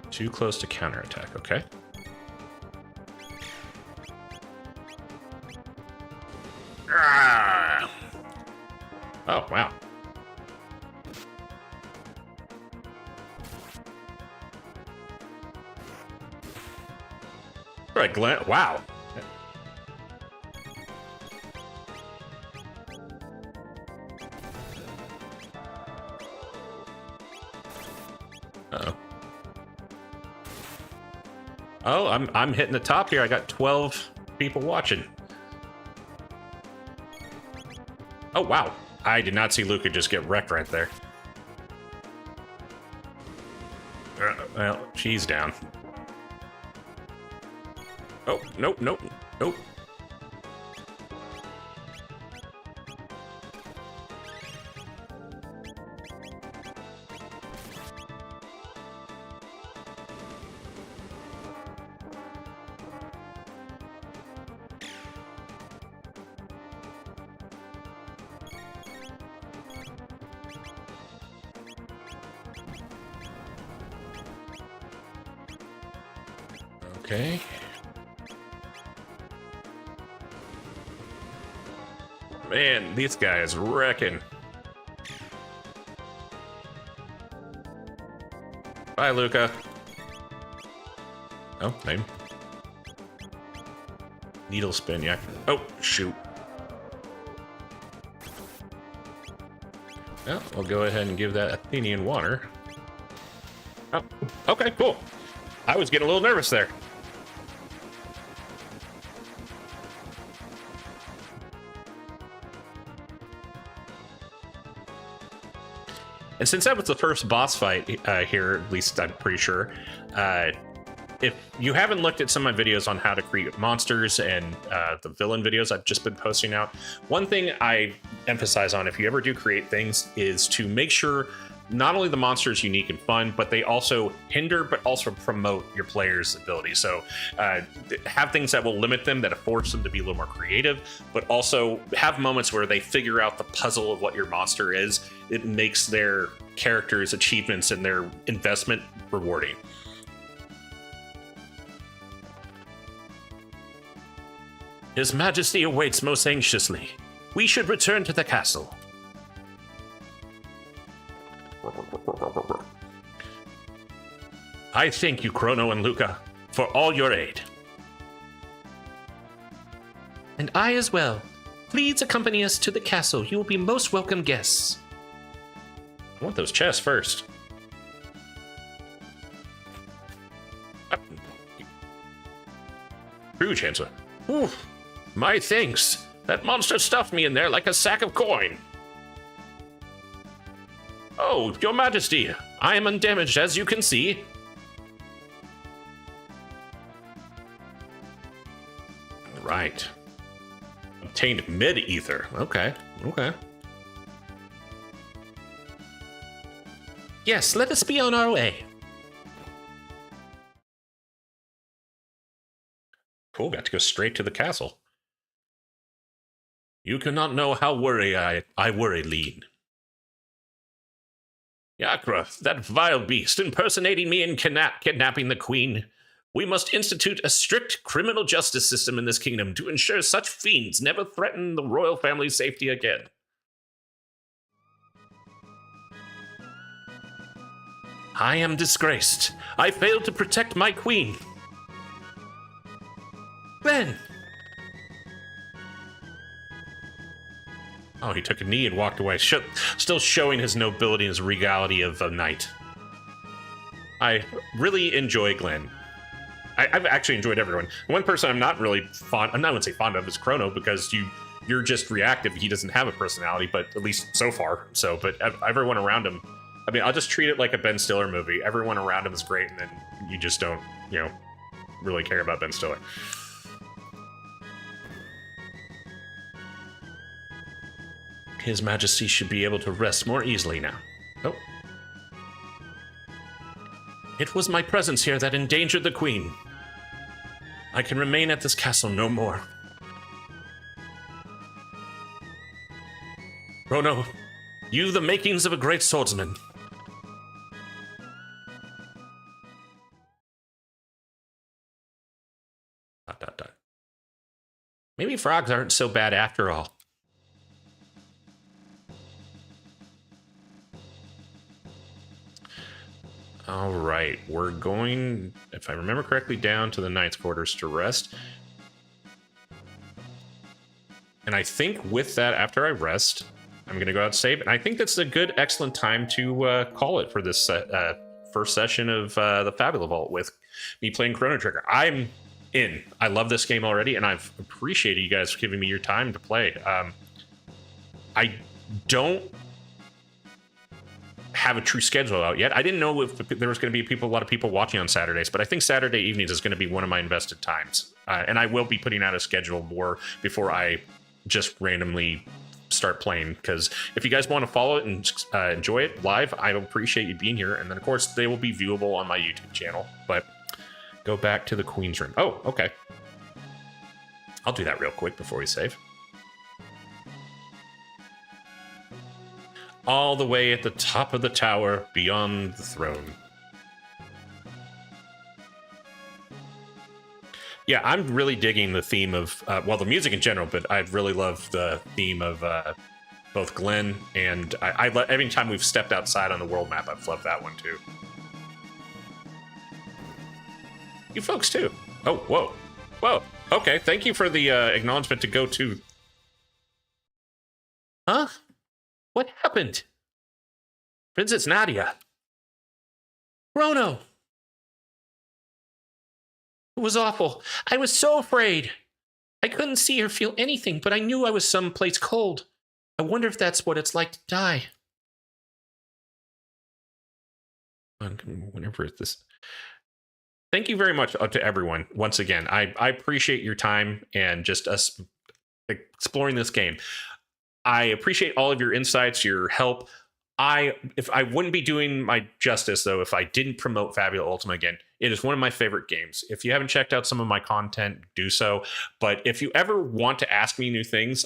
Too close to counterattack, okay. Ah! Oh, wow. All right, Glenn. Wow. Uh-oh. Oh, I'm hitting the top here. I got 12 people watching. Oh, wow. I did not see Luca just get wrecked right there. Well, she's down. Oh, nope, nope, nope. Okay. Man, these guys wrecking. Bye, Luca. Oh, name. Needle spin, yeah. Oh, shoot. Well, we'll go ahead and give that Athenian water. Oh, okay, cool. I was getting a little nervous there. And since that was the first boss fight here, at least I'm pretty sure, if you haven't looked at some of my videos on how to create monsters and the villain videos I've just been posting out, one thing I emphasize on if you ever do create things is to make sure not only the monster is unique and fun, but they also hinder but also promote your player's ability. So have things that will limit them, that force them to be a little more creative, but also have moments where they figure out the puzzle of what your monster is. It makes their characters' achievements and their investment rewarding. His Majesty awaits most anxiously. We should return to the castle. I thank you, Chrono and Luca, for all your aid. And I as well. Please accompany us to the castle. You will be most welcome guests. I want those chests first. True, Chancellor. Ooh, my thanks. That monster stuffed me in there like a sack of coin. Oh, Your Majesty, I am undamaged, as you can see. Right. Obtained mid-ether. Okay. Yes, let us be on our way. Cool, got to go straight to the castle. You cannot know how I worry, Lean. Yakra, that vile beast impersonating me and kidnapping the queen. We must institute a strict criminal justice system in this kingdom to ensure such fiends never threaten the royal family's safety again. I am disgraced. I failed to protect my queen. Glenn! Oh, he took a knee and walked away, still showing his nobility and his regality of a knight. I really enjoy Glenn. I've actually enjoyed everyone. One person I'm not really fond, I'm not going to say fond of, is Chrono, because you're just reactive. He doesn't have a personality, but at least so far. But everyone around him, I mean, I'll just treat it like a Ben Stiller movie. Everyone around him is great, and then you just don't, really care about Ben Stiller. His Majesty should be able to rest more easily now. Oh. It was my presence here that endangered the Queen. I can remain at this castle no more. Chrono, you've the makings of a great swordsman. Maybe frogs aren't so bad after all. All right, we're going, if I remember correctly, down to the Knight's Quarters to rest. And I think with that, after I rest, I'm going to go out and save. And I think that's a good, excellent time to call it for this first session of the Fabula Vault with me playing Chrono Trigger. I'm in. I love this game already, and I've appreciated you guys giving me your time to play. I don't have a true schedule out yet. I didn't know if there was going to be a lot of people watching on Saturdays, but I think Saturday evenings is going to be one of my invested times. And I will be putting out a schedule more before I just randomly start playing, because if you guys want to follow it and enjoy it live, I appreciate you being here. And then, of course, they will be viewable on my YouTube channel. But go back to the Queen's Room. Oh, okay. I'll do that real quick before we save. All the way at the top of the tower, beyond the throne. Yeah, I'm really digging the theme of, the music in general, but I really love the theme of both Glenn and every time we've stepped outside on the world map, I've loved that one too. You folks too. Oh, whoa. Whoa. Okay, thank you for the acknowledgement to go to. Huh? What happened? Princess Nadia. Chrono. It was awful. I was so afraid. I couldn't see or feel anything, but I knew I was someplace cold. I wonder if that's what it's like to die. Whenever it's this. Thank you very much to everyone. Once again, I appreciate your time and just us exploring this game. I appreciate all of your insights, your help. if I wouldn't be doing my justice though if I didn't promote Fabula Ultima again. It is one of my favorite games. If you haven't checked out some of my content, do so. But if you ever want to ask me new things,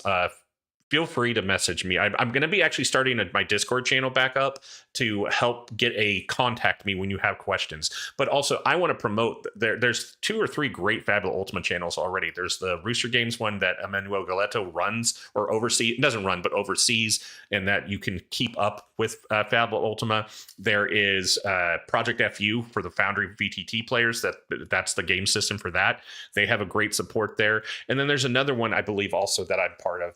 feel free to message me. I'm going to be actually starting my Discord channel back up to help get a contact me when you have questions. But also, I want to promote. There's 2 or 3 great Fabula Ultima channels already. There's the Rooster Games one that Emmanuel Galetto runs or oversees. Doesn't run, but oversees, and that you can keep up with Fabula Ultima. There is Project FU for the Foundry VTT players. That's the game system for that. They have a great support there. And then there's another one I believe also that I'm part of.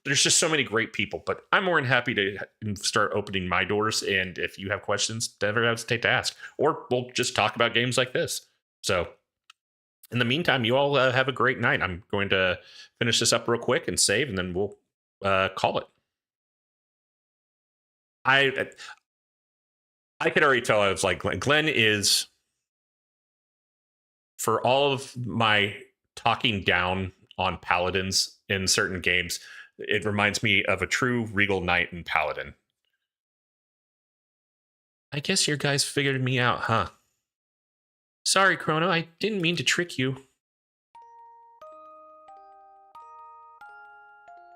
There's just so many great people. But I'm more than happy to start opening my doors. And if you have questions, never hesitate to ask. Or we'll just talk about games like this. So in the meantime, you all have a great night. I'm going to finish this up real quick and save, and then we'll call it. I could already tell I was like, Glenn is, for all of my talking down on paladins in certain games, it reminds me of a true regal knight and paladin. I guess your guys figured me out, huh? Sorry, Chrono, I didn't mean to trick you.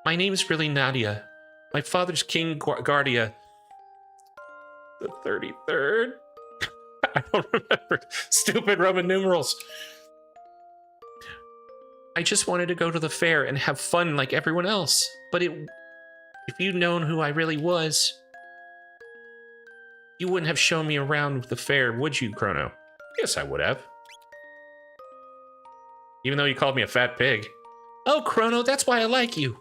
My name's really Nadia. My father's King Guardia. The 33rd? I don't remember. Stupid Roman numerals. I just wanted to go to the fair and have fun like everyone else. But if you'd known who I really was, you wouldn't have shown me around the fair, would you, Chrono? Yes, I would have. Even though you called me a fat pig. Oh, Chrono, that's why I like you.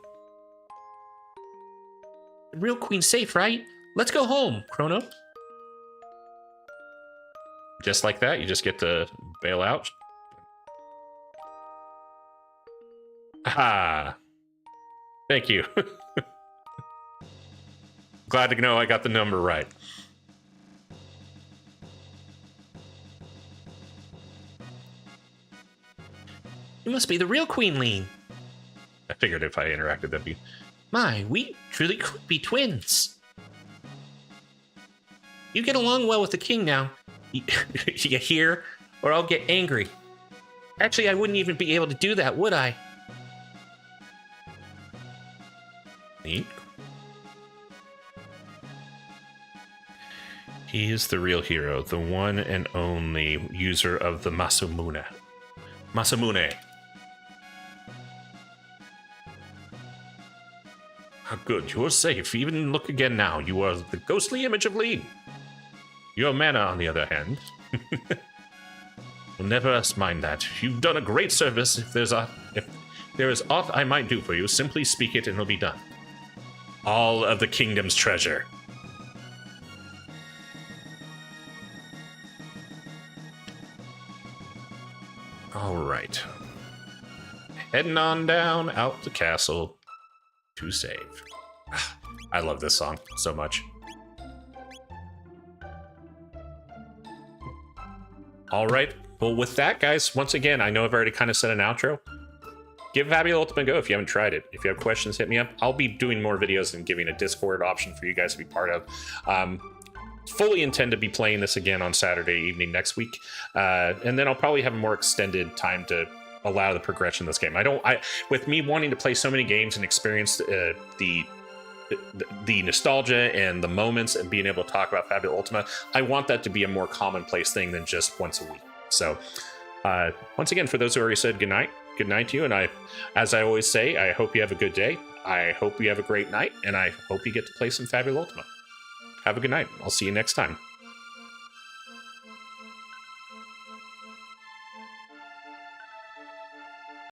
The real queen's safe, right? Let's go home, Chrono. Just like that, you just get to bail out. Ah, thank you. Glad to know I got the number right. You must be the real Queen Lean. I figured if I interacted, that'd be... My, we truly could be twins. You get along well with the king now. You hear? Or I'll get angry. Actually, I wouldn't even be able to do that, would I? Neat. He is the real hero, the one and only user of the Masamune. Masamune. How good, you are safe. Even look again now. You are the ghostly image of Lean. Your mana, on the other hand, will never us mind that. You've done a great service. If there is aught I might do for you, simply speak it and it'll be done. All of the kingdom's treasure. All right. Heading on down out the castle to save. I love this song so much. All right. Well, with that, guys, once again, I know I've already kind of said an outro. Give Fabula Ultima a go if you haven't tried it. If you have questions, hit me up. I'll be doing more videos and giving a Discord option for you guys to be part of. Fully intend to be playing this again on Saturday evening next week. And then I'll probably have a more extended time to allow the progression of this game. With me wanting to play so many games and experience the nostalgia and the moments and being able to talk about Fabula Ultima, I want that to be a more commonplace thing than just once a week. So once again, for those who already said good night to you. And as I always say, I hope you have a good day. I hope you have a great night. And I hope you get to play some Fabula Ultima. Have a good night. I'll see you next time.